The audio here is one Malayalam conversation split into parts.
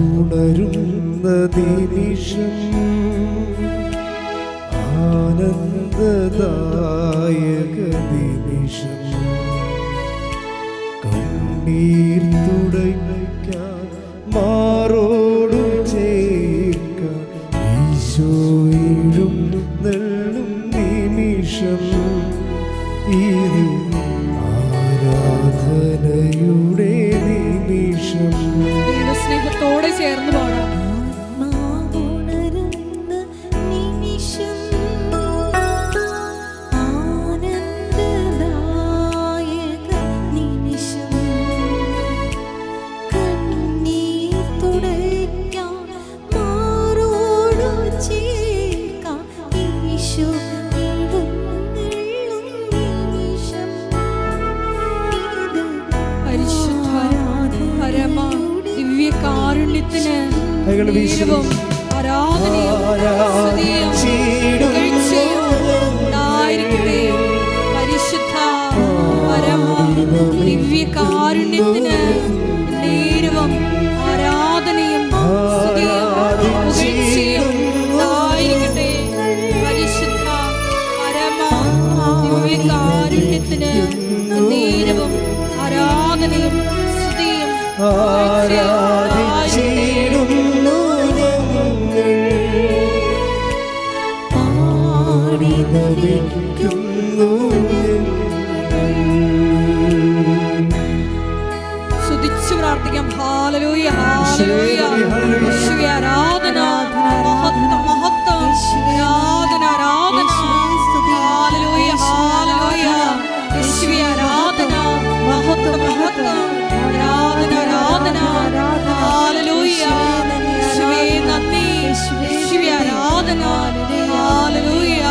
ഉണരുന്ന നിമിഷം ആനന്ദദായക നിമിഷം കണ്ണീർ തുടയ്ക്കാൻ മാറോടു ചേർക്കാൻ ഈശോയിലും നെല്ലും നിമിഷം ഇത് ആരാധനയുടെ നിമിഷം. സ്നേഹത്തോടെ ചേർന്ന് പാടാം. ദിവ്യകാരുണ്യത്തിന് ആരാധനയും ഉണ്ടായിരിക്കട്ടെ. പരിശുദ്ധ പരമ ദിവ്യകാരുണ്യത്തിന് നേരവും ആരാധനയും ഉണ്ടായിരിക്കട്ടെ. പരിശുദ്ധ പരമ ദിവ്യകാരുണ്യത്തിന് നേരവും ആരാധനയും ആരാധിച്ചിടുന്നു പാടി നമിക്കുന്നു. സ്തുതിച്ചു പ്രാർത്ഥിക്കാം. ഹല്ലേലൂയ ഹല്ലേലൂയ. യേശുവേ ആരാധന, മഹത്വം മഹത്വം, ആരാധന ആരാധന. ഹല്ലേലൂയ ഹല്ലേലൂയ. യേശുവേ ആരാധന, മഹത്വം മഹത്വം, ആരാധന ആരാധന. ഹല്ലേലൂയ. യേശുവേ നന്ദി. യേശുവേ ആരാധന. ഹല്ലേലൂയ.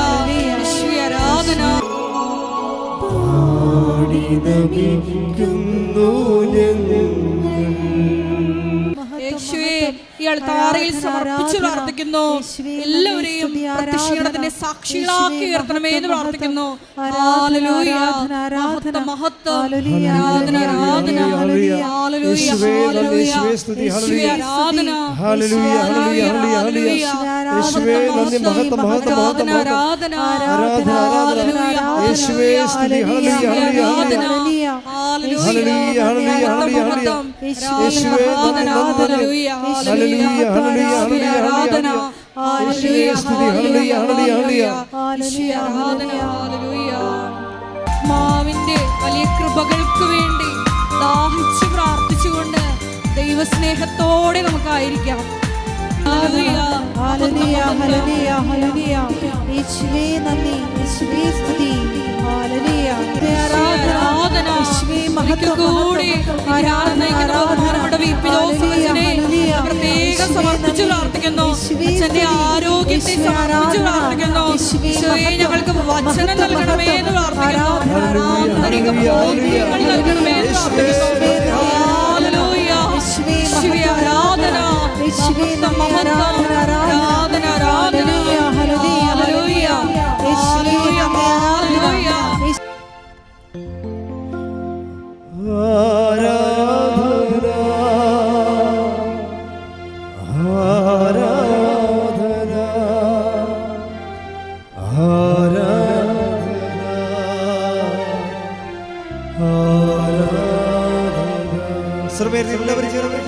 യേശുവേ ആരാധന. പാടി നമിക്കുന്നു ഞങ്ങൾ. യേശുവേ ഈ അൾത്താരയിൽ സമർപ്പിച്ചു പ്രാർത്ഥിക്കുന്നു. എല്ലാവരെയും പ്രത്യക്ഷീകരണത്തിന്റെ സാക്ഷികളാക്കി ഉയർത്തണമേ എന്ന് പ്രാർത്ഥിക്കുന്നു. ഹല്ലേലൂയ. മഹത്വം മഹത്വം, ആരാധന ആരാധന. ഹല്ലേലൂയ ഹല്ലേലൂയ. യേശുവേ ആരാധന. ഹല്ലേലൂയ ഹല്ലേലൂയ ഹല്ലേലൂയ. യേശുവേ നന്ദി. മഹത്വം മഹത്വം മഹത്വം, ആരാധന ആരാധന ആരാധന. യേശുവേ സ്തുതി. ഹല്ലേലൂയ ഹല്ലേലൂയ ഹല്ലേലൂയ ഹല്ലേലൂയ ഹല്ലേലൂയ. യേശുവേ നന്ദി ഹല്ലേലൂയ ഹല്ലേലൂയ ഹല്ലേലൂയ ആരാധന. യേശുവേ സ്തുതി. ഹല്ലേലൂയ ഹല്ലേലൂയ ഹല്ലേലൂയ. മാവിന്റെ വലിയ കൃപകൾക്ക് വേണ്ടി ദാഹിച്ചു പ്രാർത്ഥിച്ചുകൊണ്ട് ദൈവസ്നേഹത്തോടെ നമുക്കായിരിക്കാം. ഹല്ലേലൂയ ഹല്ലേലൂയ ഹല്ലേലൂയ ഹല്ലേലൂയ. യേശുവേ നന്ദി. യേശുവേ സ്തുതി. ഹല്ലേലൂയ ആരാധന. യേശുവേ മഹത്വം കൂടി ആരാധനയ്ക്ക് ബഹുമാനപ്പെട്ട വിപിലോസനെ പ്രത്യേകം സമർപ്പിച്ചു പ്രാർത്ഥിക്കുന്നു. അച്ഛന്റെ ആരോഗ്യത്തെ സമർപ്പിച്ചു പ്രാർത്ഥിക്കുന്നു. യേശുവേ ഞങ്ങൾക്ക് വചനം നൽകണമേ എന്ന് പ്രാർത്ഥിക്കുന്നു. ആന്തരിക ബോധ്യങ്ങൾ നൽകണമേ എന്ന് പ്രാർത്ഥിക്കുന്നു. ഹല്ലേലൂയ. യേശുവേ ആരാധന, മഹത്വം മഹത്വം, ആരാധന ആരാധന. ഹല്ലേലൂയ ഹല്ലേലൂയ. യേശുവേ ഹല്ലേലൂയ. ആരാധന ആരാധന ആരാധന ആരാധന. സർവ്വരും എല്ലാവരും ചേർന്ന്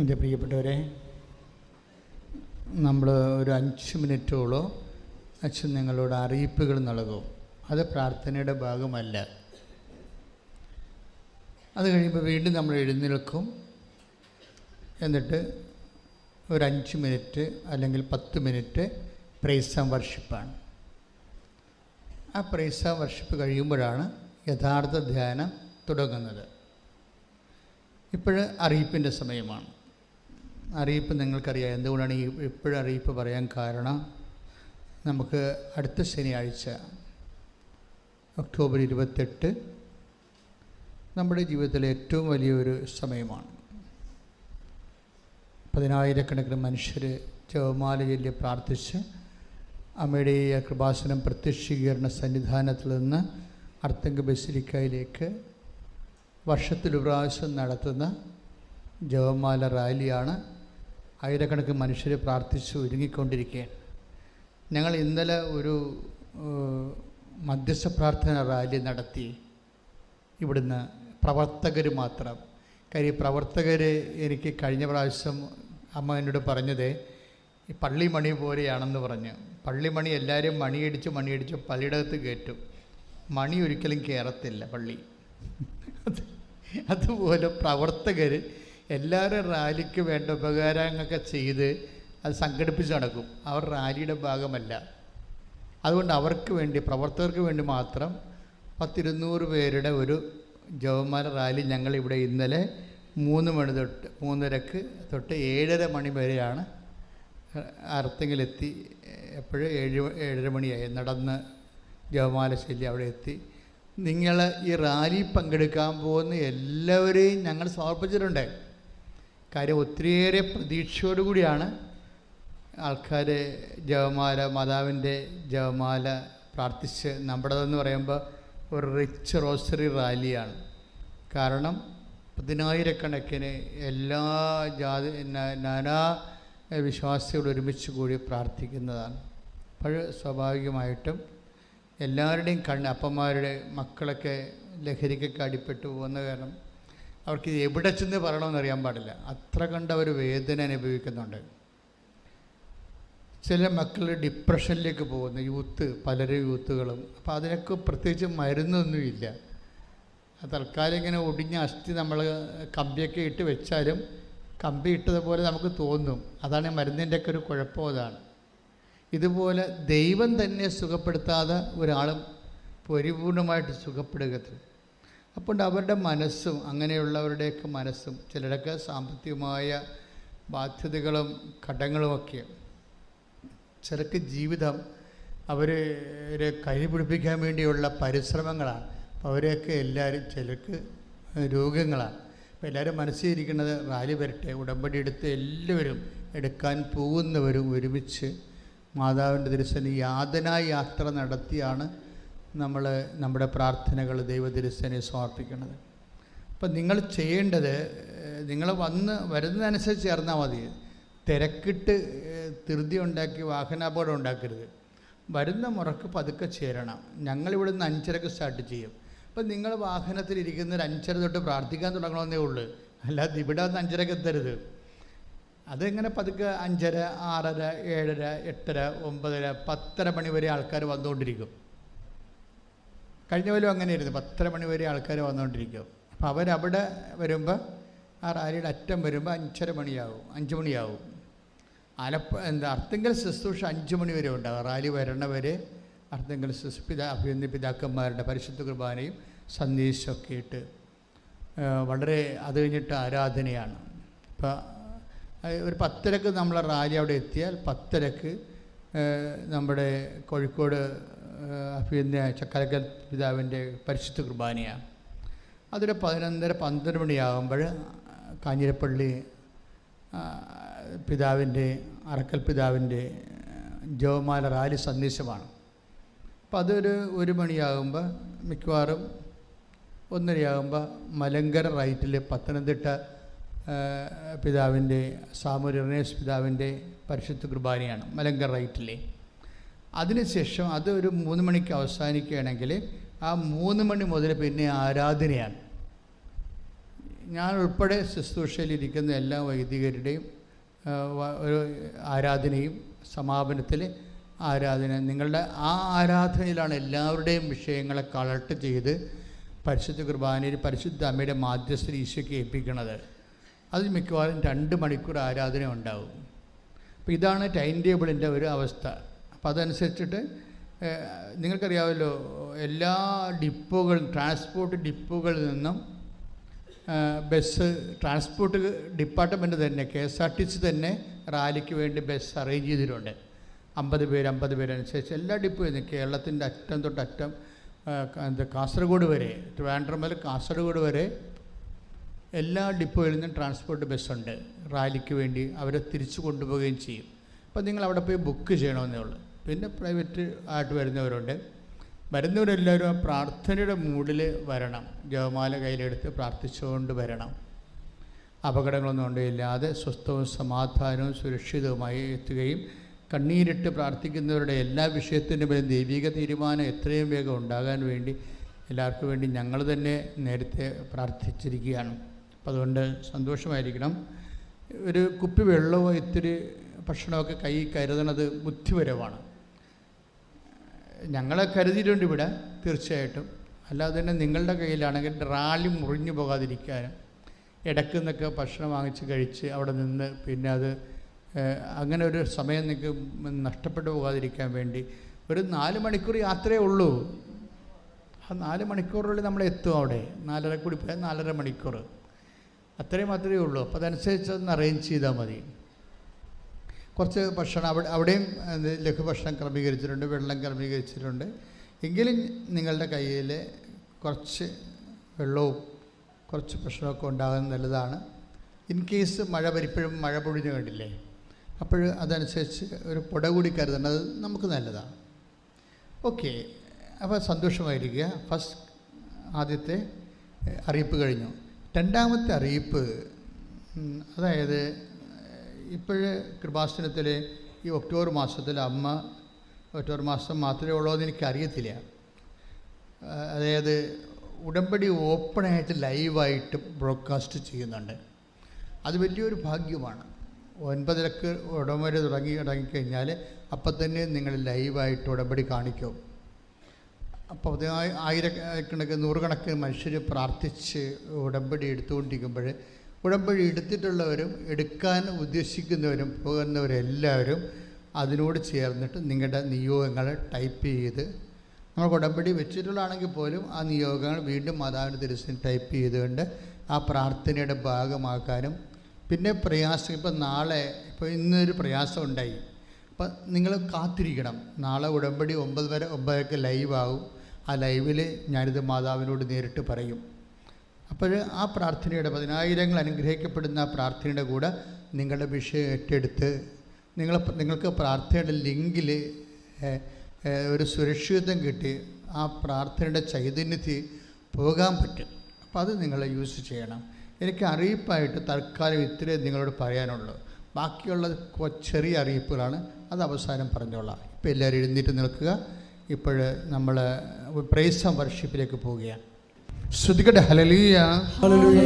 എൻ്റെ പ്രിയപ്പെട്ടവരെ, നമ്മൾ ഒരു 5 മിനിറ്റോളം അച്ഛൻ നിങ്ങളോട് അറിയിപ്പുകൾ നൽകും. അത് പ്രാർത്ഥനയുടെ ഭാഗമല്ല. അത് കഴിയുമ്പോൾ വീണ്ടും നമ്മൾ എഴുന്നേൽക്കും. എന്നിട്ട് ഒരു 5 മിനിറ്റ് അല്ലെങ്കിൽ 10 മിനിറ്റ് പ്രൈസ് ആൻഡ് വർഷിപ്പാണ്. ആ പ്രൈസ് ആൻഡ് വർഷിപ്പ് കഴിയുമ്പോഴാണ് യഥാർത്ഥ ധ്യാനം തുടങ്ങുന്നത്. ഇപ്പോഴ് അറിയിപ്പിൻ്റെ സമയമാണ്. അറിയിപ്പ് നിങ്ങൾക്കറിയാം. എന്തുകൊണ്ടാണ് ഇപ്പോഴും അറിയിപ്പ് പറയാൻ കാരണം, നമുക്ക് അടുത്ത ശനിയാഴ്ച ഒക്ടോബർ 28 നമ്മുടെ ജീവിതത്തിലെ ഏറ്റവും വലിയൊരു സമയമാണ്. പതിനായിരക്കണക്കിന് മനുഷ്യർ ജപമാല ചൊല്ലി പ്രാർത്ഥിച്ച് അമ്മയുടെ ഈ കൃപാസനം പ്രത്യക്ഷീകരണ സന്നിധാനത്തിൽ നിന്ന് അർത്തങ്ക ബസിലിക്കയിലേക്ക് വർഷത്തിലൊരു പ്രാവശ്യം നടത്തുന്ന ജപമാല റാലിയാണ്. ആയിരക്കണക്കിന് മനുഷ്യർ പ്രാർത്ഥിച്ച് ഒരുങ്ങിക്കൊണ്ടിരിക്കുകയാണ്. ഞങ്ങൾ ഇന്നലെ ഒരു മധ്യസ്ഥ പ്രാർത്ഥന റാലി നടത്തി. ഇവിടുന്ന് പ്രവർത്തകർ മാത്രം. കാര്യം പ്രവർത്തകർ എനിക്ക് കഴിഞ്ഞ പ്രാവശ്യം അമ്മ എന്നോട് പറഞ്ഞത് ഈ പള്ളിമണി പോലെയാണെന്ന് പറഞ്ഞു. പള്ളിമണി എല്ലാവരും മണിയടിച്ച് പള്ളിയുടെ അകത്ത് കയറ്റും, മണി ഒരിക്കലും കയറത്തില്ല പള്ളി. അതുപോലെ പ്രവർത്തകർ എല്ലാവരും റാലിക്ക് വേണ്ട ഉപകാരങ്ങളൊക്കെ ചെയ്ത് അത് സംഘടിപ്പിച്ച് നടക്കും. അവർ റാലിയുടെ ഭാഗമല്ല. അതുകൊണ്ട് അവർക്ക് വേണ്ടി, പ്രവർത്തകർക്ക് വേണ്ടി മാത്രം 100-200 പേരുടെ ഒരു ജപമാല റാലി ഞങ്ങളിവിടെ ഇന്നലെ 3 മണി തൊട്ട് 3:30 തൊട്ട് 7:30 മണി വരെയാണ് അർത്തിങ്കിലെത്തി. എപ്പോഴും 7:30 മണിയായി നടന്ന് ജപമാല ചൊല്ലി അവിടെ എത്തി. നിങ്ങൾ ഈ റാലി പങ്കെടുക്കാൻ പോകുന്ന എല്ലാവരെയും ഞങ്ങൾ സമർപ്പിച്ചിട്ടുണ്ട്. കാര്യം ഒത്തിരിയേറെ പ്രതീക്ഷയോടുകൂടിയാണ് ആൾക്കാർ ജപമാല, മാതാവിൻ്റെ ജപമാല പ്രാർത്ഥിച്ച്. നമ്മുടേതെന്ന് പറയുമ്പോൾ ഒരു റിച്ച് റോസറി റാലിയാണ്. കാരണം 10,000-കണക്കിന് എല്ലാ ജാതി നാനാ വിശ്വാസികളും ഒരുമിച്ച് കൂടി പ്രാർത്ഥിക്കുന്നതാണ്. അപ്പോൾ സ്വാഭാവികമായിട്ടും എല്ലാവരുടെയും അപ്പന്മാരുടെ മക്കളൊക്കെ ലഹരിക്കൊക്കെ അടിപ്പെട്ടു പോകുന്ന കാരണം അവർക്ക് എവിടെ ചെന്ന് പറയണമെന്ന് അറിയാൻ പാടില്ല. അത്ര കണ്ട് അവർ വേദന അനുഭവിക്കുന്നുണ്ട്. ചില മക്കൾ ഡിപ്രഷനിലേക്ക് പോകുന്നു, പലരും യൂത്തുകളും. അപ്പോൾ അതിനൊക്കെ പ്രത്യേകിച്ച് മരുന്നൊന്നുമില്ല. തൽക്കാലം ഇങ്ങനെ ഒടിഞ്ഞ അസ്ഥി നമ്മൾ കമ്പിയൊക്കെ ഇട്ട് വെച്ചാലും കമ്പി ഇട്ടതുപോലെ നമുക്ക് തോന്നും. അതാണ് മരുന്നിൻ്റെയൊക്കെ ഒരു കുഴപ്പം. അതാണ്. ഇതുപോലെ ദൈവം തന്നെ സുഖപ്പെടുത്താതെ ഒരാളും പരിപൂർണമായിട്ട് സുഖപ്പെടുകത്തില്ല. അപ്പോൾ അവരുടെ മനസ്സും അങ്ങനെയുള്ളവരുടെയൊക്കെ മനസ്സും, ചിലരൊക്കെ സാമ്പത്തികമായ ബാധ്യതകളും കടങ്ങളുമൊക്കെ, ചിലർക്ക് ജീവിതം അവരെ കൈപിടിപ്പിക്കാൻ വേണ്ടിയുള്ള പരിശ്രമങ്ങളാണ്. അപ്പോൾ അവരെയൊക്കെ എല്ലാവരും, ചിലർക്ക് രോഗങ്ങളാണ്. അപ്പോൾ എല്ലാവരും മനസ്സിലിരിക്കുന്നത് റാലി വരട്ടെ, ഉടമ്പടി എടുത്ത് എല്ലാവരും എടുക്കാൻ പോകുന്നവരും ഒരുമിച്ച് മാതാവിൻ്റെ തിരുസന്നിധി യാതനാ യാത്ര നടത്തിയാണ് നമ്മൾ നമ്മുടെ പ്രാർത്ഥനകൾ ദൈവതിരുസന്നിധിയിൽ സമർപ്പിക്കുന്നത്. അപ്പം നിങ്ങൾ ചെയ്യേണ്ടത്, നിങ്ങൾ വരുന്നതനുസരിച്ച് ചേർന്നാൽ മതി. തിരക്കിട്ട് ധൃതി ഉണ്ടാക്കി വാഹനാപകടം ഉണ്ടാക്കരുത്. വരുന്ന മുറക്ക് പതുക്കെ ചേരണം. ഞങ്ങളിവിടെ നിന്ന് 5:30 സ്റ്റാർട്ട് ചെയ്യും. അപ്പം നിങ്ങൾ വാഹനത്തിലിരിക്കുന്നൊരു 5:30 തൊട്ട് പ്രാർത്ഥിക്കാൻ തുടങ്ങണമെന്നേ ഉള്ളൂ. അല്ലാതെ ഇവിടെ നിന്ന് 5:30 എത്തരുത്. അതെങ്ങനെ പതുക്കെ 5:30, 6:30, 7:30, 8:30, 9:30, 10:30 മണി വരെ ആൾക്കാർ വന്നുകൊണ്ടിരിക്കും. കഴിഞ്ഞ പോലും അങ്ങനെയായിരുന്നു. 10:30 മണി വരെ ആൾക്കാർ വന്നുകൊണ്ടിരിക്കും. അപ്പോൾ അവരവിടെ വരുമ്പോൾ, ആ റാലിയുടെ അറ്റം വരുമ്പോൾ 5:30 മണിയാവും, 5 മണിയാവും. അർത്തിങ്കൽ ശുശ്രൂഷ 5 മണി വരെ ഉണ്ടാകും. റാലി വരണവരെ അർത്തിങ്കൽ അഭിനന്ദ പിതാക്കന്മാരുടെ പരിശുദ്ധ കുർബാനയും സന്ദേശമൊക്കെ ഇട്ട് വളരെ, അത് കഴിഞ്ഞിട്ട് ആരാധനയാണ്. ഇപ്പോൾ ഒരു 10:30 നമ്മളെ റാലി അവിടെ എത്തിയാൽ 10:30 നമ്മുടെ കോഴിക്കോട് അഭിനന്ദ ചക്കരക്കൽ പിതാവിൻ്റെ പരിശുദ്ധ കുർബാനയാണ്. അതൊരു 11:30, 12 മണിയാകുമ്പോൾ കാഞ്ഞിരപ്പള്ളി പിതാവിൻ്റെ, അറക്കൽ പിതാവിൻ്റെ ജപമാല റാലി സന്ദേശമാണ്. അപ്പോൾ അതൊരു 1 മണിയാകുമ്പോൾ, മിക്കവാറും 1:30 മലങ്കര റൈറ്റിൽ പത്തനംതിട്ട പിതാവിൻ്റെ, സാമൂഹ്യ ഇർണേസ് പിതാവിൻ്റെ പരിശുദ്ധ കുർബാനയാണ് മലങ്കര റൈറ്റിലെ. അതിനുശേഷം അത് ഒരു 3 മണിക്ക് അവസാനിക്കുകയാണെങ്കിൽ ആ 3 മണി മുതൽ പിന്നെ ആരാധനയാണ്. ഞാൻ ഉൾപ്പെടെ ശുശ്രൂഷയിലിരിക്കുന്ന എല്ലാ വൈദികരുടെയും ഒരു ആരാധനയും സമാപനത്തിൽ ആരാധന. നിങ്ങളുടെ ആ ആരാധനയിലാണ് എല്ലാവരുടെയും വിഷയങ്ങളെ കളക്ട് ചെയ്ത് പരിശുദ്ധ കുർബാനയിൽ പരിശുദ്ധ അമ്മയുടെ മാധ്യസ്ഥ ഈശോയ്ക്ക് ഏൽപ്പിക്കുന്നത്. അത് മിക്കവാറും 2 മണിക്കൂർ ആരാധന ഉണ്ടാവും. അപ്പോൾ ഇതാണ് ടൈം ടേബിളിൻ്റെ ഒരു അവസ്ഥ. അപ്പോൾ അതനുസരിച്ചിട്ട് നിങ്ങൾക്കറിയാമല്ലോ, എല്ലാ ട്രാൻസ്പോർട്ട് ഡിപ്പോകളിൽ നിന്നും ബസ്, ട്രാൻസ്പോർട്ട് ഡിപ്പാർട്ട്മെൻറ്റ് തന്നെ, KSRTC തന്നെ റാലിക്ക് വേണ്ടി ബസ് അറേഞ്ച് ചെയ്തിട്ടുണ്ട്. 50 പേര് അനുസരിച്ച് എല്ലാ ഡിപ്പോയും, കേരളത്തിൻ്റെ അറ്റം തൊട്ട് അറ്റം, കാസർഗോഡ് വരെ, ട്രിവാൻഡ്രം മുതൽ കാസർഗോഡ് വരെ എല്ലാ ഡിപ്പോയിൽ നിന്നും ട്രാൻസ്പോർട്ട് ബസ്സുണ്ട്, റാലിക്ക് വേണ്ടി അവരെ തിരിച്ചു കൊണ്ടുപോവുകയും ചെയ്യും. അപ്പോൾ നിങ്ങൾ അവിടെ പോയി ബുക്ക് ചെയ്യണമെന്നേ ഉള്ളൂ. പിന്നെ പ്രൈവറ്റ് ആയിട്ട് വരുന്നവരുണ്ട്. വരുന്നവരെല്ലാവരും പ്രാർത്ഥനയുടെ മൂഡിൽ വരണം. ജപമാല കയ്യിലെടുത്ത് പ്രാർത്ഥിച്ചുകൊണ്ട് വരണം. അപകടങ്ങളൊന്നും ഉണ്ടായില്ലാതെ സ്വസ്ഥവും സമാധാനവും സുരക്ഷിതവുമായി എത്തുകയും കണ്ണീരിട്ട് പ്രാർത്ഥിക്കുന്നവരുടെ എല്ലാ വിഷയത്തിൻ്റെ മേലും ദൈവിക തീരുമാനം എത്രയും വേഗം ഉണ്ടാകാൻ വേണ്ടി എല്ലാവർക്കും വേണ്ടി ഞങ്ങൾ തന്നെ നേരത്തെ പ്രാർത്ഥിച്ചിരിക്കുകയാണ്. അപ്പോൾ അതുകൊണ്ട് സന്തോഷമായിരിക്കണം. ഒരു കുപ്പി വെള്ളമോ ഇത്തിരി ഭക്ഷണമൊക്കെ കൈ കരുതണത് ബുദ്ധിപരമാണ്. ഞങ്ങളെ കരുതിയിട്ടുണ്ട് ഇവിടെ തീർച്ചയായിട്ടും. അല്ലാതെ തന്നെ നിങ്ങളുടെ കയ്യിലാണെങ്കിൽ റാലി മുറിഞ്ഞു പോകാതിരിക്കാനും ഇടയ്ക്ക് നിന്നൊക്കെ ഭക്ഷണം വാങ്ങിച്ച് കഴിച്ച് അവിടെ നിന്ന് പിന്നെ അത് അങ്ങനെ ഒരു സമയം നിങ്ങൾക്ക് നഷ്ടപ്പെട്ടു പോകാതിരിക്കാൻ വേണ്ടി ഒരു 4 മണിക്കൂർ യാത്രയേ ഉള്ളൂ. ആ 4 മണിക്കൂറിനുള്ളിൽ നമ്മൾ എത്തും അവിടെ. 4:30 കൂടി പോയാൽ 4:30 മണിക്കൂർ അത്രയും മാത്രമേ ഉള്ളൂ. അപ്പോൾ അതനുസരിച്ച് ഒന്ന് അറേഞ്ച് ചെയ്താൽ മതി. കുറച്ച് ഭക്ഷണം അവിടെയും ലഘുഭക്ഷണം ക്രമീകരിച്ചിട്ടുണ്ട്, വെള്ളം ക്രമീകരിച്ചിട്ടുണ്ട്. എങ്കിലും നിങ്ങളുടെ കയ്യിൽ കുറച്ച് വെള്ളവും കുറച്ച് ഭക്ഷണമൊക്കെ ഉണ്ടാകുന്നത് നല്ലതാണ്. ഇൻ കേസ് ഇപ്പോഴും മഴ പൊഴിഞ്ഞു കണ്ടില്ലേ, അപ്പോൾ അതനുസരിച്ച് ഒരു പുട കൂടി കരുതുന്നത് നമുക്ക് നല്ലതാണ്. ഓക്കെ, അപ്പോൾ സന്തോഷമായിരിക്കുക. ആദ്യത്തെ അറിയിപ്പ് കഴിഞ്ഞു. രണ്ടാമത്തെ അറിയിപ്പ്, അതായത് ഇപ്പോഴ് കൃപാസനത്തിൽ ഈ ഒക്ടോബർ മാസത്തിൽ ഒക്ടോബർ മാസം മാത്രമേ ഉള്ളൂ എന്ന് എനിക്കറിയത്തില്ല. അതായത് ഉടമ്പടി ഓപ്പണായിട്ട് ലൈവായിട്ട് ബ്രോഡ്കാസ്റ്റ് ചെയ്യുന്നുണ്ട്. അത് വലിയൊരു ഭാഗ്യമാണ്. 9:00 ഉടമ്പടി തുടങ്ങിക്കഴിഞ്ഞാൽ അപ്പം തന്നെ നിങ്ങൾ ലൈവായിട്ട് ഉടമ്പടി കാണിക്കും. അപ്പോൾ ആയിരക്കണക്കിന് നൂറുകണക്കിന് മനുഷ്യർ പ്രാർത്ഥിച്ച് ഉടമ്പടി എടുത്തുകൊണ്ടിരിക്കുമ്പോൾ ഉടമ്പടി എടുത്തിട്ടുള്ളവരും എടുക്കാൻ ഉദ്ദേശിക്കുന്നവരും പോകുന്നവരെല്ലാവരും അതിനോട് ചേർന്നിട്ട് നിങ്ങളുടെ നിയോഗങ്ങൾ ടൈപ്പ് ചെയ്ത്, നമ്മൾ ഉടമ്പടി വെച്ചിട്ടുള്ളതാണെങ്കിൽ പോലും ആ നിയോഗങ്ങൾ വീണ്ടും മാതാവിൻ്റെ തിരുസന്നിധിയിൽ ടൈപ്പ് ചെയ്തുകൊണ്ട് ആ പ്രാർത്ഥനയുടെ ഭാഗമാക്കാനും, പിന്നെ പ്രയാസം ഇപ്പോൾ ഇന്നൊരു പ്രയാസം ഉണ്ടായി, അപ്പം നിങ്ങൾ കാത്തിരിക്കണം. നാളെ ഉടമ്പടി 9:00 ലൈവാകും. ആ ലൈവിൽ ഞാനിത് മാതാവിനോട് നേരിട്ട് പറയും. അപ്പോൾ ആ പ്രാർത്ഥനയുടെ 10,000 അനുഗ്രഹിക്കപ്പെടുന്ന ആ പ്രാർത്ഥനയുടെ കൂടെ നിങ്ങളുടെ വിഷയം ഏറ്റെടുത്ത് നിങ്ങൾക്ക് പ്രാർത്ഥനയുടെ ലിങ്കിൽ ഒരു സുരക്ഷിതത്വം കിട്ടി ആ പ്രാർത്ഥനയുടെ ചൈതന്യത്തിൽ പോകാൻ പറ്റും. അപ്പോൾ അത് നിങ്ങൾ യൂസ് ചെയ്യണം. എനിക്ക് അറിയിപ്പായിട്ട് തൽക്കാലം ഇത്രയും നിങ്ങളോട് പറയാനുള്ളൂ. ബാക്കിയുള്ളത് ചെറിയ അറിയിപ്പുകളാണ്, അത് അവസാനം പറഞ്ഞോളാം. ഇപ്പോൾ എല്ലാവരും എഴുന്നേറ്റ് നിൽക്കുക. ഇപ്പോൾ നമ്മൾ പ്രൈസ് ആൻഡ് വർഷിപ്പിലേക്ക് പോവുകയാണ്. ശ്രുതികട്ടെ. ഹല്ലേലൂയ, ഹല്ലേലൂയ,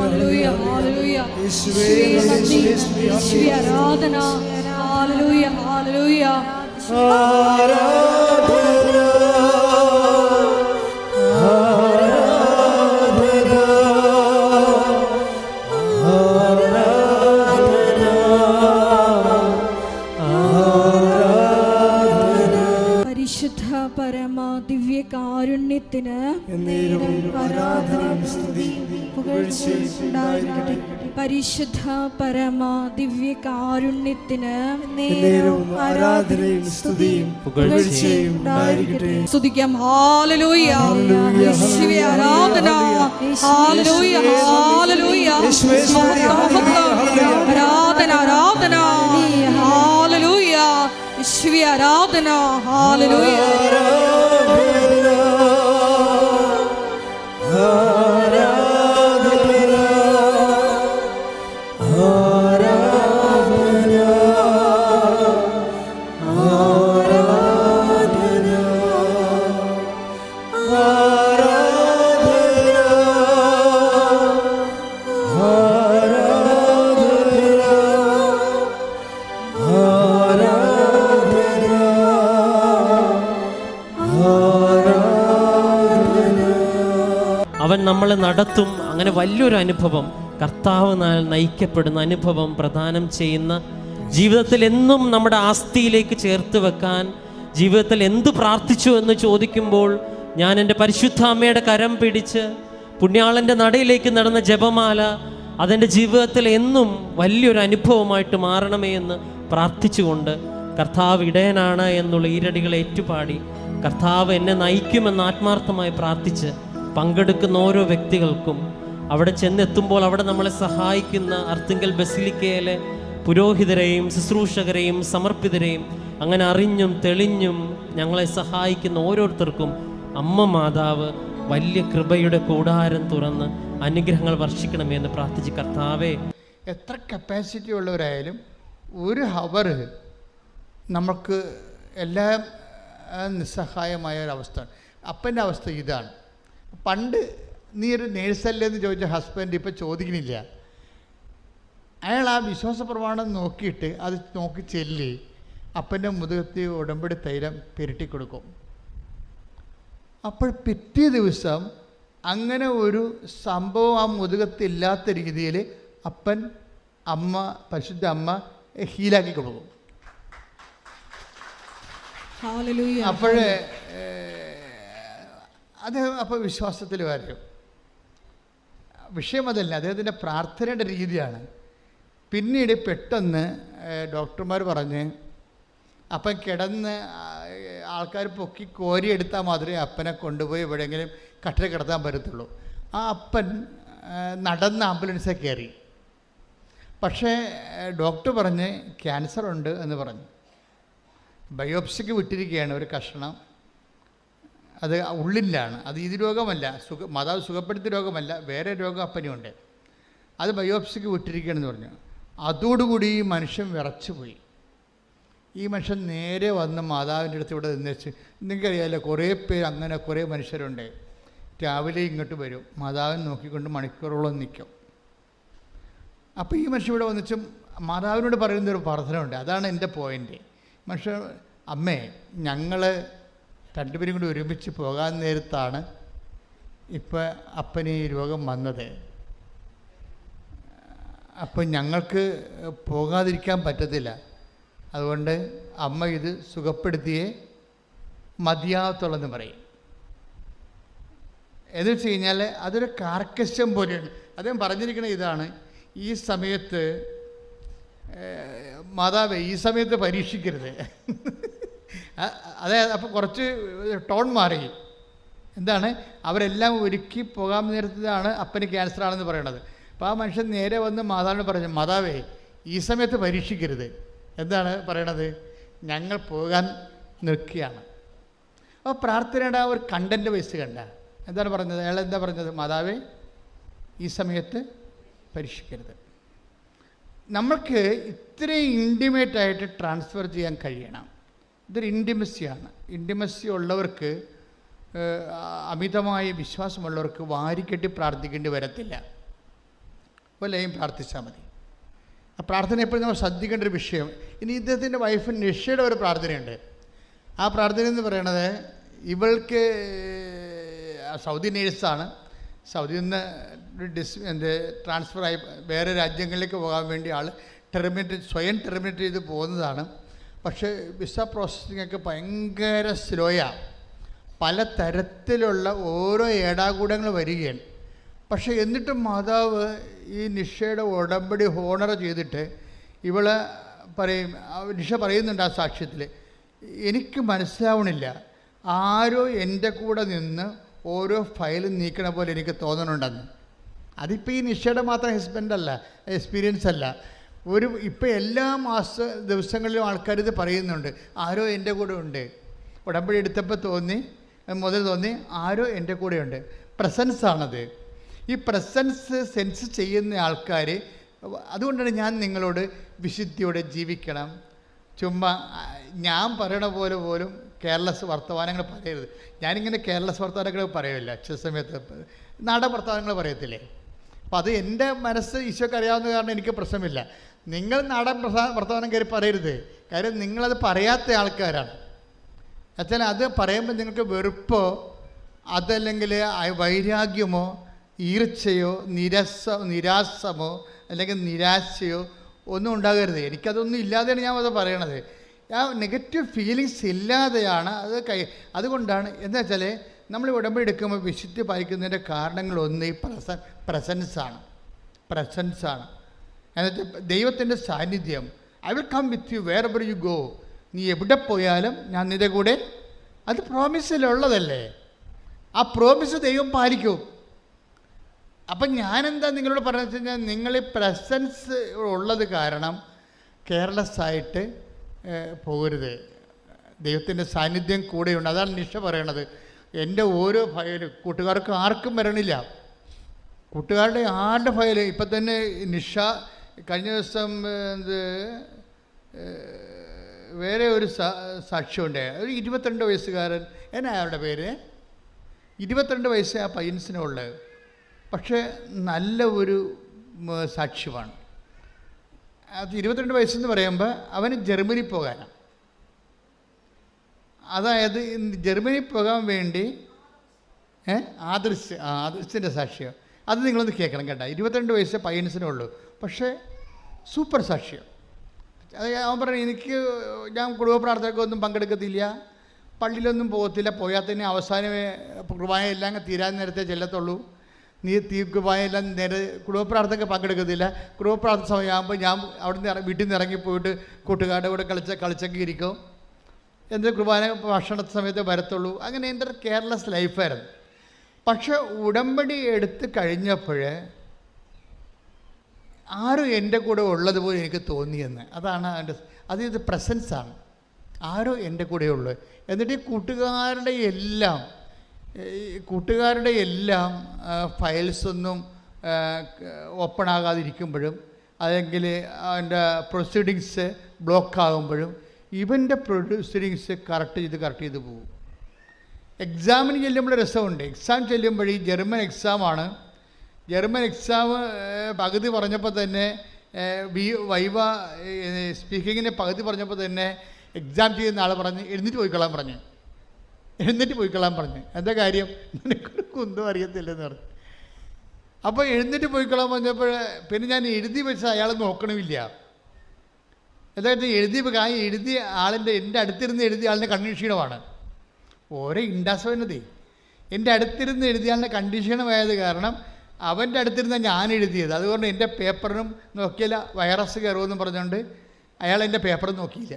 ഹല്ലേലൂയ, ഹല്ലേലൂയ. യേശുവേ നന്ദി, യേശുവേ ആരാധന. ഹല്ലേലൂയ, ഹല്ലേലൂയ. പരമ ദിവ്യ കാരുണ്യത്തിന് പരിശുദ്ധ പരമ ദിവ്യ കാരുണ്യത്തിന് ആരാധനയും സ്തുതിയും പുകഴ്ചയും ഉണ്ടായിരിക്കട്ടെ. സ്തുതിക്കാം. ഹല്ലേലൂയ, യേശുവേ ആരാധന. ഹല്ലേലൂയ, ഹല്ലേലൂയ. ആരാധന, ആരാധന. ഹല്ലേലൂയ, യേശുവേ ആരാധന. ഹല്ലേലൂയ. അവൻ നമ്മളെ നടത്തും. അങ്ങനെ വലിയൊരു അനുഭവം, കർത്താവ് നയിക്കപ്പെടുന്ന അനുഭവം പ്രദാനം ചെയ്യുന്ന, ജീവിതത്തിൽ എന്നും നമ്മുടെ ആസ്തിയിലേക്ക് ചേർത്ത് വെക്കാൻ, ജീവിതത്തിൽ എന്ത് പ്രാർത്ഥിച്ചു എന്ന് ചോദിക്കുമ്പോൾ ഞാൻ എൻ്റെ പരിശുദ്ധ അമ്മയുടെ കരം പിടിച്ച് പുണ്യാളൻ്റെ നടയിലേക്ക് നടന്ന ജപമാല അതെൻ്റെ ജീവിതത്തിൽ എന്നും വലിയൊരു അനുഭവമായിട്ട് മാറണമേ എന്ന് പ്രാർത്ഥിച്ചുകൊണ്ട് കർത്താവ് ഇടയനാണ് എന്നുള്ള ഈരടികളെ ഏറ്റുപാടി കർത്താവ് എന്നെ നയിക്കുമെന്ന് ആത്മാർത്ഥമായി പ്രാർത്ഥിച്ച് പങ്കെടുക്കുന്ന ഓരോ വ്യക്തികൾക്കും അവിടെ ചെന്നെത്തുമ്പോൾ അവിടെ നമ്മളെ സഹായിക്കുന്ന അർത്തുങ്കൽ ബസിലിക്കയിലെ പുരോഹിതരെയും ശുശ്രൂഷകരെയും സമർപ്പിതരെയും അങ്ങനെ അറിഞ്ഞും തെളിഞ്ഞും ഞങ്ങളെ സഹായിക്കുന്ന ഓരോരുത്തർക്കും അമ്മ മാതാവ് വലിയ കൃപയുടെ കൂടാരം തുറന്ന് അനുഗ്രഹങ്ങൾ വർഷിക്കണമെന്ന് പ്രാർത്ഥിച്ച് കർത്താവേ, എത്ര കപ്പാസിറ്റി ഉള്ളവരായാലും ഒരു ഹവർ നമുക്ക് എല്ലാം നിസ്സഹായമായ ഒരവസ്ഥ. അപ്പൻ്റെ അവസ്ഥ ഇതാണ്. പണ്ട് നീ ഒരു നേഴ്സല്ലേ എന്ന് ചോദിച്ച ഹസ്ബൻഡ് ഇപ്പം ചോദിക്കുന്നില്ല. അയാൾ ആ വിശ്വാസ പ്രമാണം നോക്കിയിട്ട് അത് നോക്കി ചെല്ലി അപ്പൻ്റെ മുതുകത്തി ഉടമ്പടി തൈലം പുരട്ടിക്കൊടുക്കും. അപ്പോൾ പിറ്റേ ദിവസം അങ്ങനെ ഒരു സംഭവം ആ മുതുകത്തില്ലാത്ത രീതിയിൽ അപ്പൻ അമ്മ പരിശുദ്ധ അമ്മ ഹീലാക്കി കൊടുക്കും. അപ്പോഴേ അദ്ദേഹം അപ്പോൾ വിശ്വാസത്തിൽ വരും. വിഷയം അതല്ല, അദ്ദേഹത്തിൻ്റെ പ്രാർത്ഥനയുടെ രീതിയാണ്. പിന്നീട് പെട്ടെന്ന് ഡോക്ടർമാർ പറഞ്ഞ് അപ്പം കിടന്ന് ആൾക്കാർ പൊക്കി കോരിയെടുത്താൽ മാത്രമേ അപ്പനെ കൊണ്ടുപോയി എവിടെയെങ്കിലും കട്ടിൽ കിടത്താൻ പറ്റത്തുള്ളൂ. ആ അപ്പൻ നടന്ന ആംബുലൻസിൽ കയറി. പക്ഷേ ഡോക്ടർ പറഞ്ഞ് ക്യാൻസർ ഉണ്ട് എന്ന് പറഞ്ഞു. ബയോപ്സിക്ക് വിട്ടിരിക്കുകയാണ് ഒരു കഷണം. അത് ഉള്ളിലാണ്. അത് ഇത് രോഗമല്ല, മാതാവ് സുഖപ്പെടുത്തിയ രോഗമല്ല, വേറെ രോഗം അപ്പനുണ്ട്. അത് ബയോപ്സിക്ക് വിട്ടിരിക്കുകയാണെന്ന് പറഞ്ഞു. അതോടുകൂടി ഈ മനുഷ്യൻ വിറച്ചുപോയി. ഈ മനുഷ്യൻ നേരെ വന്ന് മാതാവിൻ്റെ അടുത്ത് ഇവിടെ നിന്നേച്ച്, നിങ്ങൾക്കറിയാമല്ലോ കുറേ പേര് അങ്ങനെ കുറേ മനുഷ്യരുണ്ട്. രാവിലെ ഇങ്ങോട്ട് വരും, മാതാവിനെ നോക്കിക്കൊണ്ട് മണിക്കൂറോളം നിൽക്കും. അപ്പോൾ ഈ മനുഷ്യൻ ഇവിടെ വന്നിച്ച് മാതാവിനോട് പറയുന്നൊരു പ്രാർത്ഥന ഉണ്ട്. അതാണ് എൻ്റെ പോയിൻ്റ്. മനുഷ്യൻ, അമ്മേ, ഞങ്ങൾ രണ്ടുപേരും കൂടി ഒരുമിച്ച് പോകാൻ നേരത്താണ് ഇപ്പോൾ അപ്പന് ഈ രോഗം വന്നത്. അപ്പം ഞങ്ങൾക്ക് പോകാതിരിക്കാൻ പറ്റത്തില്ല. അതുകൊണ്ട് അമ്മ ഇത് സുഖപ്പെടുത്തിയേ മതിയാകത്തുള്ളെന്ന് പറയും. എന്ന് വെച്ച് കഴിഞ്ഞാൽ അതൊരു കാർക്കശ്യം പോലെയാണ്. അദ്ദേഹം പറഞ്ഞിരിക്കുന്നത് ഇതാണ്: ഈ സമയത്ത് മാതാവേ, ഈ സമയത്ത് പരീക്ഷിക്കരുത്. അതായത് അപ്പോൾ കുറച്ച് ടോൺ മാറി. എന്താണ്, അവരെല്ലാം ഒരുക്കി പോകാൻ നേരത്താണ് അപ്പന് ക്യാൻസർ ആണെന്ന് പറയണത്. അപ്പോൾ ആ മനുഷ്യൻ നേരെ വന്ന് മാതാവിനോട് പറഞ്ഞു, മാതാവേ, ഈ സമയത്ത് പരീക്ഷിക്കരുത്. എന്താണ് പറയണത്? ഞങ്ങൾ പോകാൻ നിൽക്കുകയാണ്. അപ്പോൾ പ്രാർത്ഥനയുടെ ആ ഒരു കണ്ടൻറ്റ് വയസ്സ് കണ്ട എന്താണ് പറഞ്ഞത്? അയാൾ എന്താ പറഞ്ഞത്? മാതാവേ, ഈ സമയത്ത് പരീക്ഷിക്കരുത്. നമ്മൾക്ക് ഇത്രയും ഇൻറ്റിമേറ്റായിട്ട് ട്രാൻസ്ഫർ ചെയ്യാൻ കഴിയണം. ഇതൊരു ഇൻറ്റിമസിയാണ്. ഇൻറ്റിമസി ഉള്ളവർക്ക്, അമിതമായ വിശ്വാസമുള്ളവർക്ക് വാരിക്കെട്ടി പ്രാർത്ഥിക്കേണ്ടി വരത്തില്ല. വല്ലതും പ്രാർത്ഥിച്ചാൽ മതി. ആ പ്രാർത്ഥന എപ്പോഴും നമ്മൾ ശ്രദ്ധിക്കേണ്ട ഒരു വിഷയം. ഇനി ഇദ്ദേഹത്തിൻ്റെ വൈഫ് നിഷയുടെ ഒരു പ്രാർത്ഥനയുണ്ട്. ആ പ്രാർത്ഥന എന്ന് പറയണത്, ഇവൾക്ക് സൗദി നേഴ്സാണ്. സൗദിയിൽ നിന്ന് ട്രാൻസ്ഫറായി വേറെ രാജ്യങ്ങളിലേക്ക് പോകാൻ വേണ്ടി ആൾ സ്വയം ടെർമിനേറ്റ് ചെയ്ത് പോകുന്നതാണ്. പക്ഷേ വിസ പ്രോസസ്സിംഗ് ഒക്കെ ഭയങ്കര സ്ലോയാണ്. പല തരത്തിലുള്ള ഓരോ ഏടാകൂടങ്ങൾ വരികയാണ്. പക്ഷേ എന്നിട്ടും മാതാവ് ഈ നിഷയുടെ ഉടമ്പടി ഹോണർ ചെയ്തിട്ട് ഇവളെ പറയും. നിഷ പറയുന്നുണ്ട് ആ സാക്ഷ്യത്തിൽ, എനിക്ക് മനസ്സിലാവണില്ല, ആരോ എൻ്റെ കൂടെ നിന്ന് ഓരോ ഫയലും നീക്കണ പോലെ എനിക്ക് തോന്നണുണ്ടെന്ന്. അതിപ്പോൾ ഈ നിഷയുടെ മാത്രം ഹസ്ബൻഡല്ല, എക്സ്പീരിയൻസ് അല്ല. ഇപ്പോൾ എല്ലാ ദിവസങ്ങളിലും ആൾക്കാർ ഇത് പറയുന്നുണ്ട്, ആരോ എൻ്റെ കൂടെ ഉണ്ട്. ഉടമ്പടി എടുത്തപ്പോൾ തോന്നി ആരോ എൻ്റെ കൂടെ ഉണ്ട്. പ്രസൻസാണത്. ഈ പ്രസൻസ് സെൻസ് ചെയ്യുന്ന ആൾക്കാർ, അതുകൊണ്ടാണ് ഞാൻ നിങ്ങളോട് വിശുദ്ധിയോടെ ജീവിക്കണം. ചുമ്മാ ഞാൻ പറയണ പോലെ പോലും കെയർലെസ് വർത്തമാനങ്ങൾ പറയരുത്. ഞാനിങ്ങനെ കെയർലെസ് വർത്തമാനങ്ങൾ പറയില്ല. ചില സമയത്ത് നാടൻ വർത്തമാനങ്ങൾ പറയത്തില്ലേ. അപ്പോൾ അത് എൻ്റെ മനസ്സ് ഈശോയ്ക്ക് അറിയാവുന്ന കാരണം എനിക്ക് പ്രശ്നമില്ല. നിങ്ങൾ നാടൻ വർത്തമാനം കയറി പറയരുത്. കാര്യം നിങ്ങളത് പറയാത്ത ആൾക്കാരാണ്. എന്നുവെച്ചാൽ അത് പറയുമ്പോൾ നിങ്ങൾക്ക് വെറുപ്പോ അതല്ലെങ്കിൽ വൈരാഗ്യമോ ഈർച്ചയോ നിരാശമോ അല്ലെങ്കിൽ നിരാശയോ ഒന്നും ഉണ്ടാകരുത്. എനിക്കതൊന്നും ഇല്ലാതെയാണ് ഞാൻ അത് പറയണത്. ആ നെഗറ്റീവ് ഫീലിങ്സ് ഇല്ലാതെയാണ് അത് അതുകൊണ്ടാണ്. എന്താ വെച്ചാൽ നമ്മൾ ഉടമ്പടി എടുക്കുമ്പോൾ വിശുദ്ധി പാലിക്കുന്നതിൻ്റെ കാരണങ്ങളൊന്ന് ഈ പ്രസൻസാണ്. എന്നിട്ട് ദൈവത്തിൻ്റെ സാന്നിധ്യം. I will come with you wherever you go. നീ എവിടെ പോയാലും ഞാൻ നിന്റെ കൂടെ. അത് പ്രോമിസിലുള്ളതല്ലേ. ആ പ്രോമിസ് ദൈവം പാലിക്കും. അപ്പം ഞാനെന്താ നിങ്ങളോട് പറഞ്ഞു കഴിഞ്ഞാൽ, നിങ്ങൾ പ്രസൻസ് ഉള്ളത് കാരണം കെയർലെസ് ആയിട്ട് പോകരുത്. ദൈവത്തിൻ്റെ സാന്നിധ്യം കൂടെയുണ്ട്. അതാണ് നിഷ പറയണത്. എൻ്റെ ഓരോ ഫയലും കൂട്ടുകാർക്ക് ആർക്കും വരണില്ല. കൂട്ടുകാരുടെ ആരുടെ ഫയൽ ഇപ്പം തന്നെ നിഷ കഴിഞ്ഞ ദിവസം വേറെ ഒരു സാക്ഷ്യമുണ്ട്. ഒരു 22 വയസ്സുകാരൻ, എന്നാ അയാളുടെ പേര്, 22 വയസ്സേ ആ പയ്യൻസിനുള്ളത്. പക്ഷേ നല്ല ഒരു സാക്ഷ്യമാണ്. അത് 22 വയസ്സെന്ന് പറയുമ്പോൾ അവന് ജർമ്മനി പോകാനാണ്. അതായത് ജർമ്മനി പോകാൻ വേണ്ടി ആദർശിൻ്റെ സാക്ഷ്യം അത് നിങ്ങളൊന്ന് കേൾക്കണം കേട്ടോ. 22 വയസ്സേ പയ്യൻസിനുള്ളൂ, പക്ഷേ സൂപ്പർ സാക്ഷ്യം. അത് അവൻ പറഞ്ഞു, ഞാൻ കുടുംബ പ്രാർത്ഥനയ്ക്കൊന്നും പങ്കെടുക്കത്തില്ല, പള്ളിയിലൊന്നും പോകത്തില്ല, പോയാൽ തന്നെ അവസാനമേ കുർബാനയെല്ലാം തീരാൻ നേരത്തെ ചെല്ലത്തുള്ളൂ, കുർബാനയെല്ലാം നേരെ കുടുംബ പ്രാർത്ഥനയ്ക്ക് പങ്കെടുക്കത്തില്ല, കുടുംബ പ്രാർത്ഥന സമയമാകുമ്പോൾ ഞാൻ അവിടെ വീട്ടിൽ നിന്ന് ഇറങ്ങിപ്പോയിട്ട് കൂട്ടുകാരുടെ കൂടെ കളിച്ചൊക്കെ ഇരിക്കും, എന്തൊരു കുർബാന ഭക്ഷണ സമയത്ത് വരത്തുള്ളൂ. അങ്ങനെ എൻ്റെ കെയർലെസ് ലൈഫായിരുന്നു. പക്ഷെ ഉടമ്പടി എടുത്ത് കഴിഞ്ഞപ്പോൾ ആരും എൻ്റെ കൂടെ ഉള്ളതുപോലെ എനിക്ക് തോന്നിയെന്ന്. അതാണ് ഇത് പ്രസൻസാണ്. ആരോ എൻ്റെ കൂടെ ഉള്ളു. എന്നിട്ട് ഈ കൂട്ടുകാരുടെ എല്ലാം ഫയൽസൊന്നും ഓപ്പൺ ആകാതിരിക്കുമ്പോഴും അല്ലെങ്കിൽ അതിൻ്റെ പ്രൊസീഡിങ്സ് ബ്ലോക്കാകുമ്പോഴും ഇവൻ്റെ പ്രൊസീഡിങ്സ് കറക്റ്റ് ചെയ്ത് പോകും. എക്സാമിന് ചെല്ലുമ്പോൾ രസമുണ്ട്. എക്സാം ചെല്ലുമ്പോൾ ഈ ജർമ്മൻ എക്സാമാണ്. ജർമ്മൻ എക്സാം പകുതി പറഞ്ഞപ്പോൾ തന്നെ വൈവ സ്പീക്കിങ്ങിൻ്റെ പകുതി പറഞ്ഞപ്പോൾ തന്നെ എക്സാം ചെയ്യുന്ന ആൾ പറഞ്ഞ് എഴുന്നേറ്റ് പോയിക്കൊള്ളാൻ പറഞ്ഞു. എന്താ കാര്യം, നിനക്കൊന്നും അറിയത്തില്ലെന്ന് പറഞ്ഞു. അപ്പോൾ എഴുന്നേറ്റ് പോയിക്കൊള്ളാൻ പറഞ്ഞപ്പോൾ പിന്നെ ഞാൻ എഴുതി വെച്ചാൽ അയാൾ നോക്കണമില്ല. എന്തായാലും എഴുതിയ ആളിൻ്റെ എൻ്റെ അടുത്തിരുന്ന് എഴുതിയ ആളിൻ്റെ കണ്ടീഷനുമാണ്. ഓരോ ഇൻഡാസവനതേ എൻ്റെ അടുത്തിരുന്ന് എഴുതിയ ആളിൻ്റെ കണ്ടീഷനുമായത് കാരണം അവൻ്റെ അടുത്തിരുന്ന ഞാൻ എഴുതിയത്. അതുകൊണ്ട് എൻ്റെ പേപ്പറിനും നോക്കിയില്ല, വൈറസ് കയറുമെന്നും പറഞ്ഞുകൊണ്ട് അയാൾ എൻ്റെ പേപ്പറും നോക്കിയില്ല.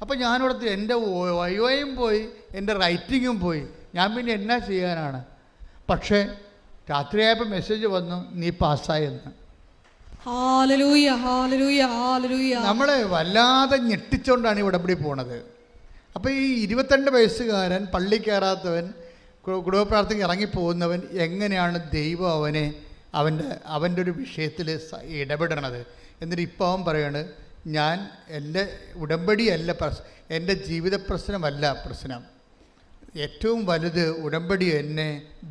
അപ്പോൾ ഞാനിവിടുത്തെ എൻ്റെ വൈവയും പോയി, എൻ്റെ റൈറ്റിങ്ങും പോയി. ഞാൻ പിന്നെ എന്നാ ചെയ്യാനാണ്? പക്ഷേ രാത്രിയായപ്പോൾ മെസ്സേജ് വന്നു, നീ പാസ്സായെന്ന്. നമ്മളെ വല്ലാതെ ഞെട്ടിച്ചുകൊണ്ടാണ് ഇവിടെ പോണത്. അപ്പോൾ ഈ 22 വയസ്സുകാരൻ, പള്ളി കയറാത്തവൻ, കുടുംബപ്രാർത്ഥനയ്ക്ക് ഇറങ്ങിപ്പോകുന്നവൻ, എങ്ങനെയാണ് ദൈവം അവൻ്റെ ഒരു വിഷയത്തിൽ ഇടപെടണത്? എന്നിട്ട് ഇപ്പോൾ അവൻ പറയാണ്, ഞാൻ എൻ്റെ ഉടമ്പടിയല്ല എൻ്റെ ജീവിത പ്രശ്നമല്ല പ്രശ്നം, ഏറ്റവും വലുത് ഉടമ്പടി എന്നെ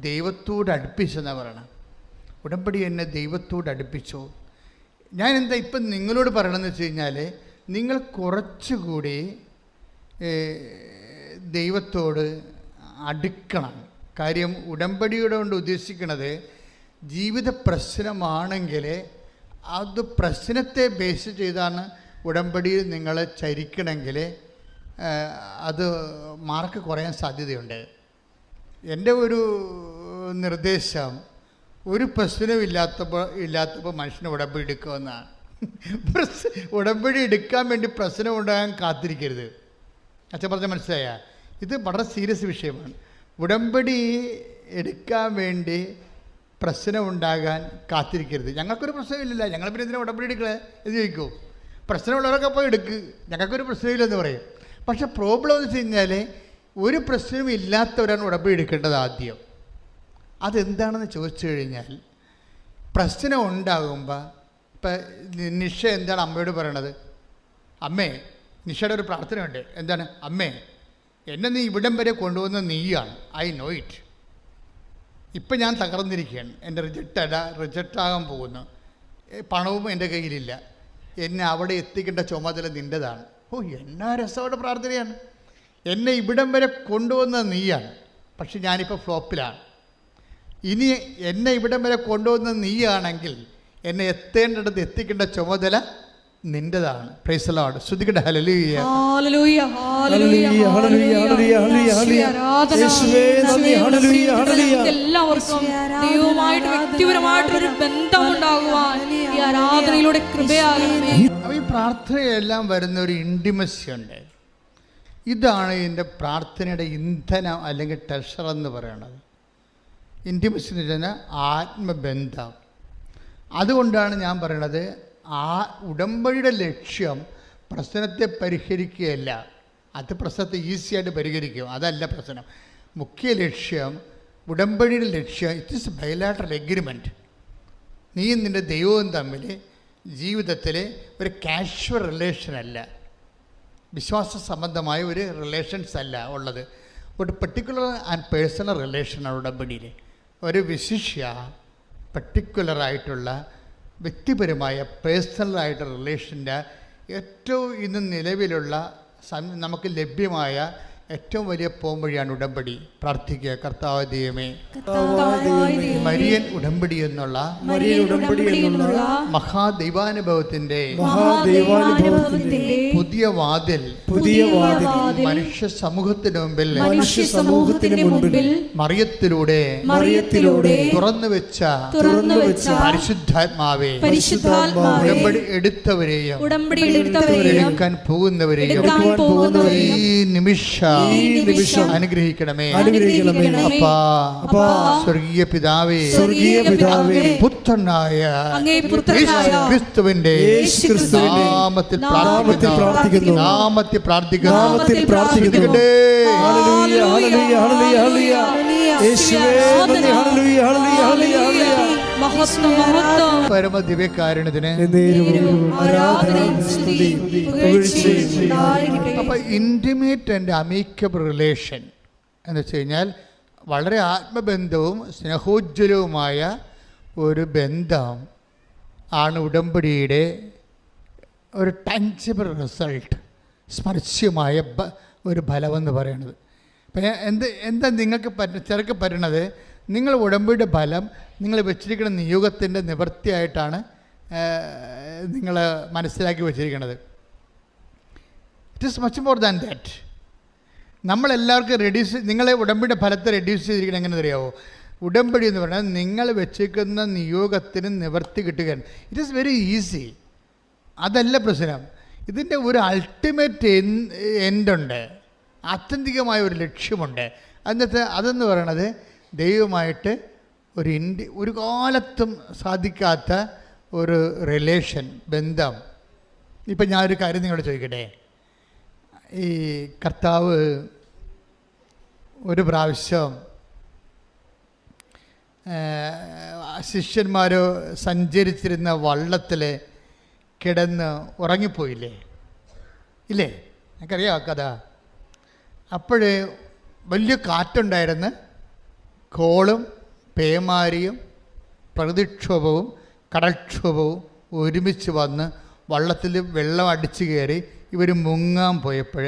ദൈവത്തോട് അടുപ്പിച്ചെന്നാണ് പറയണം. ഉടമ്പടി എന്നെ ദൈവത്തോട് അടുപ്പിച്ചു. ഞാൻ എന്താ ഇപ്പം നിങ്ങളോട് പറയണമെന്ന് വെച്ച് കഴിഞ്ഞാൽ, നിങ്ങൾ കുറച്ചുകൂടി ദൈവത്തോട് അടുക്കണം. കാര്യം ഉടമ്പടിയുടെ കൊണ്ട് ഉദ്ദേശിക്കുന്നത് ജീവിത പ്രശ്നമാണെങ്കിൽ അത് പ്രശ്നത്തെ ബേസ് ചെയ്താണ് ഉടമ്പടിയിൽ നിങ്ങൾ ചരിക്കണമെങ്കിൽ അത് മാർക്ക് കുറയാൻ സാധ്യതയുണ്ട്. എൻ്റെ ഒരു നിർദ്ദേശം, ഒരു പ്രശ്നവും ഇല്ലാത്തപ്പോൾ മനുഷ്യനെ ഉടമ്പടി എടുക്കുമെന്നാണ്. ഉടമ്പടി എടുക്കാൻ വേണ്ടി പ്രശ്നം ഉണ്ടാകാൻ കാത്തിരിക്കരുത്. അച്ഛൻ പറഞ്ഞ മനസ്സിലായ? ഇത് വളരെ സീരിയസ് വിഷയമാണ്. ഉടമ്പടി എടുക്കാൻ വേണ്ടി പ്രശ്നം ഉണ്ടാകാൻ കാത്തിരിക്കരുത്. ഞങ്ങൾക്കൊരു പ്രശ്നമില്ലല്ലോ, ഞങ്ങൾ പിന്നെ എന്തിനാ ഉടമ്പടി എടുക്കണേ എന്ന് ചോദിക്കൂ. പ്രശ്നമുള്ളവരൊക്കെ പോയി എടുക്ക്, ഞങ്ങൾക്കൊരു പ്രശ്നമില്ലെന്ന് പറയും. പക്ഷെ പ്രോബ്ലം എന്ന് വെച്ച് കഴിഞ്ഞാൽ ഒരു പ്രശ്നവും ഇല്ലാത്തവരാണ് ഉടമ്പടി എടുക്കേണ്ടത് ആദ്യം. അതെന്താണെന്ന് ചോദിച്ചു കഴിഞ്ഞാൽ, പ്രശ്നം ഉണ്ടാകുമ്പോൾ ഇപ്പം നിഷ എന്താണ് അമ്മയോട് പറയണത്? അമ്മേ, നിഷയുടെ ഒരു പ്രാർത്ഥനയുണ്ട്. എന്താണ്? അമ്മേ, എന്നെ നീ ഇവിടം വരെ കൊണ്ടുവന്ന നീയാണ്, ഐ നോ ഇറ്റ്. ഇപ്പം ഞാൻ തകർന്നിരിക്കുകയാണ്, എൻ്റെ റിജക്റ്റാകാൻ പോകുന്നു, പണവും എൻ്റെ കയ്യിലില്ല, എന്നെ അവിടെ എത്തിക്കേണ്ട ചുമതല നിൻ്റെതാണ്. ഓ, എന്നാ രസമുള്ള പ്രാർത്ഥനയാണ്. എന്നെ ഇവിടം വരെ കൊണ്ടുവന്ന നീയാണ്, പക്ഷെ ഞാനിപ്പോൾ ഫ്ലോപ്പിലാണ്. ഇനി എന്നെ ഇവിടം വരെ കൊണ്ടുവന്ന നീയാണെങ്കിൽ എന്നെ എത്തേണ്ടടുത്ത് എത്തിക്കേണ്ട ചുമതല നിൻ്റെതാണ്. Praise the lord. സ്തുതിക്കട്ടെ. ഹല്ലേലൂയ, ഹല്ലേലൂയ, ഹല്ലേലൂയ, എല്ലാവർക്കും ദൈവവുമായിട്ട് വ്യക്തിപരമായിട്ടൊരു ബന്ധം ഉണ്ടാകുവാൻ ഈ ആരാധനയിലൂടെ കൃപയാകണമേ. ഈ പ്രാർത്ഥനയെല്ലാം വരുന്ന ഒരു ഇൻറ്റിമസി ഉണ്ട്. ഇതാണ് ഇതിൻ്റെ പ്രാർത്ഥനയുടെ ഇന്ധനം അല്ലെങ്കിൽ ടെഷർ എന്ന് പറയുന്നത്. ഇൻറ്റിമസി എന്ന് വെച്ചാൽ ആത്മബന്ധം. അതുകൊണ്ടാണ് ഞാൻ പറയണത്, ആ ഉടമ്പടിയുടെ ലക്ഷ്യം പ്രശ്നത്തെ പരിഹരിക്കുകയല്ല. അത് പ്രശ്നത്തെ ഈസിയായിട്ട് പരിഹരിക്കും, അതല്ല പ്രശ്നം. മുഖ്യ ലക്ഷ്യം, ഉടമ്പടിയുടെ ലക്ഷ്യം, ഇറ്റ് ഈസ് ബൈലാറ്ററൽ എഗ്രിമെൻറ്റ്. നീയും നിൻ്റെ ദൈവവും തമ്മിൽ ജീവിതത്തിൽ ഒരു കാഷ്വൽ റിലേഷനല്ല, വിശ്വാസ സംബന്ധമായ ഒരു റിലേഷൻസ് അല്ല ഉള്ളത്. ഒരു പെർട്ടിക്കുലർ ആൻഡ് പേഴ്സണൽ റിലേഷനാണ് ഉടമ്പടിയിൽ. ഒരു വിശിഷ്യ പെർട്ടിക്കുലറായിട്ടുള്ള വ്യക്തിപരമായ പേഴ്സണലായിട്ടുള്ള റിലേഷൻ്റെ ഏറ്റവും ഇന്ന് നിലവിലുള്ള നമുക്ക് ലഭ്യമായ ഏറ്റവും വലിയ പോംവഴിയാണ് ഉടമ്പടി. പ്രാർത്ഥിക്കുക, കർത്താവ് ദൈവമേ, മരിയൻ ഉടമ്പടി എന്നുള്ള മഹാദൈവാനുഭവത്തിന്റെ പുതിയ വാതിൽ മനുഷ്യ സമൂഹത്തിന് മുമ്പിൽ മറിയത്തിലൂടെ തുറന്നു വെച്ച പരിശുദ്ധാത്മാവേ, ഉടമ്പടി എടുത്തവരെയും എടുക്കാൻ പോകുന്നവരെയും ഈ നിമിഷം അനുഗ്രഹിക്കണമേ. അപ്പാ, സ്വർഗീയ പിതാവേ, പുത്രനായ ക്രിസ്തുവിന്റെ നാമത്തിൽ പ്രാർത്ഥിക്കുന്നു. പരമദിവ്യകാരുണ്യത്തിന് അപ്പോൾ ഇൻറ്റിമേറ്റ് ആൻഡ് അമീക്കബിൾ റിലേഷൻ എന്ന് വെച്ച് കഴിഞ്ഞാൽ വളരെ ആത്മബന്ധവും സ്നേഹോജ്വലവുമായ ഒരു ബന്ധം ആണ് ഉടമ്പടിയുടെ ഒരു ടാഞ്ചിബിൾ റിസൾട്ട്, സ്പർശ്യമായ ഒരു ഫലമെന്ന് പറയുന്നത്. അപ്പം എന്താ നിങ്ങൾക്ക് ചെറുക്ക് പറ്റണത്? നിങ്ങൾ ഉടമ്പടിയുടെ ഫലം നിങ്ങൾ വെച്ചിരിക്കുന്ന നിയോഗത്തിൻ്റെ നിവൃത്തിയായിട്ടാണ് നിങ്ങൾ മനസ്സിലാക്കി വെച്ചിരിക്കുന്നത്. It is much more than that. നമ്മളെല്ലാവർക്കും നിങ്ങളെ ഉടമ്പടിയുടെ ഫലത്തെ റെഡ്യൂസ് ചെയ്തിരിക്കണം. എങ്ങനെ അറിയാവോ? ഉടമ്പടി എന്ന് പറഞ്ഞാൽ നിങ്ങൾ വെച്ചിരിക്കുന്ന നിയോഗത്തിന് നിവൃത്തി കിട്ടുകയാണ്. It is very easy. അതല്ല പ്രശ്നം. ഇതിൻ്റെ ഒരു അൾട്ടിമേറ്റ് എൻഡുണ്ട്, ആത്യന്തികമായ ഒരു ലക്ഷ്യമുണ്ട്. അതെന്ന് പറയണത് ദൈവമായിട്ട് ഒരു കാലത്തും സാധിക്കാത്ത ഒരു റിലേഷൻ, ബന്ധം. ഇപ്പം ഞാനൊരു കാര്യം നിങ്ങളോട് ചോദിക്കട്ടെ. ഈ കർത്താവ് ഒരു പ്രാവശ്യം ശിഷ്യന്മാരോ സഞ്ചരിച്ചിരുന്ന വള്ളത്തിൽ കിടന്ന് ഉറങ്ങിപ്പോയില്ലേ? ഇല്ലേ? എനിക്കറിയാം കഥ. അപ്പോഴ് വലിയ കാറ്റുണ്ടായിരുന്നു. കോളും പേമാരിയും പ്രകൃതിക്ഷോഭവും കടൽക്ഷോഭവും ഒരുമിച്ച് വന്ന് വള്ളത്തിൽ വെള്ളം അടിച്ചു കയറി ഇവർ മുങ്ങാൻ പോയപ്പോൾ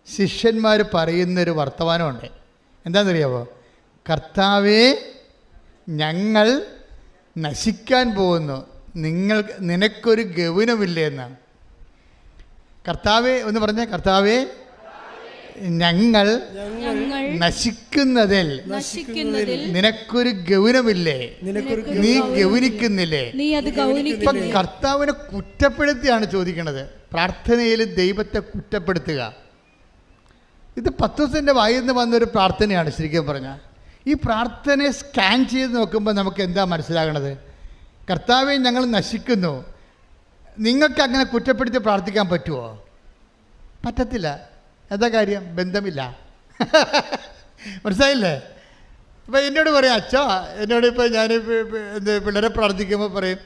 ശിഷ്യന്മാർ പറയുന്നൊരു വർത്തമാനമുണ്ട്. എന്താണെന്നറിയാമോ? കർത്താവേ, ഞങ്ങൾ നശിക്കാൻ പോകുന്നു, നിനക്കൊരു ഗൗനമില്ലേ എന്നാണ്. കർത്താവേ ഒന്ന് പറഞ്ഞേ, കർത്താവേ, ഞങ്ങൾ നശിക്കുന്നതിൽ നിനക്കൊരു ഗൗനമില്ലേ? നീ ഗൗനിക്കുന്നില്ലേ? ഇപ്പം കർത്താവിനെ കുറ്റപ്പെടുത്തിയാണ് ചോദിക്കണത്. പ്രാർത്ഥനയിൽ ദൈവത്തെ കുറ്റപ്പെടുത്തുക. ഇത് പത്രോസിൻ്റെ വായിൽ നിന്ന് വന്നൊരു പ്രാർത്ഥനയാണ് ശരിക്കും പറഞ്ഞാൽ. ഈ പ്രാർത്ഥനയെ സ്കാൻ ചെയ്ത് നോക്കുമ്പോൾ നമുക്ക് എന്താ മനസ്സിലാകണത്? കർത്താവെ, ഞങ്ങൾ നശിക്കുന്നു, നിങ്ങൾക്ക് അങ്ങനെ കുറ്റപ്പെടുത്തി പ്രാർത്ഥിക്കാൻ പറ്റുമോ? പറ്റത്തില്ല. എന്താ കാര്യം? ബന്ധമില്ല. മനസ്സിലായില്ലേ? ഇപ്പം എന്നോട് പറയും, അച്ഛാ, എന്നോട് ഇപ്പോൾ ഞാൻ പിള്ളേരെ പ്രാർത്ഥിക്കുമ്പോൾ പറയും,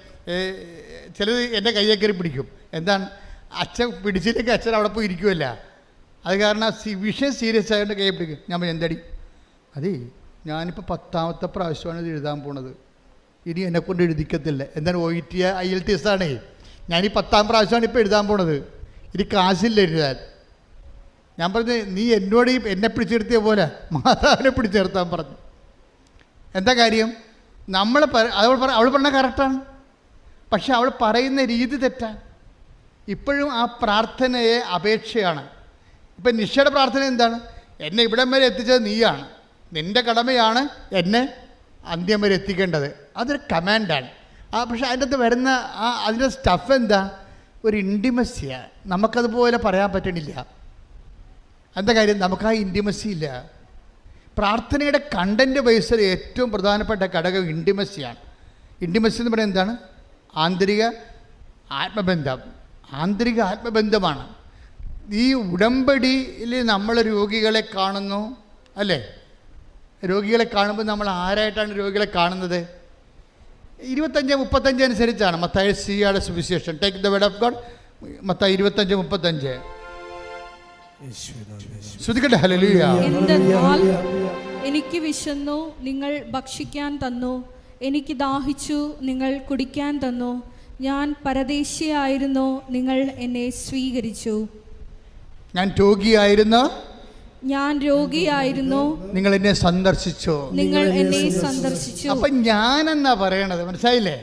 ചിലത് എൻ്റെ കയ്യെ കയറി പിടിക്കും. എന്താണ്? അച്ഛൻ പിടിച്ചില്ലെങ്കിൽ അച്ഛൻ അവിടെ പോയി ഇരിക്കുമല്ല. അത് കാരണം വിഷയം സീരിയസ് ആയതുകൊണ്ട് കയ്യെ പിടിക്കും. ഞാൻ പറയും, എന്തടി? അതേ, ഞാനിപ്പോൾ 10ാമത്തെ പ്രാവശ്യമാണ് ഇത് എഴുതാൻ പോണത്, ഇനി എന്നെക്കൊണ്ട് എഴുതിക്കത്തില്ല. എന്താണ്? OET IELTS ആണേ. ഞാനീ 10ാം പ്രാവശ്യമാണ് ഇപ്പോൾ എഴുതാൻ പോണത്, ഇനി കാശില്ല എഴുതാൻ. ഞാൻ പറഞ്ഞു, നീ എന്നോട് എന്നെ പിടിച്ചെടുത്തിയ പോലെ മാതാവിനെ പിടിച്ചെടുത്താൻ പറഞ്ഞു. എന്താ കാര്യം? അവൾ പറഞ്ഞ കറക്റ്റാണ്, പക്ഷെ അവൾ പറയുന്ന രീതി തെറ്റാണ്. ഇപ്പോഴും ആ പ്രാർത്ഥനയെ അപേക്ഷയാണ്. ഇപ്പം നിഷയുടെ പ്രാർത്ഥന എന്താണ്? എന്നെ ഇവിടം വരെ എത്തിച്ചത് നീയാണ്, നിൻ്റെ കടമയാണ് എന്നെ അന്ത്യം വരെ എത്തിക്കേണ്ടത്. അതൊരു കമാൻഡാണ്. പക്ഷെ അതിൻ്റെ അകത്ത് വരുന്ന അതിൻ്റെ സ്റ്റഫ് എന്താ? ഒരു ഇൻറ്റിമസിയാണ്. നമുക്കതുപോലെ പറയാൻ പറ്റണില്ല. എന്താ കാര്യം? നമുക്ക് ആ ഇൻറ്റിമസി ഇല്ല. പ്രാർത്ഥനയുടെ കണ്ടൻറ്റ് ബേസിൽ ഏറ്റവും പ്രധാനപ്പെട്ട ഘടകം ഇൻറ്റിമസിയാണ്. ഇൻറ്റിമസി എന്ന് പറയുന്നത് എന്താണ്? ആന്തരിക ആത്മബന്ധം. ആന്തരിക ആത്മബന്ധമാണ്. ഈ ഉടമ്പടിയിൽ നമ്മൾ രോഗികളെ കാണുന്നു അല്ലേ? രോഗികളെ കാണുമ്പോൾ നമ്മൾ ആരായിട്ടാണ് രോഗികളെ കാണുന്നത്? 25:35 അനുസരിച്ചാണ് മത്തായി സിയുടെ സുവിശേഷം. Take the word of God. മത്തായി 25:35. ശ്രുതിക്കട്ടെ. ഹല്ലേലൂയ. എന്തെന്നാൽ എനിക്ക് വിശന്നു, നിങ്ങൾ ഭക്ഷിക്കാൻ തന്നു. എനിക്ക് ദാഹിച്ചു, നിങ്ങൾ കുടിക്കാൻ തന്നു. ഞാൻ പരദേശിയായിരുന്നു, നിങ്ങൾ എന്നെ സ്വീകരിച്ചു. ഞാൻ രോഗിയായിരുന്നു, നിങ്ങൾ എന്നെ സന്ദർശിച്ചു. അപ്പൊ ഞാനെന്നാ പറയണത്, മനസ്സിലായില്ലേ?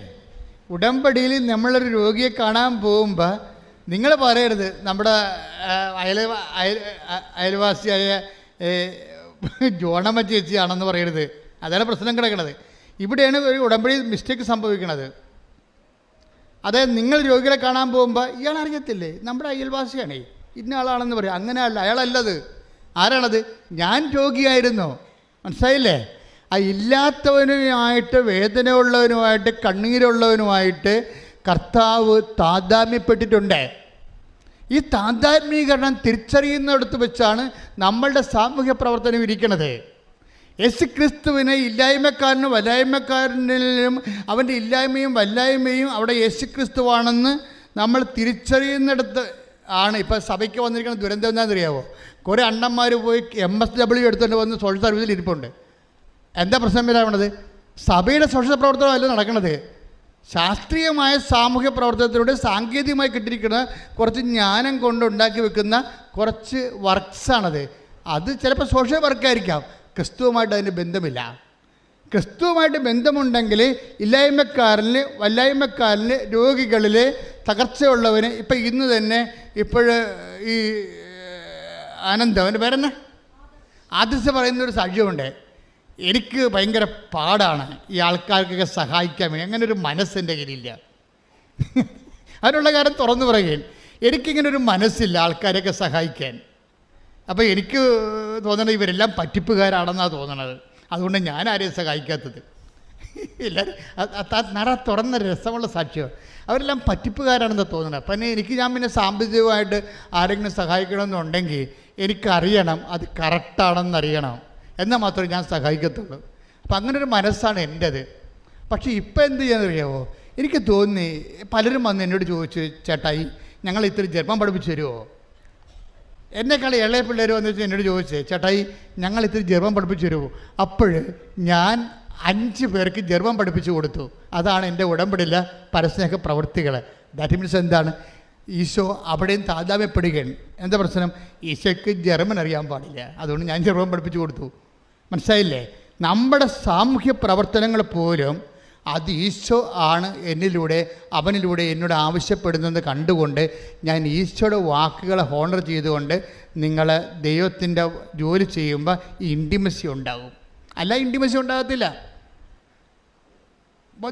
ഉടമ്പടിയിൽ നമ്മളൊരു രോഗിയെ കാണാൻ പോകുമ്പോൾ നിങ്ങൾ പറയരുത് നമ്മുടെ അയൽവാസിയായ ജോണമ്മ ചേച്ചിയാണെന്ന് പറയരുത്. അതാണ് പ്രശ്നം കിടക്കുന്നത്. ഇവിടെയാണ് ഒരു ഉടമ്പടി മിസ്റ്റേക്ക് സംഭവിക്കുന്നത്. അതായത് നിങ്ങൾ രോഗികളെ കാണാൻ പോകുമ്പോൾ ഇയാൾ അറിയത്തില്ലേ നമ്മുടെ അയൽവാസിയാണേ, ഇന്ന ആളാണെന്ന് പറയും. അങ്ങനെയല്ല, അയാളല്ലത്. ആരാണത്? ഞാൻ രോഗിയായിരുന്നു. മനസ്സിലായില്ലേ? ആ ഇല്ലാത്തവനുമായിട്ട്, വേദനയുള്ളവനുമായിട്ട്, കണ്ണീരുള്ളവനുമായിട്ട് കർത്താവ് താതാത്മ്യപ്പെട്ടിട്ടുണ്ട്. ഈ താതാത്മ്യീകരണം തിരിച്ചറിയുന്നിടത്ത് വെച്ചാണ് നമ്മളുടെ സാമൂഹ്യ പ്രവർത്തനം ഇരിക്കുന്നത്. യേശു ക്രിസ്തുവിനെ ഇല്ലായ്മക്കാരനും വല്ലായ്മക്കാരനിലും അവൻ്റെ ഇല്ലായ്മയും വല്ലായ്മയും അവിടെ യേശു ക്രിസ്തുവാണെന്ന് നമ്മൾ തിരിച്ചറിയുന്നിടത്ത് ആണ് ഇപ്പോൾ സഭയ്ക്ക് വന്നിരിക്കുന്ന ദുരന്തം എന്താണെന്നറിയാവോ? കുറേ അണ്ണന്മാർ പോയി MSW എടുത്തുകൊണ്ട് വന്ന് സോഷ്യൽ സർവീസിൽ ഇരിപ്പുണ്ട്. എന്താ പ്രശ്നം വരാണത്? സഭയുടെ സോഷ്യൽ പ്രവർത്തനമല്ല നടക്കുന്നത്. ശാസ്ത്രീയമായ സാമൂഹ്യ പ്രവർത്തനത്തിലൂടെ സാങ്കേതികമായി കിട്ടിയിരിക്കുന്ന കുറച്ച് ജ്ഞാനം കൊണ്ടുണ്ടാക്കി വെക്കുന്ന കുറച്ച് വർക്ക്സാണത്. അത് ചിലപ്പോൾ സോഷ്യൽ വർക്കായിരിക്കാം. ക്രിസ്തുവുമായിട്ട് അതിന് ബന്ധമില്ല. ക്രിസ്തുവുമായിട്ട് ബന്ധമുണ്ടെങ്കിൽ ഇല്ലായ്മക്കാരന്, വല്ലായ്മക്കാരന്, രോഗികളിൽ, തകർച്ചയുള്ളവന്, ഇപ്പം ഇന്ന് തന്നെ ഈ ആനന്ദം, അവൻ്റെ പേരെന്നെ ആദിത്യ പറയുന്നൊരു സാക്ഷ്യമുണ്ട്. എനിക്ക് ഭയങ്കര പാടാണ് ഈ ആൾക്കാർക്കൊക്കെ സഹായിക്കാൻ വേണ്ടി. അങ്ങനെ ഒരു മനസ്സെൻ്റെ കയ്യിലില്ല. അതിനുള്ള കാര്യം തുറന്നു പറയുകയും, എനിക്കിങ്ങനൊരു മനസ്സില്ല ആൾക്കാരെയൊക്കെ സഹായിക്കാൻ. അപ്പോൾ എനിക്ക് തോന്നണത് ഇവരെല്ലാം പറ്റിപ്പുകാരാണെന്നാണ് തോന്നണത്. അതുകൊണ്ട് ഞാൻ ആരെയും സഹായിക്കാത്തത്. എല്ലാവരും തുറന്ന രസമുള്ള സാക്ഷ്യമാണ്. അവരെല്ലാം പറ്റിപ്പുകാരാണെന്ന് തോന്നണം. അപ്പം ഞാൻ പിന്നെ സാമ്പത്തികമായിട്ട് ആരെങ്കിലും സഹായിക്കണമെന്നുണ്ടെങ്കിൽ എനിക്കറിയണം അത് കറക്റ്റാണെന്നറിയണം, എന്നാൽ മാത്രമേ ഞാൻ സഹായിക്കത്തുള്ളൂ. അപ്പം അങ്ങനൊരു മനസ്സാണ് എൻ്റേത്. പക്ഷേ ഇപ്പം എന്ത് ചെയ്യാന്നറിയാമോ? എനിക്ക് തോന്നി പലരും വന്ന് എന്നോട് ചോദിച്ചു, ചേട്ടായി ഞങ്ങൾ ഇത്തിരി ജർമ്മൻ പഠിപ്പിച്ച് തരുമോ? എന്നെക്കാൾ ഇളയ പിള്ളേർ വന്നിട്ട് എന്നോട് ചോദിച്ചേ, ചേട്ടായി ഞങ്ങൾ ഇത്തിരി ജർമ്മൻ പഠിപ്പിച്ച് തരുമോ? അപ്പോൾ ഞാൻ 5 പേർക്ക് ജർമ്മൻ പഠിപ്പിച്ചു കൊടുത്തു. അതാണ് എൻ്റെ ഉടമ്പടിയിലെ പരസ്നേഹ പ്രവൃത്തികൾ. ദാറ്റ് മീൻസ് എന്താണ്? ഈശോ അവിടെയും താതാമ്യപ്പെടുകയാണ്. എന്താ പ്രശ്നം? ഈശോയ്ക്ക് ജർമ്മൻ അറിയാൻ പാടില്ല, അതുകൊണ്ട് ഞാൻ ജർമ്മൻ പഠിപ്പിച്ചു കൊടുത്തു. മനസ്സിലായില്ലേ? നമ്മുടെ സാമൂഹ്യ പ്രവർത്തനങ്ങൾ പോലും അത് ഈശോ ആണ് എന്നിലൂടെ, അവനിലൂടെ എന്നോട് ആവശ്യപ്പെടുന്നത് കണ്ടുകൊണ്ട് ഞാൻ ഈശോയുടെ വാക്കുകളെ ഹോണർ ചെയ്തുകൊണ്ട് നിങ്ങൾ ദൈവത്തിൻ്റെ ജോലി ചെയ്യുമ്പോൾ ഈ ഇൻറ്റിമസി ഉണ്ടാകും. അല്ല, ഇൻറ്റിമസി ഉണ്ടാകത്തില്ല.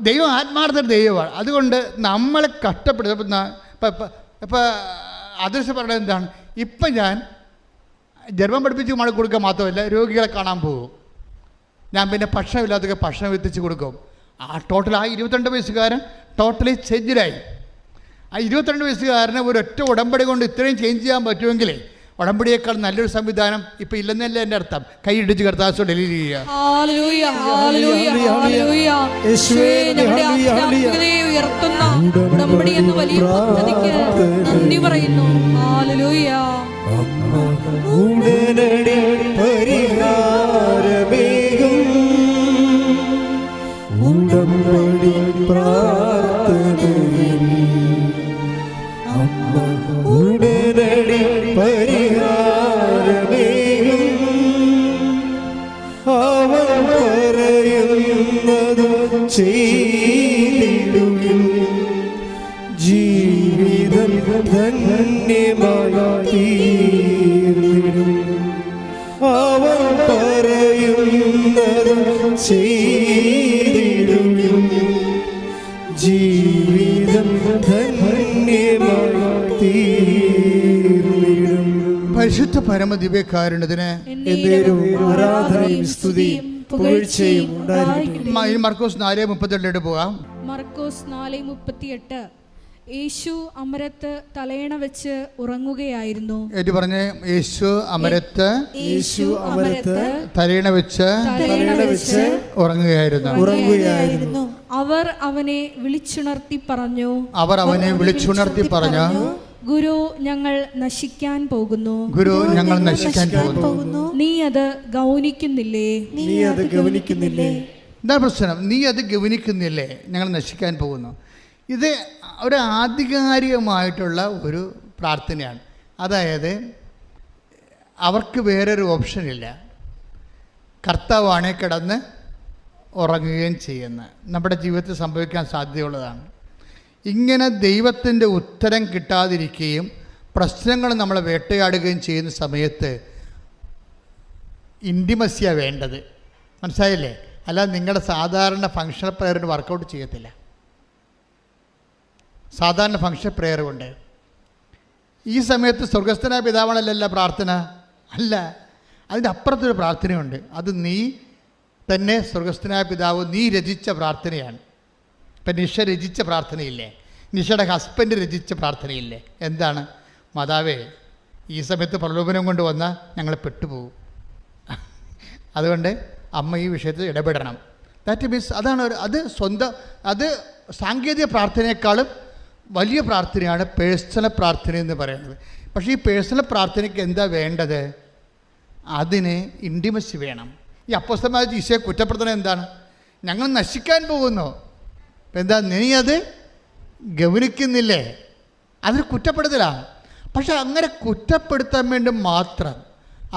ദൈവം ആത്മാർത്ഥ ദൈവമാണ്. അതുകൊണ്ട് നമ്മളെ കഷ്ടപ്പെടുന്ന ഇപ്പോൾ അദൃശ്യം പറയുന്നത് എന്താണ്? ഇപ്പം ഞാൻ ജർമ്മൻ പഠിപ്പിച്ച് മഴ കൊടുക്കുക മാത്രമല്ല, രോഗികളെ കാണാൻ പോകും. ഞാൻ പിന്നെ ഭക്ഷണമില്ലാത്തൊക്കെ ഭക്ഷണം എത്തിച്ച് കൊടുക്കും. ടോട്ടൽ 22 വയസ്സുകാരൻ ടോട്ടലി ചേഞ്ചിലായി. 22 വയസ്സുകാരനെ ഒരൊറ്റ ഉടമ്പടി കൊണ്ട് ഇത്രയും ചേഞ്ച് ചെയ്യാൻ പറ്റുമെങ്കിലേ ഉടമ്പടിയേക്കാൾ നല്ലൊരു സംവിധാനം ഇപ്പം ഇല്ലെന്നല്ല എൻ്റെ അർത്ഥം. കൈയിടിച്ച് കർത്താവ് ഡെലിവറി ചെയ്യുക. ഉടമ്പടി എന്ന വലിയ പദ്ധതിക്ക് നന്ദി പറയുന്നു. ഉടനടി പരിഹാരമേകും ഉടമ്പടി പ്രാർത്ഥനയിൽ അമ്മ ഉടനടി പരിഹാരമേകും അവൻ പറയുന്നത് ചെയ്തിടുവിൻ ജീവിതം ധന്യമായി അവൻ പറയുന്നത് ചെയ്തിടുവിൻ ജീവിതം ധന്യമായി തീർന്നിടും. പരിശുദ്ധ പരമദിവ്യകാരുണ്യത്തിന് എന്നേരും ആരാധനയും സ്തുതിയും പുകഴ്ചയും ഉണ്ടായിരിക്കട്ടെ. മർക്കോസ് 4:32 പോകാം. മർക്കോസ് 4:38. യേശു അമരത്ത് തലയണ വെച്ച് ഉറങ്ങുകയായിരുന്നു. ഏറ്റു പറഞ്ഞേ, യേശു അമരത്ത് തലയണ വെച്ച് ഉറങ്ങുകയായിരുന്നു. അവർ അവനെ വിളിച്ചുണർത്തി പറഞ്ഞു, ഗുരു, ഞങ്ങൾ നശിക്കാൻ പോകുന്നു. നീ അത് ഗൗനിക്കുന്നില്ലേ? എന്താ പ്രശ്നം? നീ അത് ഗൗനിക്കുന്നില്ലേ? ഞങ്ങൾ നശിക്കാൻ പോകുന്നു. ഇത് ഒരു ആധികാരികമായിട്ടുള്ള ഒരു പ്രാർത്ഥനയാണ്. അതായത് അവർക്ക് വേറൊരു ഓപ്ഷനില്ല. കർത്താവാണ് കിടന്ന് ഉറങ്ങുകയും ചെയ്യുന്നത്. നമ്മുടെ ജീവിതത്തിൽ സംഭവിക്കാൻ സാധ്യതയുള്ളതാണ്. ഇങ്ങനെ ദൈവത്തിൻ്റെ ഉത്തരം കിട്ടാതിരിക്കുകയും പ്രശ്നങ്ങൾ നമ്മളെ വേട്ടയാടുകയും ചെയ്യുന്ന സമയത്ത് ഇൻറ്റിമസിയാണ് വേണ്ടത്. മനസ്സിലായില്ലേ? അല്ലാതെ നിങ്ങളുടെ സാധാരണ ഫങ്ഷണൽ പ്രയറിന് വർക്കൗട്ട് ചെയ്യത്തില്ല. സാധാരണ ഫങ്ഷൻ പ്രെയർ കൊണ്ട് ഈ സമയത്ത് സ്വർഗസ്ഥനായ പിതാവാണല്ല പ്രാർത്ഥന അല്ല, അതിൻ്റെ അപ്പുറത്തൊരു പ്രാർത്ഥനയുണ്ട്. അത് നീ തന്നെ സ്വർഗസ്ഥനായ പിതാവ് നീ രചിച്ച പ്രാർത്ഥനയാണ്. ഇപ്പം നിഷ രചിച്ച പ്രാർത്ഥനയില്ലേ? നിഷയുടെ ഹസ്ബൻഡ് രചിച്ച പ്രാർത്ഥനയില്ലേ? എന്താണ്? മാതാവേ, ഈ സമയത്ത് പ്രലോഭനം കൊണ്ട് വന്നാൽ ഞങ്ങൾ പെട്ടുപോകും, അതുകൊണ്ട് അമ്മ ഈ വിഷയത്തിൽ ഇടപെടണം. ദാറ്റ് മീൻസ് അതാണ് അത് സാങ്കേതിക പ്രാർത്ഥനയെക്കാളും വലിയ പ്രാർത്ഥനയാണ് പേഴ്സണൽ പ്രാർത്ഥന എന്ന് പറയുന്നത്. പക്ഷേ ഈ പേഴ്സണൽ പ്രാർത്ഥനയ്ക്ക് എന്താ വേണ്ടത്? അതിന് ഇൻറ്റിമസി വേണം. ഈ അപ്പോസ്തലന്മാർ ഈശോയെ കുറ്റപ്പെടുത്തുന്നത് എന്താണ്? ഞങ്ങൾ നശിക്കാൻ പോകുന്നു. എന്താ? നീ അത് ഗൗനിക്കുന്നില്ലേ? അതൊരു കുറ്റപ്പെടുത്തലാണ്. പക്ഷെ അങ്ങനെ കുറ്റപ്പെടുത്താൻ വേണ്ടി മാത്രം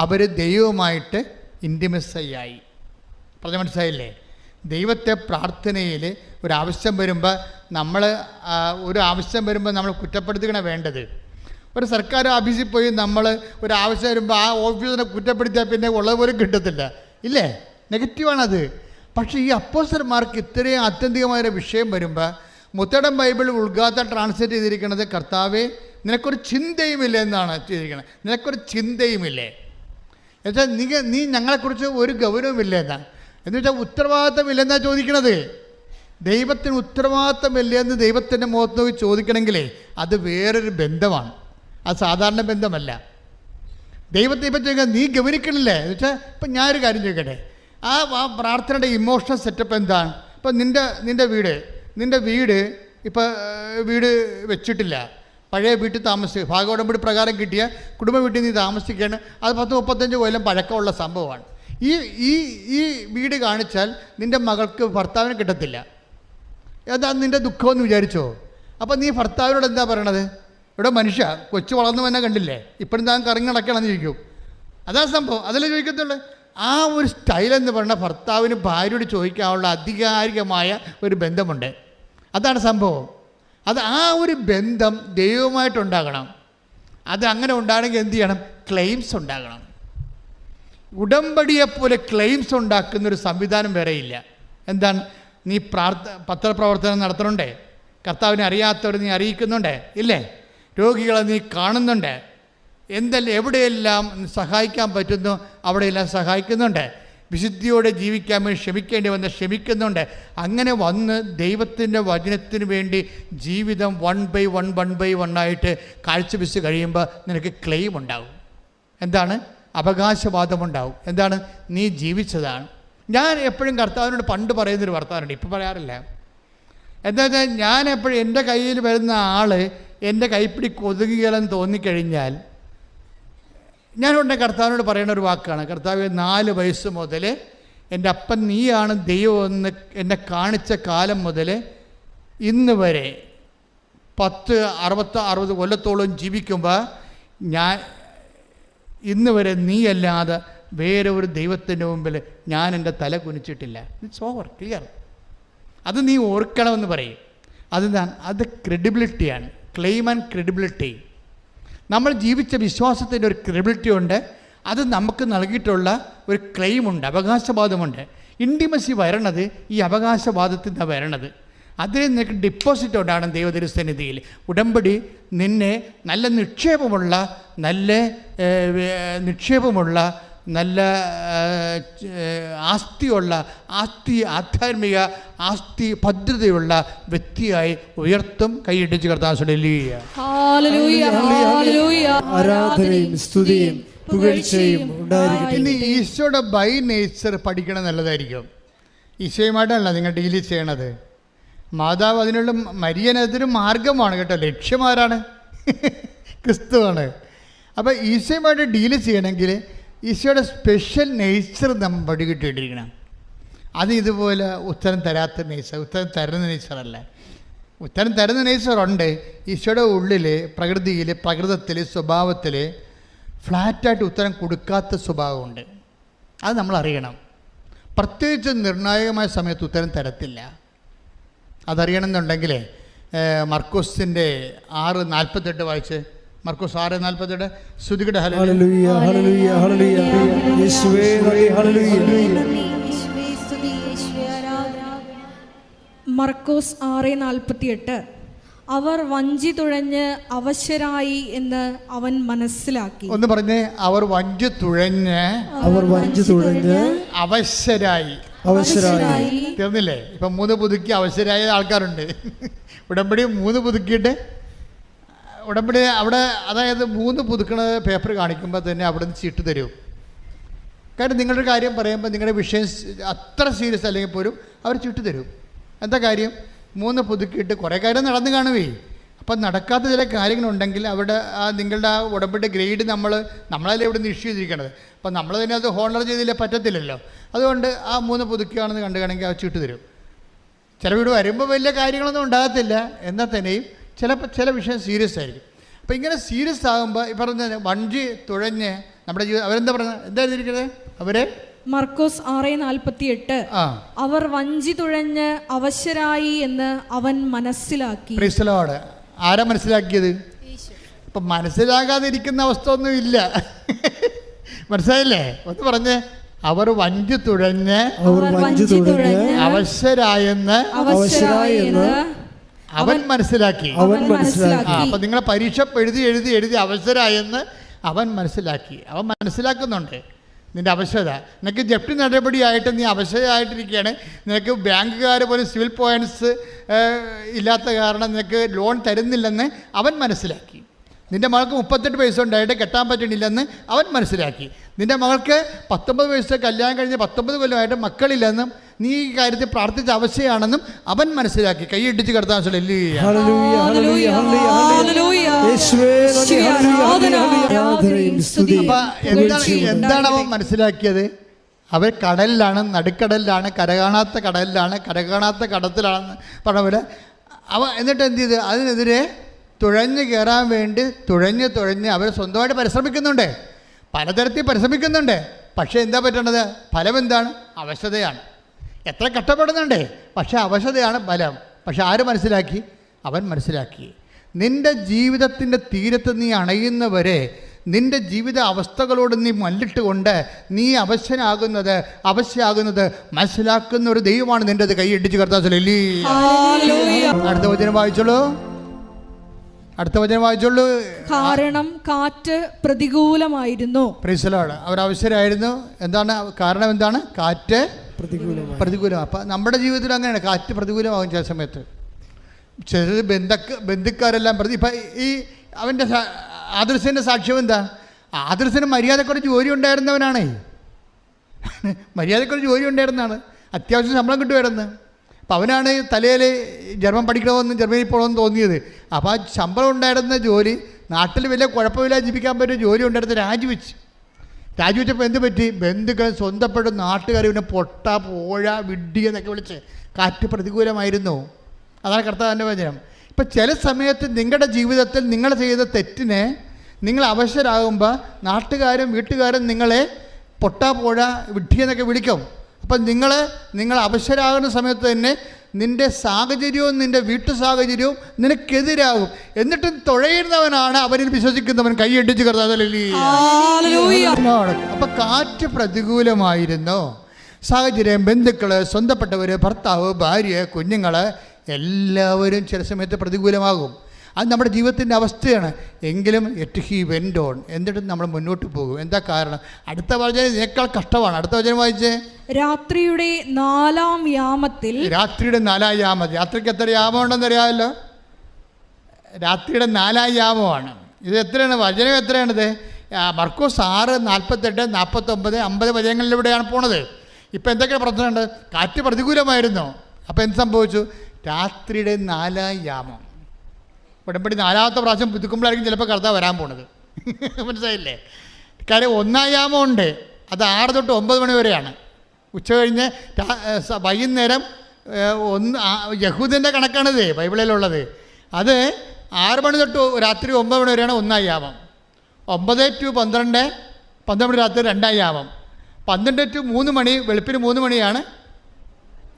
അവർ ദൈവവുമായിട്ട് ഇൻറ്റിമസിയായി. പറഞ്ഞ മനസ്സിലായില്ലേ? ദൈവത്തെ പ്രാർത്ഥനയിൽ ഒരാവശ്യം വരുമ്പോൾ നമ്മൾ കുറ്റപ്പെടുത്തുകയാണ് വേണ്ടത്. ഒരു സർക്കാർ ഓഫീസിൽ പോയി നമ്മൾ ഒരാവശ്യം വരുമ്പോൾ ആ ഓഫീസിനെ കുറ്റപ്പെടുത്തിയാൽ പിന്നെ ഉള്ളതുപോലും കിട്ടത്തില്ല, ഇല്ലേ? നെഗറ്റീവാണത്. പക്ഷേ ഈ അപ്പോസ്തലന്മാർക്ക് ഇത്രയും ആത്യന്തികമായൊരു വിഷയം വരുമ്പോൾ മുത്തടം ബൈബിൾ ഉൾഗാത്ത ട്രാൻസ്ലേറ്റ് ചെയ്തിരിക്കുന്നത് കർത്താവേ നിനക്കൊരു ചിന്തയുമില്ലേ എന്നാണ് ചെയ്തിരിക്കുന്നത്. നിനക്കൊരു ചിന്തയുമില്ലേ എന്നുവെച്ചാൽ നീ ഞങ്ങളെക്കുറിച്ച് ഒരു ഗൗരവമില്ല എന്നാണ്. എന്ന് വെച്ചാൽ ഉത്തരവാദിത്തമില്ലെന്നാണ് ചോദിക്കണത്. ദൈവത്തിന് ഉത്തരവാദിത്തമില്ലെന്ന് ദൈവത്തിൻ്റെ മുഖത്ത് നോക്കി ചോദിക്കണമെങ്കിലേ അത് വേറൊരു ബന്ധമാണ്, അത് സാധാരണ ബന്ധമല്ല. ദൈവത്തെ ഇപ്പം ചോദിക്കാൻ നീ ഗൗനിക്കണില്ലേ എന്ന് വെച്ചാൽ ഇപ്പം ഞാനൊരു കാര്യം ചോദിക്കട്ടെ, ആ പ്രാർത്ഥനയുടെ ഇമോഷണൽ സെറ്റപ്പ് എന്താണ്? ഇപ്പം നിൻ്റെ വീട് ഇപ്പോൾ വീട് വെച്ചിട്ടില്ല, പഴയ വീട്ടിൽ താമസിക്കുക, ഭാഗോടമ്പടി പ്രകാരം കിട്ടിയ കുടുംബ വീട്ടിൽ നീ താമസിക്കുകയാണ്. അത് 10-35 കൊല്ലം പഴക്കമുള്ള സംഭവമാണ്. ഈ വീട് കാണിച്ചാൽ നിൻ്റെ മകൾക്ക് ഭർത്താവിനെ കിട്ടത്തില്ല. എന്താ നിൻ്റെ ദുഃഖമെന്ന് വിചാരിച്ചോ? അപ്പം നീ ഭർത്താവിനോട് എന്താ പറയണത്? ഇവിടെ മനുഷ്യ കൊച്ചു വളർന്നു തന്നെ കണ്ടില്ലേ, ഇപ്പോഴും താൻ കറങ്ങി നടക്കണമെന്ന് ചോദിക്കും. അതാ സംഭവം, അതല്ലേ ചോദിക്കത്തുള്ളൂ. ആ ഒരു സ്റ്റൈലെന്ന് പറഞ്ഞാൽ ഭർത്താവിന് ഭാര്യയോട് ചോദിക്കാനുള്ള ആധികാരികമായ ഒരു ബന്ധമുണ്ട്. അതാണ് സംഭവം. ആ ഒരു ബന്ധം ദൈവവുമായിട്ടുണ്ടാകണം. അത് അങ്ങനെ ഉണ്ടാകണമെങ്കിൽ എന്ത് ചെയ്യണം? ക്ലെയിംസ് ഉണ്ടാകണം. ഉടമ്പടിയെപ്പോലെ ക്ലെയിംസ് ഉണ്ടാക്കുന്നൊരു സംവിധാനം വേറെയില്ല. എന്താണ്? നീ പത്രപ്രവർത്തനം നടത്തുന്നുണ്ടേ, കർത്താവിനെ അറിയാത്തവരെ നീ അറിയിക്കുന്നുണ്ട്, ഇല്ലേ? രോഗികളെ നീ കാണുന്നുണ്ട്, എവിടെയെല്ലാം സഹായിക്കാൻ പറ്റുന്നു അവിടെയെല്ലാം സഹായിക്കുന്നുണ്ട്. വിശുദ്ധിയോടെ ജീവിക്കാൻ വേണ്ടി ക്ഷമിക്കേണ്ടി വന്ന് ക്ഷമിക്കുന്നുണ്ട്. അങ്ങനെ വന്ന് ദൈവത്തിൻ്റെ വചനത്തിന് വേണ്ടി ജീവിതം 1 by 1 ആയിട്ട് കാഴ്ചവെച്ച് കഴിയുമ്പോൾ നിനക്ക് ക്ലെയിം ഉണ്ടാവും. എന്താണ്? അവകാശവാദമുണ്ടാവും. എന്താണ്? നീ ജീവിച്ചതാണ്. ഞാൻ എപ്പോഴും കർത്താവിനോട് പണ്ട് പറയുന്നൊരു വർത്തമാനമുണ്ട്, ഇപ്പോൾ പറയാറില്ല. എന്താ വെച്ചാൽ ഞാൻ എപ്പോഴും എൻ്റെ കയ്യിൽ വരുന്ന ആൾ എൻ്റെ കൈപ്പിടി കൊതുകുകളെന്ന് തോന്നിക്കഴിഞ്ഞാൽ ഞാനുണ്ടെ കർത്താവിനോട് പറയുന്ന ഒരു വാക്കാണ്, കർത്താവ് 4 വയസ്സ് മുതൽ എൻ്റെ അപ്പൻ നീയാണ് ദൈവമെന്ന് എന്നെ കാണിച്ച കാലം മുതൽ ഇന്ന് വരെ 60 കൊല്ലത്തോളം ജീവിക്കുമ്പോൾ ഞാൻ ഇന്ന് വരെ നീയല്ലാതെ വേറെ ഒരു ദൈവത്തിൻ്റെ മുമ്പിൽ ഞാൻ എൻ്റെ തല കുനിച്ചിട്ടില്ല. It's over, clear. അത് നീ ഓർക്കണമെന്ന് പറയും. അത് ക്രെഡിബിലിറ്റിയാണ്. Claim and credibility. നമ്മൾ ജീവിച്ച വിശ്വാസത്തിൻ്റെ ഒരു ക്രെഡിബിലിറ്റി ഉണ്ട്. അത് നമുക്ക് നൽകിയിട്ടുള്ള ഒരു ക്ലെയിമുണ്ട്, അവകാശവാദമുണ്ട്. ഇൻറ്റിമസി വരണത് ഈ അവകാശവാദത്തിൽ നിന്നാണ് വരണത്. അതിന് നിനക്ക് ഡിപ്പോസിറ്റ് ഉണ്ടാകണം ദൈവതിരുസന്നിധിയിൽ. ഉടമ്പടി നിന്നെ നല്ല നിക്ഷേപമുള്ള നല്ല ആധ്യാത്മിക ആസ്തി ഭദ്രതയുള്ള വ്യക്തിയായി ഉയർത്തും. കൈയിടിച്ച് കർത്താവ് ആരാധനയും സ്തുതിയും പുകഴ്ചയും ഉണ്ടായിരിക്കട്ടെ. ഇനി ഈശോയുടെ ബൈ നേച്ചർ പഠിക്കണം നല്ലതായിരിക്കും. ഈശോയുമായിട്ടല്ല നിങ്ങൾ ഡീൽ ചെയ്യണത്. മാതാവ് അതിനുള്ള മരിയനതൊരു മാർഗമാണ് കേട്ടോ. ലക്ഷ്യമാരാണ് ക്രിസ്തുവാണ്. അപ്പോൾ ഈശോയുമായിട്ട് ഡീല് ചെയ്യണമെങ്കിൽ ഈശോയുടെ സ്പെഷ്യൽ നേച്ചർ നമ്മൾ പഠിക്കിട്ടിരിക്കണം. അത് ഇതുപോലെ ഉത്തരം തരാത്ത നേച്ചർ, ഉത്തരം തരുന്ന നേച്ചറല്ല. ഉത്തരം തരുന്ന നേച്ചറുണ്ട്. ഈശോയുടെ ഉള്ളിൽ, പ്രകൃതിയിൽ, പ്രകൃതത്തിൽ, സ്വഭാവത്തിൽ ഫ്ലാറ്റായിട്ട് ഉത്തരം കൊടുക്കാത്ത സ്വഭാവമുണ്ട്. അത് നമ്മൾ അറിയണം. പ്രത്യേകിച്ച് നിർണായകമായ സമയത്ത് ഉത്തരം തരത്തില്ല. അതറിയണമെന്നുണ്ടെങ്കിൽ മർക്കോസിൻ്റെ 6:48 വായിച്ച്. മർക്കോസ് 6:48 ശ്രുതികട ഹല്ലേലൂയ ഹല്ലേലൂയ ഹല്ലേലൂയ യേശുവേ ഹല്ലേലൂയ. മർക്കോസ് 6:48 അവർ വഞ്ചി തുഴഞ്ഞ് അവശരായി എന്ന് അവൻ മനസ്സിലാക്കി. ഒന്ന് പറഞ്ഞേ, അവർ വഞ്ചി തുഴഞ്ഞ് അവശരായി. തീർന്നില്ലേ? ഇപ്പം 3 പുതുക്കി അവശരായ ആൾക്കാരുണ്ട്. ഉടമ്പടി 3 പുതുക്കിയിട്ട് ഉടമ്പടി അവിടെ, അതായത് 3 പുതുക്കണ പേപ്പർ കാണിക്കുമ്പോൾ തന്നെ അവിടെ നിന്ന് ചീട്ട് തരും. കാരണം നിങ്ങളുടെ കാര്യം പറയുമ്പോൾ നിങ്ങളുടെ വിഷയം അത്ര സീരിയസ് അല്ലെങ്കിൽ പോലും അവർ ചീട്ട് തരും. എന്താ കാര്യം? 3 പുതുക്കിയിട്ട് കുറേ കാര്യം നടന്നു കാണുവേ. അപ്പം നടക്കാത്ത ചില കാര്യങ്ങളുണ്ടെങ്കിൽ അവിടെ നിങ്ങളുടെ ആ ഉടമ്പടി ഗ്രേഡ് നമ്മളല്ലേ ഇവിടെ നിന്ന് ഇഷ്യൂ ചെയ്തിരിക്കണത്. അപ്പം നമ്മൾ തന്നെ അത് ഹോണർ ചെയ്തില്ല, പറ്റത്തില്ലല്ലോ. അതുകൊണ്ട് ആ 3 പുതുക്കുകയാണെന്ന് കണ്ടു കാണെങ്കിൽ ആ ചീട്ട് തരും. ചില വീട് വരുമ്പോൾ വലിയ കാര്യങ്ങളൊന്നും ഉണ്ടാകത്തില്ല, എന്നാൽ തന്നെയും ചില വിഷയം സീരിയസ് ആയിരിക്കും. അപ്പോൾ ഇങ്ങനെ സീരിയസ് ആകുമ്പോൾ ഈ പറഞ്ഞ വഞ്ചി തുഴഞ്ഞ് നമ്മുടെ ജീവിതം അവരെന്താ പറഞ്ഞത്? എന്താ എഴുതിയിരിക്കുന്നത്? അവരെ മർക്കോസ് 6:48 അവർ വഞ്ചി തുഴഞ്ഞ് അവശരായി എന്ന് അവൻ മനസ്സിലാക്കി. ആരാ മനസ്സിലാക്കിയത്? അപ്പം മനസ്സിലാകാതിരിക്കുന്ന അവസ്ഥ ഒന്നും ഇല്ല. മനസ്സിലായില്ലേ? ഒന്ന് പറഞ്ഞേ, അവർ വഞ്ചി തുഴഞ്ഞ് അവശരായെന്ന് അവൻ മനസ്സിലാക്കി. അപ്പം നിങ്ങളെ പരീക്ഷ എഴുതി അവശരായെന്ന് അവൻ മനസ്സിലാക്കി. അവൻ മനസ്സിലാക്കുന്നുണ്ട് നിൻ്റെ അവശത. നിനക്ക് ജപ്തി നടപടിയായിട്ട് നീ അവശതയായിട്ടിരിക്കുകയാണ്. നിനക്ക് ബാങ്കുകാർ പോലും സിവിൽ പോയിൻറ്റ്സ് ഇല്ലാത്ത കാരണം നിനക്ക് ലോൺ തരുന്നില്ലെന്ന് അവൻ മനസ്സിലാക്കി. നിൻ്റെ മകൾക്ക് 38 വയസ്സ് ഉണ്ടായിട്ട് കെട്ടാൻ പറ്റണില്ലെന്ന് അവൻ മനസ്സിലാക്കി. നിൻ്റെ മകൾക്ക് 19 വയസ്സ് കല്യാണം കഴിഞ്ഞ് 19 കൊല്ലമായിട്ട് മക്കളില്ലെന്നും നീ ഈ കാര്യത്തിൽ പ്രാർത്ഥിച്ച അവസ്ഥയാണെന്നും അവൻ മനസ്സിലാക്കി. കൈയിടിച്ച് കിടത്താൻ എന്താണ് അവൻ മനസ്സിലാക്കിയത്? അവർ കടലിലാണ്, നടുക്കടലിലാണ്, കരകാണാത്ത കടലിലാണ്, കരകാണാത്ത കടത്തിലാണെന്ന് പറഞ്ഞ പോലെ എന്നിട്ട് എന്ത് ചെയ്ത് അതിനെതിരെ തുഴഞ്ഞ് കയറാൻ വേണ്ടി തുഴഞ്ഞ് അവർ സ്വന്തമായിട്ട് പരിശ്രമിക്കുന്നുണ്ട്, പലതരത്തിൽ പരിശ്രമിക്കുന്നുണ്ട്. പക്ഷേ എന്താ പറ്റണത്? ഫലം എന്താണ്? അവശതയാണ്. എത്ര കഷ്ടപ്പെടുന്നുണ്ട്, പക്ഷേ അവശതയാണ് ഫലം. പക്ഷെ ആര് മനസ്സിലാക്കി? അവൻ മനസ്സിലാക്കി. നിൻ്റെ ജീവിതത്തിൻ്റെ തീരത്ത് നീ അണയുന്നവരെ നിൻ്റെ ജീവിത അവസ്ഥകളോട് നീ മല്ലിട്ടുകൊണ്ട് നീ അവശ്യാകുന്നത് മനസ്സിലാക്കുന്ന ഒരു ദൈവമാണ് നിൻ്റെത്. കൈയിടിച്ച് കർത്താവ്. അടുത്ത വചനം വായിച്ചോളൂ. കാരണം കാറ്റ് പ്രതികൂലമായിരുന്നു. Praise the lord. അവർ അവശരായിരുന്നു. എന്താണ് കാരണം? എന്താണ്? കാറ്റ് പ്രതികൂലം. അപ്പം നമ്മുടെ ജീവിതത്തിൽ അങ്ങനെയാണ്, കാറ്റ് പ്രതികൂലമാകും ചില സമയത്ത്. ചില ബന്ധുക്കാരെല്ലാം ഇപ്പം ഈ അവൻ്റെ ആദർശൻ്റെ സാക്ഷ്യം എന്താ? ആദർശന് മര്യാദക്കൊരു ജോലി ഉണ്ടായിരുന്നവനാണ്. മര്യാദക്കൊരു ജോലി ഉണ്ടായിരുന്നതാണ്. അത്യാവശ്യം ശമ്പളം കിട്ടുമായിരുന്നു. അപ്പം അവനാണ് തലയിൽ ജർമ്മൻ പഠിക്കണമെന്ന് ജർമ്മനിയിൽ പോകണമെന്ന് തോന്നിയത്. അപ്പോൾ ആ ശമ്പളം ഉണ്ടായിരുന്ന ജോലി, നാട്ടിൽ വലിയ കുഴപ്പമില്ല ജീവിക്കാൻ പറ്റിയ ജോലി ഉണ്ടായിരുന്ന രാജിവെച്ചപ്പോൾ എന്ത് പറ്റി? ബന്ധുക്കൾ, സ്വന്തപ്പെട്ട നാട്ടുകാർ പിന്നെ പൊട്ട, പോഴ, വിഡ്ഢി എന്നൊക്കെ വിളിച്ച് കാറ്റ് പ്രതികൂലമായിരുന്നു. അതാണ് കർത്താവിൻ്റെ വചനം. ഇപ്പം ചില സമയത്ത് നിങ്ങളുടെ ജീവിതത്തിൽ നിങ്ങൾ ചെയ്ത തെറ്റിനെ നിങ്ങൾ അവശരാകുമ്പോൾ നാട്ടുകാരും വീട്ടുകാരും നിങ്ങളെ പൊട്ട, പോഴ, വിഡ്ഢി എന്നൊക്കെ വിളിക്കും. അപ്പം നിങ്ങൾ അവശരാകുന്ന സമയത്ത് തന്നെ നിൻ്റെ സാഹചര്യവും നിൻ്റെ വീട്ടു സാഹചര്യവും നിനക്കെതിരാകും. എന്നിട്ടും തുഴയുന്നവനാണ് അവനിൽ വിശ്വസിക്കുന്നവൻ. കൈയടിച്ച് കർത്താവ്. അപ്പം കാറ്റ് പ്രതികൂലമായിരുന്നു. സാഹചര്യം, ബന്ധുക്കൾ, സ്വന്തപ്പെട്ടവർ, ഭർത്താവ്, ഭാര്യ, കുഞ്ഞുങ്ങൾ എല്ലാവരും ചില സമയത്ത് പ്രതികൂലമാകും. അത് നമ്മുടെ ജീവിതത്തിൻ്റെ അവസ്ഥയാണ്. എങ്കിലും എറ്റ് ഹി വെൻ്റ് ഓൺ, എന്നിട്ടും നമ്മൾ മുന്നോട്ട് പോകും. എന്താ കാരണം? അടുത്ത വചനം ഇതിനേക്കാൾ കഷ്ടമാണ്. അടുത്ത വചനം വായിച്ചേ. രാത്രിയുടെ 4-ാം യാമത്തിൽ. രാത്രിയുടെ 4-ാം യാമം. രാത്രിക്ക് എത്ര യാമം ഉണ്ടെന്ന് അറിയാമല്ലോ. രാത്രിയുടെ 4-ാം യാമമാണ് ഇത്. എത്രയാണ് വചനം? എത്രയാണിത്? മർക്കോസ് 6:48, 49, 50 വചനങ്ങളിലൂടെയാണ് പോണത്. ഇപ്പം എന്തൊക്കെ പ്രശ്നമുണ്ട്? കാറ്റ് പ്രതികൂലമായിരുന്നു. അപ്പോൾ എന്ത് സംഭവിച്ചു? രാത്രിയുടെ 4-ാം യാമം. ഉടമ്പടി 4-ാമത്തെ പ്രാവശ്യം പുതുക്കുമ്പോഴായിരിക്കും ചിലപ്പോൾ കർത്താവ് വരാൻ പോണത്. മനസ്സിലായില്ലേ? കാര്യം 1-ാം യാമം ഉണ്ട്. അത് 6 തൊട്ട് 9 മണി വരെയാണ്. ഉച്ച കഴിഞ്ഞ് വൈകുന്നേരം യഹൂദൻ്റെ കണക്കാണിത് ബൈബിളിലുള്ളത്. അത് 6 മണി തൊട്ട് രാത്രി 9 മണി വരെയാണ് 1-ാം യാമം. 9 to 12, 12 മണി രാത്രി 2-ാം യാമം. 12 to 3 മണി, വെളുപ്പിന് 3 മണിയാണ്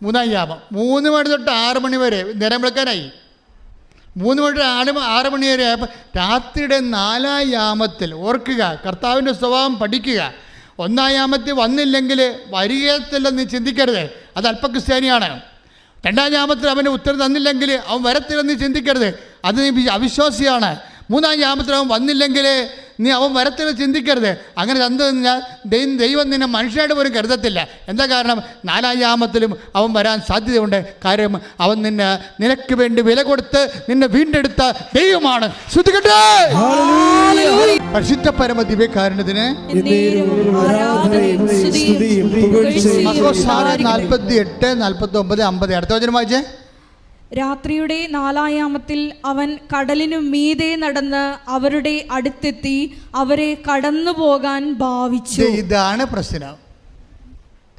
3-ാം യാമം. 3 മണി തൊട്ട് 6 മണി വരെ നേരം വിളിക്കാനായി. 3 മണി തൊട്ട് 6 മണി വരെ ആയപ്പോൾ രാത്രിയുടെ 4-ാം യാമത്തിൽ. ഓർക്കുക, കർത്താവിൻ്റെ സ്വഭാവം പഠിക്കുക. 1-ാം യാമത്തിൽ വന്നില്ലെങ്കിൽ വരികത്തില്ലെന്ന് ചിന്തിക്കരുത്, അത് അല്പക്രിസ്ത്യാനിയാണ്. 2-ാം യാമത്തിൽ അവന് ഉത്തരം തന്നില്ലെങ്കിൽ അവൻ വരത്തില്ലെന്ന് ചിന്തിക്കരുത്, അത് നീ അവിശ്വാസിയാണ്. 3-ാം യാമത്തിൽ അവൻ വന്നില്ലെങ്കിൽ നീ അവൻ വരത്തില്ല ചിന്തിക്കരുത്. അങ്ങനെ തന്നു കഴിഞ്ഞാൽ ദൈവം നിന്നെ മനുഷ്യനായിട്ട് പോലും കരുതത്തില്ല. എന്താ കാരണം? 4-ാം യാമത്തിലും അവൻ വരാൻ സാധ്യതയുണ്ട്. കാര്യം അവൻ നിനക്ക് വേണ്ടി വില കൊടുത്ത് നിന്നെ വീണ്ടെടുത്ത ദൈവമാണ്. ശ്രദ്ധിക്കട്ടെ. പരിശുദ്ധ പരമ ദിവ്യകാരുണ്യത്തിന് 48, 49, 50. അടുത്ത വചനം വായിച്ചേ. രാത്രിയുടെ 4-ാം യാമത്തിൽ അവൻ കടലിനു മീതെ നടന്ന് അവരുടെ അടുത്തെത്തി അവരെ കടന്നു പോകാൻ ഭാവിച്ചു. ഇതാണ് പ്രശ്നം.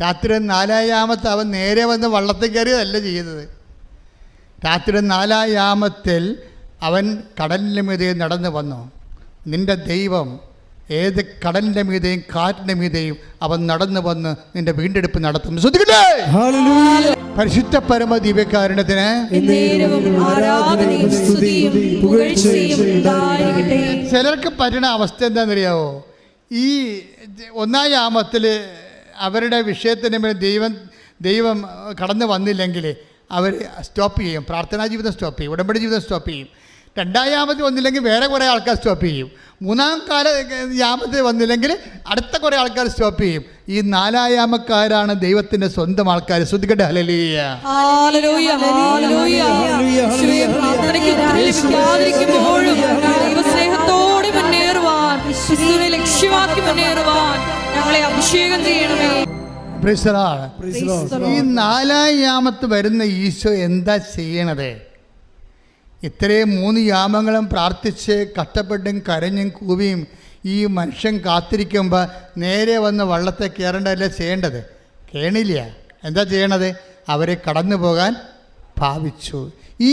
രാത്രി 4-ാം യാമത്തിൽ അവൻ നേരെ വന്ന് വള്ളത്തിൽ കയറിയതല്ല ചെയ്യുന്നത്. രാത്രി 4-ാം യാമത്തിൽ അവൻ കടലിൻ്റെ മീതെ നടന്നു വന്നു. നിന്റെ ദൈവം ഏത് കടലിൻ്റെ മീതെയും കാറ്റിൻ്റെ മീതെയും അവൻ നടന്നു വന്ന് നിന്റെ വീണ്ടെടുപ്പ് നടത്തും. ശ്രദ്ധിക്കട്ടെ. പരിശുദ്ധ പരമ ദിവ്യകാരുണ്യത്തിന് ചിലർക്ക് പറ്റുന്ന അവസ്ഥ എന്താണെന്നറിയാവോ? ഈ 1-ാം യാമത്തിൽ അവരുടെ വിഷയത്തിന് മേൽ ദൈവം കടന്നു വന്നില്ലെങ്കിൽ അവർ സ്റ്റോപ്പ് ചെയ്യും. പ്രാർത്ഥനാ ജീവിതം സ്റ്റോപ്പ് ചെയ്യും. ഉടമ്പടി ജീവിതം സ്റ്റോപ്പ് ചെയ്യും. 2-ാം യാമത്തിൽ വന്നില്ലെങ്കിൽ വേറെ കുറേ ആൾക്കാർ സ്റ്റോപ്പ് ചെയ്യും. 3-ാം യാമത്തിൽ വന്നില്ലെങ്കിൽ അടുത്ത കുറേ ആൾക്കാർ സ്റ്റോപ്പ് ചെയ്യും. ഈ 4-ാം യാമക്കാരാണ് ദൈവത്തിൻ്റെ സ്വന്തം ആൾക്കാർ. ശ്രദ്ധിക്കട്ടെ. ഹല്ലേലൂയ. ഈ 4-ാം യാമത്ത് വരുന്ന ഈശോ എന്താ ചെയ്യണത്? ഇത്രയും 3 യാമങ്ങളും പ്രാർത്ഥിച്ച് കഷ്ടപ്പെട്ടും കരഞ്ഞും കൂവിയും ഈ മനുഷ്യൻ കാത്തിരിക്കുമ്പോൾ നേരെ വന്ന് വള്ളത്തെ കയറേണ്ടതല്ലേ ചെയ്യേണ്ടത്? കേണില്ല. എന്താ ചെയ്യണത്? അവരെ കടന്നു പോകാൻ ഭാവിച്ചു. ഈ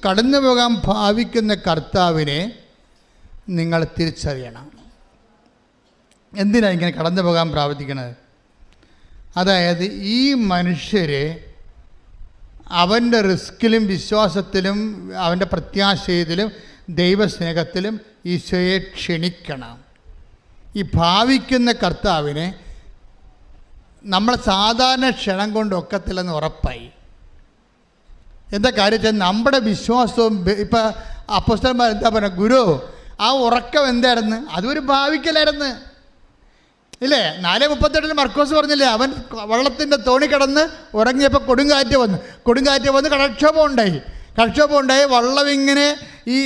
കടന്നു പോകാൻ ഭാവിക്കുന്ന കർത്താവിനെ നിങ്ങൾ തിരിച്ചറിയണം. എന്തിനാണ് ഇങ്ങനെ കടന്നു പോകാൻ പ്രാർത്ഥിക്കണത്? അതായത് ഈ മനുഷ്യരെ അവൻ്റെ റിസ്കിലും വിശ്വാസത്തിലും അവൻ്റെ പ്രത്യാശയത്തിലും ദൈവസ്നേഹത്തിലും ഈശോയെ ക്ഷണിക്കണം. ഈ ഭാവിക്കുന്ന കർത്താവിനെ നമ്മൾ സാധാരണ ക്ഷണം കൊണ്ട് ഒക്കത്തില്ലെന്ന് ഉറപ്പായി. എന്താ കാര്യം വെച്ചാൽ നമ്മുടെ വിശ്വാസവും ഇപ്പം അപ്പോസ്തലന്മാർ എന്താ പറയുക? ഗുരു, ആ ഉറക്കം എന്തായിരുന്നു? അതൊരു ഭാവിക്കലായിരുന്നു ഇല്ലേ? 4:38 മർക്കോസ് പറഞ്ഞില്ലേ, അവൻ വള്ളത്തിൻ്റെ തോണി കിടന്ന് ഉറങ്ങിയപ്പോൾ കൊടുങ്കാറ്റ് വന്ന് കടക്ഷോഭം ഉണ്ടായി. വള്ളം ഇങ്ങനെ ഈ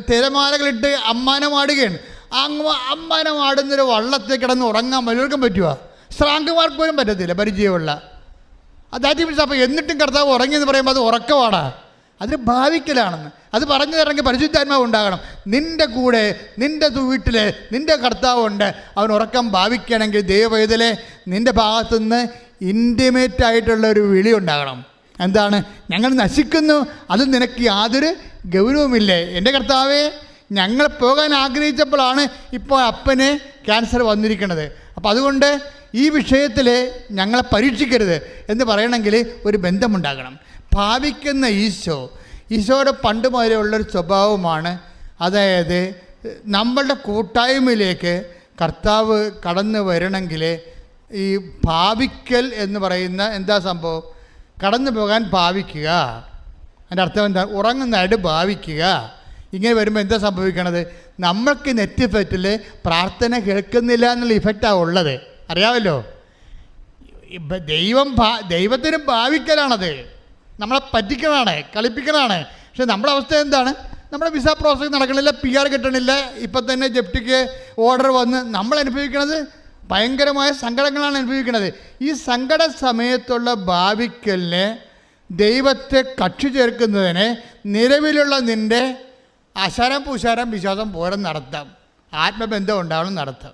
തിരമാലകളിട്ട് അമ്മാനമാടുകയാണ്. അമ്മാനമാടുന്നൊരു വള്ളത്തിൽ കിടന്ന് ഉറങ്ങാൻ വല്ലവർക്കും പറ്റുമോ? ശ്രാങ്കമാർക്ക് പോലും പറ്റത്തില്ല, പരിചയമുള്ള. അതായത് അപ്പോൾ എന്നിട്ടും കർത്താവ് ഉറങ്ങിയെന്ന് പറയുമ്പോൾ അത് ഉറക്കമാണ്, അതൊരു ഭാവിക്കലാണെന്ന്. അത് പറഞ്ഞു തരണമെങ്കിൽ പരിശുദ്ധാത്മാവ് ഉണ്ടാകണം. നിൻ്റെ കൂടെ നിൻ്റെ വീട്ടിൽ നിൻ്റെ കർത്താവുണ്ട്. അവൻ ഉറക്കം ഭാവിക്കണമെങ്കിൽ ദൈവവേദലെ നിൻ്റെ ഭാഗത്തുനിന്ന് ഇൻറ്റിമേറ്റ് ആയിട്ടുള്ള ഒരു വിളി ഉണ്ടാകണം. എന്താണ്? ഞങ്ങൾ നശിക്കുന്നു, അത് നിനക്ക് യാതൊരു ഗൗരവമില്ലേ? എൻ്റെ കർത്താവേ, ഞങ്ങൾ പോകാൻ ആഗ്രഹിച്ചപ്പോഴാണ് ഇപ്പോൾ അപ്പന് ക്യാൻസർ വന്നിരിക്കുന്നത്. അപ്പോൾ അതുകൊണ്ട് ഈ വിഷയത്തിൽ ഞങ്ങളെ പരീക്ഷിക്കരുത് എന്ന് പറയണമെങ്കിൽ ഒരു ബന്ധമുണ്ടാകണം. ഭാവിക്കുന്ന ഈശോയുടെ പണ്ട് മുതലേ ഉള്ളൊരു സ്വഭാവമാണ്. അതായത് നമ്മളുടെ കൂട്ടായ്മയിലേക്ക് കർത്താവ് കടന്നു വരണമെങ്കിൽ ഈ ഭാവിക്കൽ എന്ന് പറയുന്ന എന്താ സംഭവം? കടന്നു പോകാൻ ഭാവിക്കുക. അതിൻ്റെ അർത്ഥം എന്താ? ഉറങ്ങുന്നതായിട്ട് ഭാവിക്കുക. ഇങ്ങനെ വരുമ്പോൾ എന്താ സംഭവിക്കണത്? നമ്മൾക്ക് നെറ്റ് ഇഫക്റ്റിൽ പ്രാർത്ഥന കേൾക്കുന്നില്ല എന്നുള്ള ഇഫക്റ്റാണ് ഉള്ളത്. അറിയാമല്ലോ, ദൈവത്തിന് ഭാവിക്കലാണത്, നമ്മളെ പറ്റിക്കലാണ്, കളിപ്പിക്കലാണ്. പക്ഷെ നമ്മുടെ അവസ്ഥ എന്താണ്? നമ്മുടെ വിസ പ്രോസസ് നടക്കണില്ല, PR കിട്ടണില്ല, ഇപ്പം തന്നെ ജപ്തിക്ക് ഓർഡർ വന്ന് നമ്മൾ അനുഭവിക്കുന്നത് ഭയങ്കരമായ സങ്കടങ്ങളാണ് അനുഭവിക്കുന്നത്. ഈ സങ്കട സമയത്തുള്ള ഭാവിക്കലിന് ദൈവത്തെ കക്ഷി ചേർക്കുന്നതിന് നിലവിലുള്ള നിൻ്റെ അശാരം പൂശാരം വിശ്വാസം പോരെന്നർത്ഥം, ആത്മബന്ധം ഉണ്ടാവണം നടത്താം.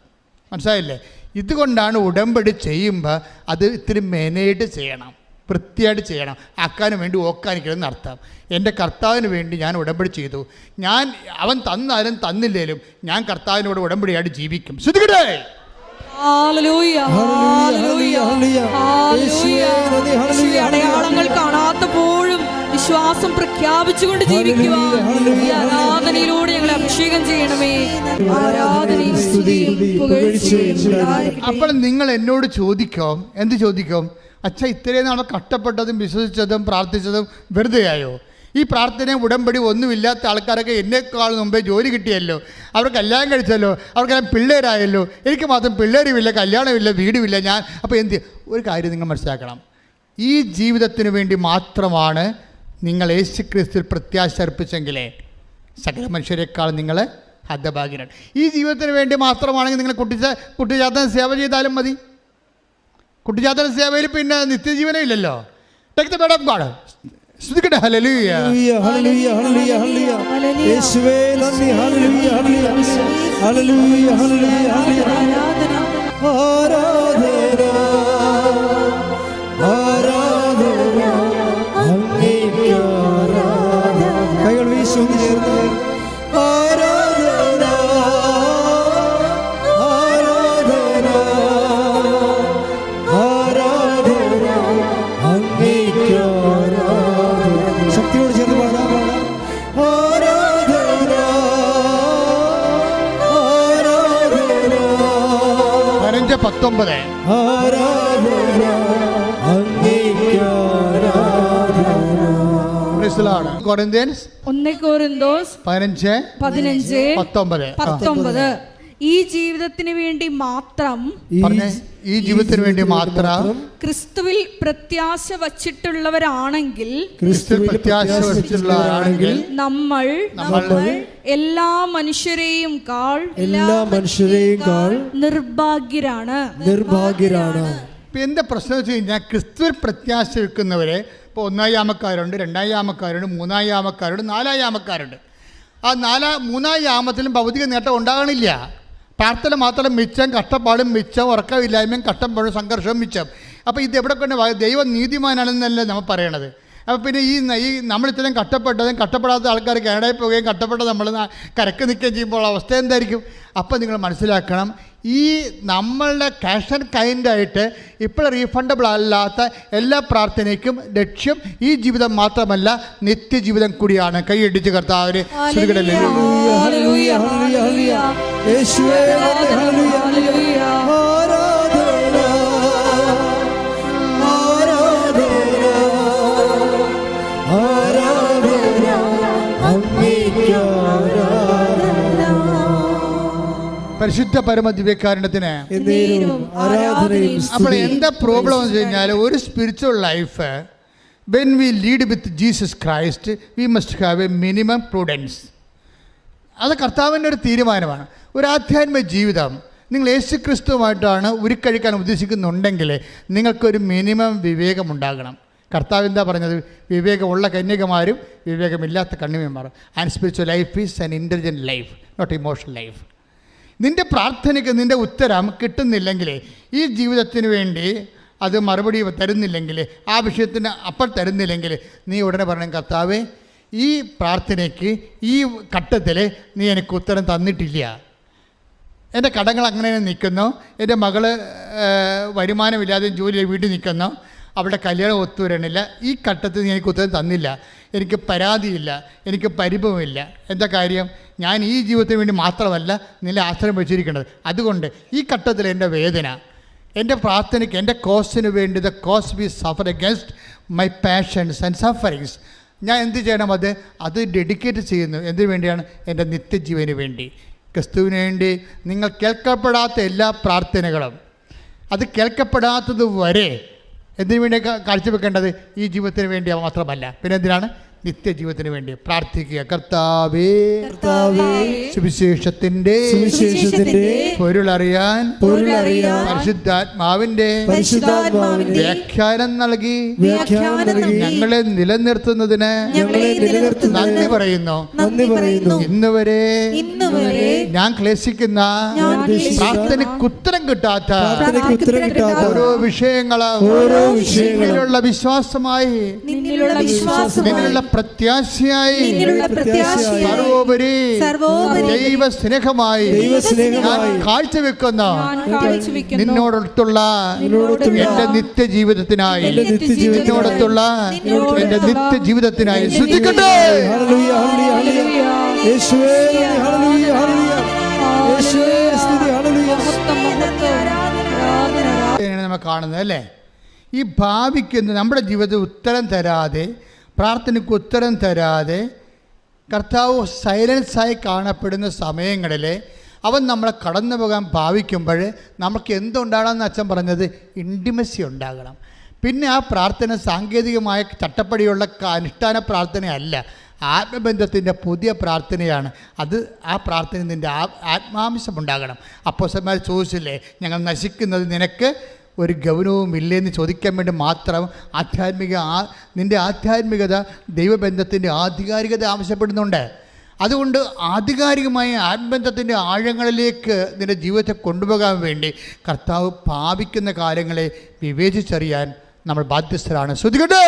മനസ്സിലായില്ലേ? ഇതുകൊണ്ടാണ് ഉടമ്പടി ചെയ്യുമ്പോൾ അത് ഇത്തിരി മെനയായിട്ട് ചെയ്യണം, വൃത്തിയായിട്ട് ചെയ്യണം. ആക്കാനും വേണ്ടി ഓക്കാനിക്കണമെന്ന് അർത്ഥം. എൻ്റെ കർത്താവിന് വേണ്ടി ഞാൻ ഉടമ്പടി ചെയ്തു. അവൻ തന്നാലും തന്നില്ലേലും ഞാൻ കർത്താവിനോട് ഉടമ്പടിയായിട്ട് ജീവിക്കും. ശ്രദ്ധിക്കട്ടെ. അടയാളങ്ങൾ കാണാത്തപ്പോഴും വിശ്വാസം പ്രഖ്യാപിച്ചുകൊണ്ട് ജീവിക്കുവാൻ ഈ ആരാധനയിലൂടെ ഞങ്ങളെ അഭിഷേകം ചെയ്യണമേ. ആരാധനയും സ്തുതിയും പുകഴ്ചയും. അപ്പോൾ നിങ്ങൾ എന്നോട് ചോദിക്കും, എന്ത് ചോദിക്കും? അച്ഛാ, ഇത്രയും നാൾ കഷ്ടപ്പെട്ടതും വിശ്വസിച്ചതും പ്രാർത്ഥിച്ചതും വെറുതെയായോ? ഈ പ്രാർത്ഥനയും ഉടമ്പടി ഒന്നുമില്ലാത്ത ആൾക്കാരൊക്കെ എന്നെക്കാൾ മുമ്പേ ജോലി കിട്ടിയല്ലോ, അവർ കല്യാണം കഴിച്ചല്ലോ, അവർക്കെല്ലാം പിള്ളേരായല്ലോ, എനിക്ക് മാത്രം പിള്ളേരുമില്ല, കല്യാണമില്ല, വീടുമില്ല. അപ്പോൾ ഒരു കാര്യം നിങ്ങൾ മനസ്സിലാക്കണം. ഈ ജീവിതത്തിന് വേണ്ടി മാത്രമാണ് നിങ്ങൾ യേശുക്രിസ്തുവിൽ പ്രത്യാശ അർപ്പിച്ചെങ്കിലേ സകല മനുഷ്യരെക്കാൾ നിങ്ങൾ ഹതഭാഗ്യരാണ്. ഈ ജീവിതത്തിന് വേണ്ടി മാത്രമാണെങ്കിൽ നിങ്ങൾ കുട്ടിച്ചാത്തൻ സേവ ചെയ്താലും മതി. കുട്ടിച്ചാത്തൻ സേവയിൽ പിന്നെ നിത്യജീവനം ഇല്ലല്ലോ. Take the word of God. ശ്രദ്ധിക്കട്ടെ. ഹല്ലേലൂയ, ഹല്ലേലൂയ, ഹല്ലേലൂയ, ഹല്ലേലൂയ. യേശുവേ നന്ദി. ഹല്ലേലൂയ, ഹല്ലേലൂയ, ഹല്ലേലൂയ, ഹല്ലേലൂയ, ആരാധന, ആരാധന, ആരാധന, അങ്ങേക്ക് ആരാധന. കൈകൾ വീശി ഒന്ന് ചേർന്ന് ആരാധന, ആരാധന, ആരാധന, അങ്ങേക്ക് ആരാധന. ശക്തിയോട് ചേർന്ന് പാടാം. ആരാധന, ആരാധന, 15:19. ആരാധന, അങ്ങേക്ക് ആരാധന. Praise the Lord. Corinthians 1 Corinthians 15:19. ഈ ജീവിതത്തിന് വേണ്ടി മാത്രം, ഈ ജീവിതത്തിന് വേണ്ടി മാത്രം ക്രിസ്തുവിൽ പ്രത്യാശ വച്ചിട്ടുള്ളവരാണെങ്കിൽ, നമ്മൾ എല്ലാ മനുഷ്യരെയും കാൾ നിർഭാഗ്യരാണ്. ഇപ്പം എന്താ പ്രശ്നം വെച്ച് കഴിഞ്ഞാൽ, ക്രിസ്തുവിൽ പ്രത്യാശ വെക്കുന്നവരെ ഇപ്പോൾ 1 യാമക്കാരുണ്ട്, 2 യാമക്കാരുണ്ട്, 3 യാമക്കാരുണ്ട്, 4 യാമക്കാരുണ്ട്. ആ 3 യാമത്തിലും ഭൗതിക നേട്ടം ഉണ്ടാകണില്ല. പ്രാർത്ഥന മാത്രം മിച്ചം, കഷ്ടപ്പാടും മിച്ചം, ഉറക്കമില്ലായ്മയും കഷ്ടപ്പാടും സംഘർഷവും മിച്ചം. അപ്പോൾ ഇത് എവിടെ കൊണ്ട് ദൈവം നീതിമാനാണെന്നല്ലേ നമ്മൾ പറയണത്. അപ്പോൾ പിന്നെ ഈ നമ്മൾ ഇത്രയും കഷ്ടപ്പെടാത്ത ആൾക്കാർ കാനഡയിൽ പോവുകയും കഷ്ടപ്പെട്ട നമ്മൾ കരക്ക് നിൽക്കുകയും ചെയ്യുമ്പോൾ അവസ്ഥ എന്തായിരിക്കും? അപ്പോൾ നിങ്ങൾ മനസ്സിലാക്കണം, ഈ നമ്മളുടെ ക്യാഷ് ആൻഡ് കൈൻഡായിട്ട് ഇപ്പോൾ റീഫണ്ടബിൾ അല്ലാത്ത എല്ലാ പ്രാർത്ഥനയ്ക്കും ലക്ഷ്യം ഈ ജീവിതം മാത്രമല്ല, നിത്യജീവിതം കൂടിയാണ്. കൈയടിച്ച് കർത്താവിനെ പരിശുദ്ധ പരമദിവ്യകാരുണ്യത്തിന്. അപ്പോൾ എന്താ പ്രോബ്ലം എന്ന് വെച്ച് കഴിഞ്ഞാൽ, ഒരു spiritual life when we lead with Jesus Christ we must have A minimum prudence. അത് കർത്താവിൻ്റെ ഒരു തീരുമാനമാണ്. ഒരു ആധ്യാത്മിക ജീവിതം നിങ്ങൾ യേശുക്രിസ്തുവുമായിട്ടാണ് ഉരുക്കഴിക്കാൻ ഉദ്ദേശിക്കുന്നുണ്ടെങ്കിൽ നിങ്ങൾക്കൊരു മിനിമം വിവേകമുണ്ടാകണം. കർത്താവ് എന്താ പറഞ്ഞത്? വിവേകമുള്ള കന്യകമാരും വിവേകമില്ലാത്ത കണ്ണിമന്മാരും. And spiritual life is an intelligent life, not emotional life. നിൻ്റെ പ്രാർത്ഥനയ്ക്ക് നിൻ്റെ ഉത്തരം കിട്ടുന്നില്ലെങ്കിൽ, ഈ ജീവിതത്തിന് വേണ്ടി അത് മറുപടി തരുന്നില്ലെങ്കിൽ, ആ വിഷയത്തിന് അപ്പോൾ തരുന്നില്ലെങ്കിൽ, നീ ഉടനെ പറയണം, കർത്താവേ, ഈ പ്രാർത്ഥനയ്ക്ക് ഈ ഘട്ടത്തിൽ നീ എനിക്ക് ഉത്തരം തന്നിട്ടില്ല. എൻ്റെ കടങ്ങൾ അങ്ങനെ നിൽക്കുന്നു, എൻ്റെ മകള് വരുമാനമില്ലാതെ ജോലി വീട്ടിൽ നിൽക്കുന്നു, അവിടെ കല്യാണം ഒത്തുവരണില്ല, ഈ ഘട്ടത്തിൽ നീ എനിക്ക് ഉത്തരം തന്നില്ല. എനിക്ക് പരാതിയില്ല, എനിക്ക് പരിഭവമില്ല. എന്താ കാര്യം? ഞാൻ ഈ ജീവിതത്തിന് വേണ്ടി മാത്രമല്ല നിന്നെ ആശ്രയം വെച്ചിരിക്കുന്നത്. അതുകൊണ്ട് ഈ ഘട്ടത്തിൽ എൻ്റെ വേദന, എൻ്റെ പ്രാർത്ഥനയ്ക്ക്, എൻ്റെ കോസിന് വേണ്ടി, the cause V Zafar against my passions and sufferings, ഞാൻ എന്ത് ചെയ്യണം? അത് ഡെഡിക്കേറ്റ് ചെയ്യുന്നു. എന്തിനു വേണ്ടിയാണ്? എൻ്റെ നിത്യജീവന് വേണ്ടി, ക്രിസ്തുവിന് വേണ്ടി. നിങ്ങൾ കേൾക്കപ്പെടാത്ത എല്ലാ പ്രാർത്ഥനകളും, അത് കേൾക്കപ്പെടാത്തത് വരെ എന്തിനു വേണ്ടി കാഴ്ചവെക്കേണ്ടത്? ഈ ജീവിതത്തിന് വേണ്ടി മാത്രമല്ല, പിന്നെ എന്തിനാണ്? നിത്യജീവിതത്തിന് വേണ്ടി പ്രാർത്ഥിക്കുക. കർത്താവേ, സുവിശേഷത്തിന്റെ പൊരുളറിയാൻ പരിശുദ്ധാത്മാവിന്റെ വ്യാഖ്യാനം നൽകി ഞങ്ങളെ നിലനിർത്തുന്നതിന് നന്ദി പറയുന്നു. ഇന്നുവരെ ഞാൻ ക്ലേശിക്കുന്ന പ്രാർത്ഥനയ്ക്കുത്തരം കിട്ടാത്ത ഓരോ വിഷയങ്ങളും വിശ്വാസമായി, നിന്നിലുള്ള പ്രത്യാശയായി, സർവോപരി ദൈവ സ്നേഹമായി ഞാൻ കാഴ്ചവെക്കുന്ന നിന്നോടൊത്തുള്ള എൻ്റെ നിത്യജീവിതത്തിനായി, നിന്നോടൊത്തുള്ള എൻ്റെ നിത്യജീവിതത്തിനായി ശ്രദ്ധിക്കട്ടെ. നമ്മൾ കാണുന്നത് അല്ലേ, ഈ ഭാവിക്കുന്ന നമ്മുടെ ജീവിതത്തിൽ ഉത്തരം തരാതെ, പ്രാർത്ഥനയ്ക്ക് ഉത്തരം തരാതെ കർത്താവ് സൈലൻസായി കാണപ്പെടുന്ന സമയങ്ങളിൽ അവൻ നമ്മളെ കടന്നു പോകാൻ ഭാവിക്കുമ്പോൾ നമുക്ക് എന്തുണ്ടാകണമെന്ന് അച്ഛൻ പറഞ്ഞത്? ഇൻറ്റിമസി ഉണ്ടാകണം. പിന്നെ ആ പ്രാർത്ഥന സാങ്കേതികമായ ചട്ടപ്പടിയുള്ള അനുഷ്ഠാന പ്രാർത്ഥനയല്ല, ആത്മബന്ധത്തിൻ്റെ പുതിയ പ്രാർത്ഥനയാണ്. ആ പ്രാർത്ഥന നിൻ്റെ ആത്മാംശമുണ്ടാകണം. അപ്പോസ്തലന്മാർ ചോദിച്ചില്ലേ, ഞങ്ങൾ നശിക്കുന്നത് നിനക്ക് ഒരു ഗൗരവവും ഇല്ലെന്ന് ചോദിക്കാൻ വേണ്ടി മാത്രം നിൻ്റെ ആധ്യാത്മികത ദൈവബന്ധത്തിൻ്റെ ആധികാരികത ആവശ്യപ്പെടുന്നുണ്ട്. അതുകൊണ്ട് ആധികാരികമായ ആത്മബന്ധത്തിൻ്റെ ആഴങ്ങളിലേക്ക് നിൻ്റെ ജീവിതത്തെ കൊണ്ടുപോകാൻ വേണ്ടി കർത്താവ് ഭാവിക്കുന്ന കാര്യങ്ങളെ വിവേചിച്ചറിയാൻ നമ്മൾ ബാധ്യസ്ഥരാണ്. ശ്രദ്ധിക്കട്ടെ.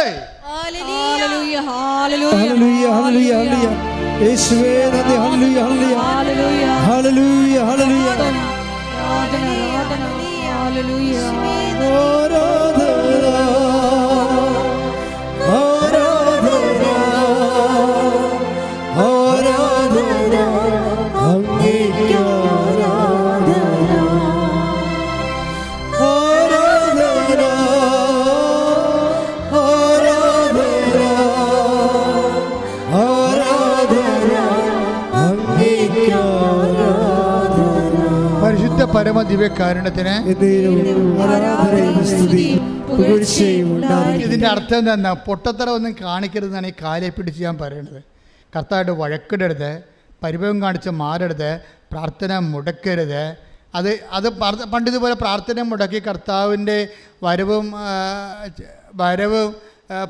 പരിശുദ്ധ പരമദിവ്യകാരുണ്യത്തിന് ഇതിൻ്റെ അർത്ഥം എന്താ? പൊട്ടത്തറ ഒന്നും കാണിക്കരുതെന്നാണ് ഈ കാലെ പിടിച്ച് ഞാൻ പറയണത്. കർത്താവായിട്ട് വഴക്കിടരുത്, പരിഭവം കാണിച്ച് മാറരുത്, പ്രാർത്ഥന മുടക്കരുത്. അത് പണ്ടിതുപോലെ പ്രാർത്ഥന മുടക്കി കർത്താവിൻ്റെ വരവും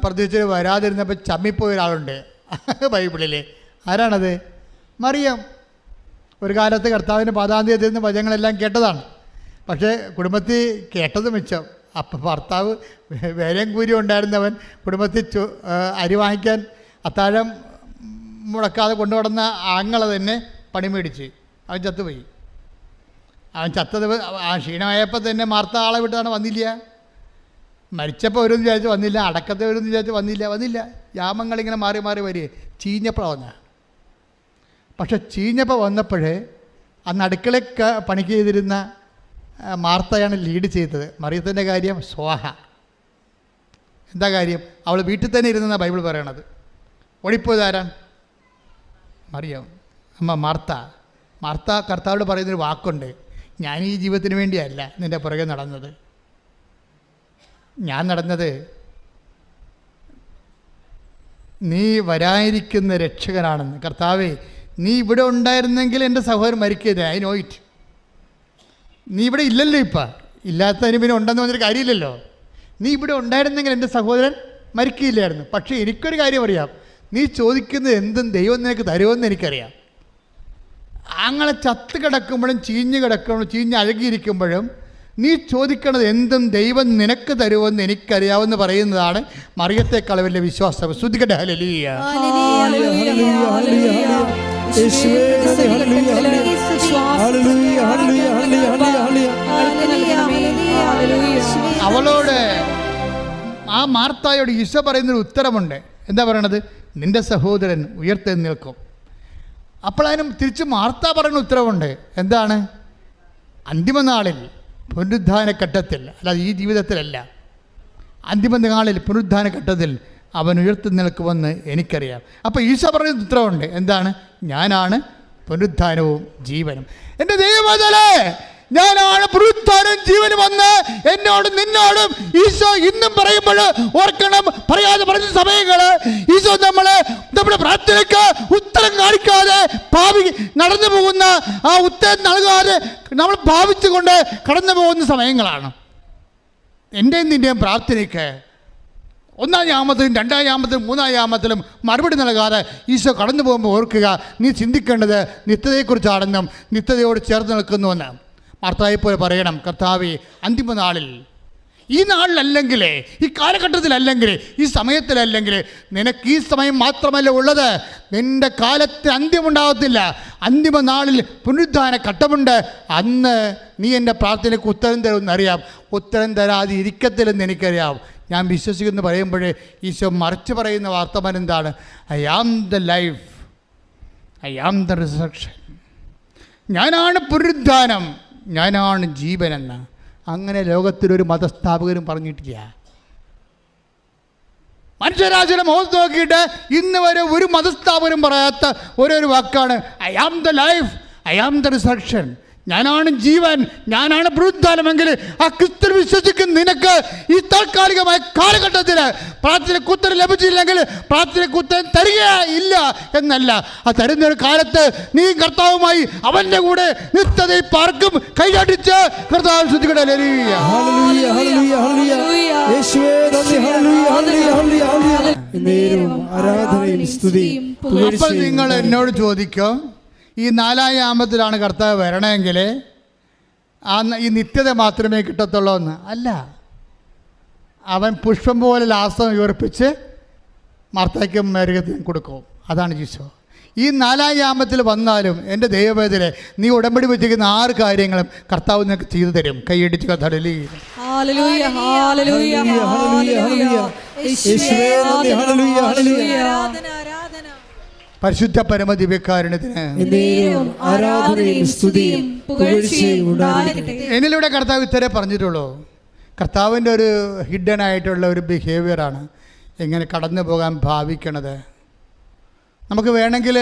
പ്രതീക്ഷിച്ച് വരാതിരുന്നപ്പോൾ ചമ്മിപ്പോയ ഒരാളുണ്ട് ബൈബിളിൽ. ആരാണത്? മറിയം. ഒരു കാലത്ത് കർത്താവിൻ്റെ പാദാന്തി എത്തിരുന്ന വചനങ്ങളെല്ലാം കേട്ടതാണ്. പക്ഷേ കുടുംബത്തിൽ കേട്ടത് മിച്ചം. അപ്പം ഭർത്താവ് വേലയും കൂരി ഉണ്ടായിരുന്നവൻ കുടുംബത്തിൽ അരി വാങ്ങിക്കാൻ അത്താഴം മുടക്കാതെ കൊണ്ടുപോടുന്ന ആങ്ങളെ തന്നെ പണി മേടിച്ച് അവൻ ചത്തുപോയി. അവൻ ചത്തത് ക്ഷീണമായപ്പോൾ തന്നെ മാർത്ത ആളെ വിട്ടാണ് വന്നില്ല. മരിച്ചപ്പോൾ വരുമെന്ന് വിചാരിച്ച് വന്നില്ല, അടക്കത്തെ വരുമെന്ന് വിചാരിച്ച് വന്നില്ല. യാമങ്ങളിങ്ങനെ മാറി മാറി വരിക. ചീഞ്ഞപ്പോൾ വന്ന. പക്ഷെ ചീഞ്ഞപ്പോൾ വന്നപ്പോഴേ അന്ന് അടുക്കളയ്ക്ക് പണിക്ക് ചെയ്തിരുന്ന മാർത്തയാണ് ലീഡ് ചെയ്തത്. മറിയത്തിൻ്റെ കാര്യം സ്വാഹ. എന്താ കാര്യം? അവൾ വീട്ടിൽ തന്നെ ഇരുന്നെന്നാണ് ബൈബിൾ പറയണത്. ഓടിപ്പോയതാരാണ്? മറിയം. അമ്മ മാർത്ത കർത്താവോട് പറയുന്നൊരു വാക്കുണ്ട്, ഞാൻ ഈ ജീവിതത്തിന് വേണ്ടിയല്ല നിൻ്റെ പുറകെ നടന്നത്. ഞാൻ നടന്നത് നീ വരാനിരിക്കുന്ന രക്ഷകനാണെന്ന്. കർത്താവേ, നീ ഇവിടെ ഉണ്ടായിരുന്നെങ്കിൽ എൻ്റെ സഹോദരൻ മരിക്കരുത്. I know it. നീ ഇവിടെ ഇല്ലല്ലോ. ഇപ്പം ഇല്ലാത്തതിന് പിന്നെ ഉണ്ടെന്ന് പറഞ്ഞൊരു കാര്യമില്ലല്ലോ. നീ ഇവിടെ ഉണ്ടായിരുന്നെങ്കിൽ എൻ്റെ സഹോദരൻ മരിക്കില്ലായിരുന്നു. പക്ഷേ എനിക്കൊരു കാര്യം അറിയാം, നീ ചോദിക്കുന്നത് എന്തും ദൈവം നിനക്ക് തരുമെന്ന് എനിക്കറിയാം. അങ്ങനെ ചത്ത് കിടക്കുമ്പോഴും ചീഞ്ഞ് അഴുകിയിരിക്കുമ്പോഴും നീ ചോദിക്കണത് എന്തും ദൈവം നിനക്ക് തരുമെന്ന് എനിക്കറിയാമെന്ന് പറയുന്നതാണ് മറിയത്തെക്കാൾ വലിയ വിശ്വാസം. ശ്രദ്ധിക്കട്ടെ. ഹല്ലേലൂയ. അവളോട്, ആ മാർത്തായോട് ഈശോ പറയുന്നൊരു ഉത്തരമുണ്ട്. എന്താ പറയണത്? നിന്റെ സഹോദരൻ ഉയർത്തെഴുന്നേൽക്കും. അപ്പോൾ അതിനും തിരിച്ച് മാർത്ത പറയുന്ന ഉത്തരവുണ്ട്. എന്താണ്? അന്തിമനാളിൽ പുനരുദ്ധാന ഘട്ടത്തിൽ, അല്ലാതെ ഈ ജീവിതത്തിലല്ല, അന്തിമനാളിൽ പുനരുദ്ധാന ഘട്ടത്തിൽ അവൻ ഉയർത്തെഴുന്നേൽക്കുമെന്ന് എനിക്കറിയാം. അപ്പോൾ ഈശോ പറയുന്ന ഉത്തരവുണ്ട്, എന്താണ്? ഞാനാണ് പുനരുത്ഥാനവും ജീവനും. എൻ്റെ ദൈവമേ, ഞാനാണ് പുനരുത്ഥാനവും ജീവനും വന്ന് എന്നോടും നിന്നോടും ഈശോ ഇന്നും പറയുമ്പോൾ ഓർക്കണം, പറയാതെ പറഞ്ഞ സമയങ്ങൾ ഈശോ നമ്മുടെ പ്രാർത്ഥനയ്ക്ക് ഉത്തരം കാണിക്കാതെ ഭാവി നടന്നു പോകുന്ന ആ ഉത്തരം നൽകാതെ നമ്മൾ ഭാവിച്ചുകൊണ്ട് കടന്നു പോകുന്ന സമയങ്ങളാണ്. എൻ്റെയും നിൻ്റെയും പ്രാർത്ഥനയ്ക്ക് ഒന്നാം യാമത്തിലും രണ്ടാം യാമത്തിലും മൂന്നാം യാമത്തിലും മറുപടി നൽകാതെ ഈശോ കടന്നു പോകുമ്പോൾ ഓർക്കുക, നീ ചിന്തിക്കേണ്ടത് നിത്യതയെക്കുറിച്ചാണെന്നും നിത്യതയോട് ചേർന്ന് നിൽക്കുന്നുവെന്ന്. മാർത്തായെപ്പോലെ പറയണം, കർത്താവേ, അന്തിമ നാളിൽ, ഈ നാളിലല്ലെങ്കിൽ, ഈ കാലഘട്ടത്തിലല്ലെങ്കിൽ, ഈ സമയത്തിലല്ലെങ്കിൽ, നിനക്ക് ഈ സമയം മാത്രമല്ല ഉള്ളത്, നിൻ്റെ കാലത്ത് അന്ത്യമുണ്ടാകത്തില്ല. അന്തിമ നാളിൽ പുനരുദ്ധാന ഘട്ടമുണ്ട്. അന്ന് നീ എൻ്റെ പ്രാർത്ഥനയ്ക്ക് ഉത്തരം തരുമെന്നറിയാം. ഉത്തരം തരാതെ ഇരിക്കത്തില്ലെന്ന് എനിക്കറിയാം. ഞാൻ വിശ്വസിക്കുന്നു പറയുമ്പോഴേ ഈശോ മറിച്ച് പറയുന്ന വാർത്തമാനം എന്താണ്? I am the life, I am the resurrection. ഞാനാണ് പുനരുദ്ധാനം, ഞാനാണ് ജീവനെന്ന്. അങ്ങനെ ലോകത്തിലൊരു മതസ്ഥാപകരും പറഞ്ഞിട്ടില്ല. മനുഷ്യരാശിയുടെ മുഖത്ത് നോക്കിയിട്ട് ഇന്ന് വരെ ഒരു മതസ്ഥാപകരും പറയാത്ത ഒരേ വാക്കാണ് I am the life, I am the resurrection. ഞാനാണ് ജീവൻ, ഞാനാണ് പുനരുദ്ധാനമെങ്കിൽ ആ ക്രിസ്തു വിശ്വസിക്കുന്ന നിനക്ക് ഈ താൽക്കാലികമായ കാലഘട്ടത്തിൽ പ്രാർത്ഥനയ്ക്ക് ഉത്തരം ലഭിച്ചില്ലെങ്കിൽ പ്രാർത്ഥനയ്ക്ക് ഉത്തരം തരികയില്ല എന്നല്ല. ആ തരുന്നൊരു കാലത്ത് നീ കർത്താവുമായി അവൻ്റെ കൂടെ നിത്യതയിൽ പാർക്കും. കൈകാട്ടിച്ച് കർത്താവ് ശ്രദ്ധിക്കട്ടെ. അപ്പോൾ നിങ്ങൾ എന്നോട് ചോദിക്കും, ഈ നാലാം യാമത്തിലാണ് കർത്താവ് വരണമെങ്കിൽ ഈ നിത്യത മാത്രമേ കിട്ടത്തുള്ളൂ എന്ന്. അല്ല, അവൻ പുഷ്പം പോലെ ലാസം ഉയർപ്പിച്ച് മാർത്തായ്ക്കും മേരകത്തിനും കൊടുക്കും. അതാണ് ഈശോ. ഈ നാലാം യാമത്തിൽ വന്നാലും എൻ്റെ ദൈവവേദനെ നീ ഉടമ്പടി വെച്ചിരിക്കുന്ന 6 കാര്യങ്ങളും കർത്താവ് നിനക്ക് ചെയ്തു തരും. കൈയടിച്ച് കഥടലി. പരിശുദ്ധ പരമദിവ്യകാരുണ്യത്തിന് എന്നിലൂടെ കർത്താവ് ഇത്രേ പറഞ്ഞിട്ടുള്ളൂ. കർത്താവിൻ്റെ ഒരു ഹിഡൻ ആയിട്ടുള്ള ഒരു ബിഹേവിയറാണ് എങ്ങനെ കടന്നു പോകാൻ ഭാവിക്കണത്. നമുക്ക് വേണമെങ്കിൽ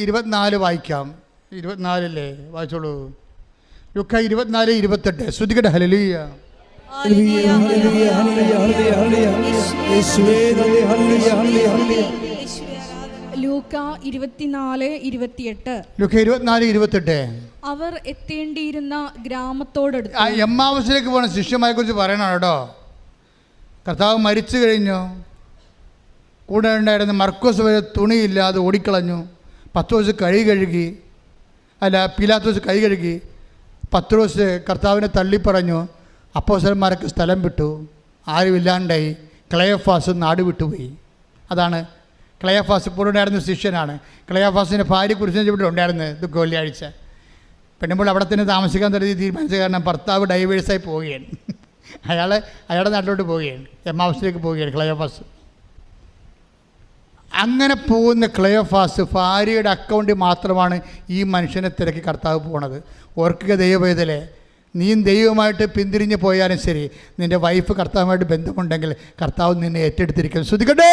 24 വായിക്കാം. 24 വായിച്ചോളൂ. ലുക്ക 24:28. ശ്രദ്ധിക്കട്ടെ. ഹല്ലേലൂയ. ലൂക്ക 24:28. അവർ എത്തേണ്ടിയിരുന്ന ഗ്രാമത്തോടടുത്ത്. എമ്മാവസിലേക്ക് പോകണം. ശിഷ്യന്മാരെ കുറിച്ച് പറയണം കേട്ടോ. കർത്താവ് മരിച്ചു കഴിഞ്ഞു. കൂടെ ഉണ്ടായിരുന്ന മർക്കോസ് വരെ തുണിയില്ലാതെ ഓടിക്കളഞ്ഞു. പത്രോസ് കഴുകി പീലാത്തോസ് കഴുകി. പത്രോസ് കർത്താവിനെ തള്ളിപ്പറഞ്ഞു. അപ്പോസ്തലന്മാരൊക്കെ സ്ഥലം വിട്ടു. ആരുമില്ലാണ്ടായി. ക്ലയോഫാസ് നാട് വിട്ടുപോയി. അതാണ് ക്ലയോഫാസ്. ഇപ്പോൾ ഉണ്ടായിരുന്ന ശിഷ്യനാണ്. ക്ലയോഫാസിൻ്റെ ഭാര്യ കുറിച്ച് ഇവിടെ ഉണ്ടായിരുന്നത് ദുഃഖ വെള്ളിയാഴ്ച. പെണ്ണുമ്പോൾ അവിടെ തന്നെ താമസിക്കാൻ തുടങ്ങി തീരുമാനിച്ച കാരണം ഭർത്താവ് ഡൈവേഴ്സായി പോവുകയാണ്. അയാളുടെ നാട്ടിലോട്ട് പോവുകയാണ്. എമ്മാവസിലേക്ക് പോവുകയാണ് ക്ലയോഫാസ്. അങ്ങനെ പോകുന്ന ക്ലയോഫാസ് ഭാര്യയുടെ അക്കൗണ്ടിൽ മാത്രമാണ് ഈ മനുഷ്യനെ തിരക്കി കർത്താവ് പോണത്. ഓർക്കുക ദൈവവേദലെ, നീയും ദൈവമായിട്ട് പിന്തിരിഞ്ഞ് പോയാലും ശരി, നിൻ്റെ വൈഫ് കർത്താവുമായിട്ട് ബന്ധമുണ്ടെങ്കിൽ കർത്താവ് നിന്നെ ഏറ്റെടുത്തിരിക്കുന്നു. ശ്രദ്ധിക്കട്ടെ.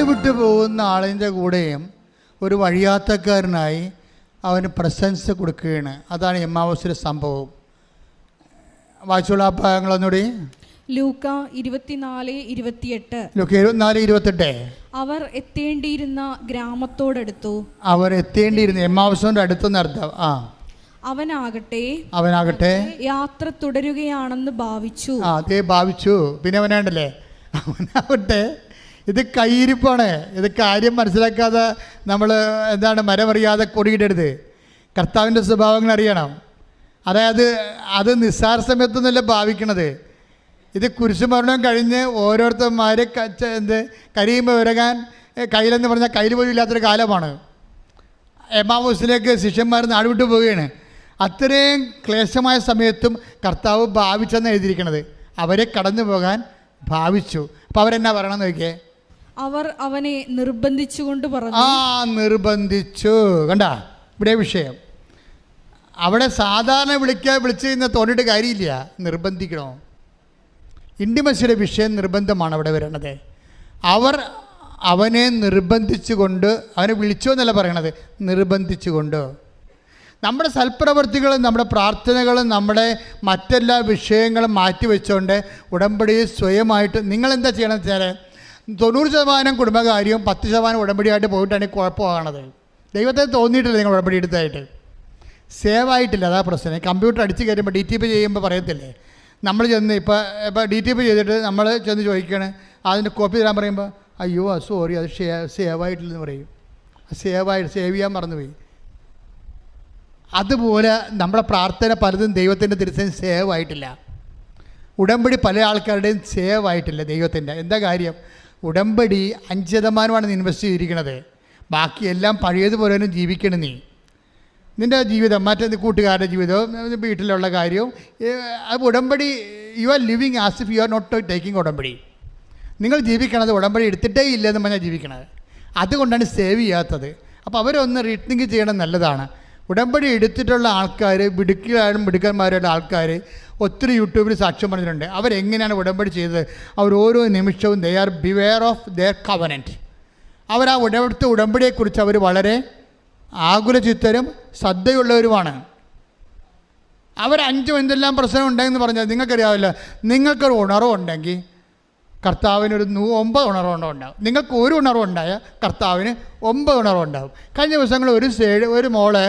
വിട്ടു പോകുന്ന ആളിൻ്റെ കൂടെയും ഒരു വഴിയാത്രക്കാരനായി അവന് പ്രശംസ കൊടുക്കുകയാണ്. അതാണ് എമ്മാവൂസിലെ സംഭവം. വായിച്ചോളൂ ആ ഭാഗങ്ങളൊന്നുകൂടി. ലൂക്ക 24:28. ലൂക്ക 24:28. അവർ എത്തേണ്ടിയിരുന്ന ഗ്രാമത്തോടടുത്തു. അവർ എത്തേണ്ടിയിരുന്ന എമ്മാവൂസിന്റെ അടുത്തെന്ന് അർത്ഥം. അവനാകട്ടെ യാത്ര തുടരുകയാണെന്ന് ഭാവിച്ചു. അതേ ഭാവിച്ചു. പിന്നെ അവനാണ്ടല്ലേ, അവനാവട്ടെ. ഇത് കയ്യിരിപ്പാണ്. ഇത് കാര്യം മനസ്സിലാക്കാതെ നമ്മൾ മരമറിയാതെ കൊടിയിടരുത്. കർത്താവിൻ്റെ സ്വഭാവങ്ങൾ അറിയണം. അതായത് അത് നിസ്സാര സമയത്തൊന്നുമല്ല ഭാവിക്കണത്. ഇത് കുരിശുമരണം കഴിഞ്ഞ് ഓരോരുത്തന്മാർ കരിയുമ്പോൾ വിറകാൻ കയ്യിലെന്ന് പറഞ്ഞാൽ കയ്യിൽ പോലും ഇല്ലാത്തൊരു കാലമാണ്. എമ്മാവൂസിലേക്ക് ശിഷ്യന്മാർ നാടുവിട്ട് പോവുകയാണ്. അത്രയും ക്ലേശമായ സമയത്തും കർത്താവ് ഭാവിച്ചെന്ന് എഴുതിയിരിക്കണത്. അവരെ കടന്നു പോകാൻ ഭാവിച്ചു. അപ്പോൾ അവരെന്നാ പറയണമെന്ന് നോക്കിയേ, അവർ അവനെ നിർബന്ധിച്ചുകൊണ്ട് പറഞ്ഞു. നിർബന്ധിച്ചു. കണ്ട ഇവിടെ വിഷയം. അവിടെ സാധാരണ വിളിച്ച് ഇന്ന് തോന്നിയിട്ട് കാര്യമില്ല, നിർബന്ധിക്കണോ. ഇൻറ്റിമസിയുടെ വിഷയം നിർബന്ധമാണ് അവിടെ വരുന്നത്. അവർ അവനെ നിർബന്ധിച്ചുകൊണ്ട്, അവനെ വിളിച്ചോ എന്നല്ല പറയണത്, നിർബന്ധിച്ചുകൊണ്ട്. നമ്മുടെ സൽപ്രവർത്തികളും നമ്മുടെ പ്രാർത്ഥനകളും നമ്മുടെ മറ്റെല്ലാ വിഷയങ്ങളും മാറ്റിവെച്ചുകൊണ്ട് ഉടമ്പടിയെ സ്വയമായിട്ട് നിങ്ങളെന്താ ചെയ്യണമെന്ന് വെച്ചാൽ 90% കുടുംബകാര്യവും 10% ഉടമ്പടിയായിട്ട് പോയിട്ടാണ് കുഴപ്പമാകണത്. ദൈവത്തെ തോന്നിയിട്ടില്ല നിങ്ങൾ ഉടമ്പടി എടുത്തായിട്ട്, സേവ് ആയിട്ടില്ല. അതാ പ്രശ്നം. കമ്പ്യൂട്ടർ അടിച്ച് കയറുമ്പോൾ DTP ചെയ്യുമ്പോൾ പറയത്തില്ലേ, നമ്മൾ ചെന്ന് ഇപ്പോൾ DTP ചെയ്തിട്ട് നമ്മൾ ചെന്ന് ചോദിക്കുകയാണ്, അതിൻ്റെ കോപ്പി തരാൻ പറയുമ്പോൾ അയ്യോ സോറി അത് സേവ് ആയിട്ടില്ലെന്ന് പറയും. സേവ് ചെയ്യാൻ മറന്നുപോയി. അതുപോലെ നമ്മുടെ പ്രാർത്ഥന പലതും ദൈവത്തിൻ്റെ തിരുസേന സേവ് ആയിട്ടില്ല. ഉടമ്പടി പല ആൾക്കാരുടെയും സേവ് ആയിട്ടില്ല ദൈവത്തിൻ്റെ. എന്താ കാര്യം? ഉടമ്പടി 5% ഇൻവെസ്റ്റ് ചെയ്തിരിക്കുന്നത്. ബാക്കിയെല്ലാം പഴയതുപോലെ ജീവിക്കണം. നിൻ്റെ ജീവിതം, മറ്റേ കൂട്ടുകാരുടെ ജീവിതവും വീട്ടിലുള്ള കാര്യവും ഉടമ്പടി you are living as if you are not taking ഉടമ്പടി. നിങ്ങൾ ജീവിക്കണത് ഉടമ്പടി എടുത്തിട്ടേ ഇല്ലെന്ന് പറഞ്ഞാൽ ജീവിക്കണത്. അതുകൊണ്ടാണ് സേവ് ചെയ്യാത്തത്. അപ്പോൾ അവരൊന്ന് റീത്തിങ്ക് ചെയ്യണം, നല്ലതാണ്. ഉടമ്പടി എടുത്തിട്ടുള്ള ആൾക്കാർ, മിടുക്കന്മാരുടെ ആൾക്കാർ ഒത്തിരി യൂട്യൂബിൽ സാക്ഷ്യം പറഞ്ഞിട്ടുണ്ട്. അവരെങ്ങനെയാണ് ഉടമ്പടി ചെയ്തത്. അവർ ഓരോ നിമിഷവും they are beware of their covenant. അവർ ആ ഉടമ്പടിയെക്കുറിച്ച് അവർ വളരെ ആകുലചിത്തരും ശ്രദ്ധയുള്ളവരുമാണ്. അവർ 5 എന്തെല്ലാം പ്രശ്നം ഉണ്ടെന്ന് പറഞ്ഞാൽ നിങ്ങൾക്കറിയാവില്ല. നിങ്ങൾക്കൊരു ഉണർവുണ്ടെങ്കിൽ കർത്താവിനൊരു 9 ഉണർവുണ്ടാവും. നിങ്ങൾക്ക് ഒരു ഉണർവുണ്ടായാൽ കർത്താവിന് 9 ഉണർവുണ്ടാവും. കഴിഞ്ഞ ദിവസങ്ങൾ ഒരു മോളെ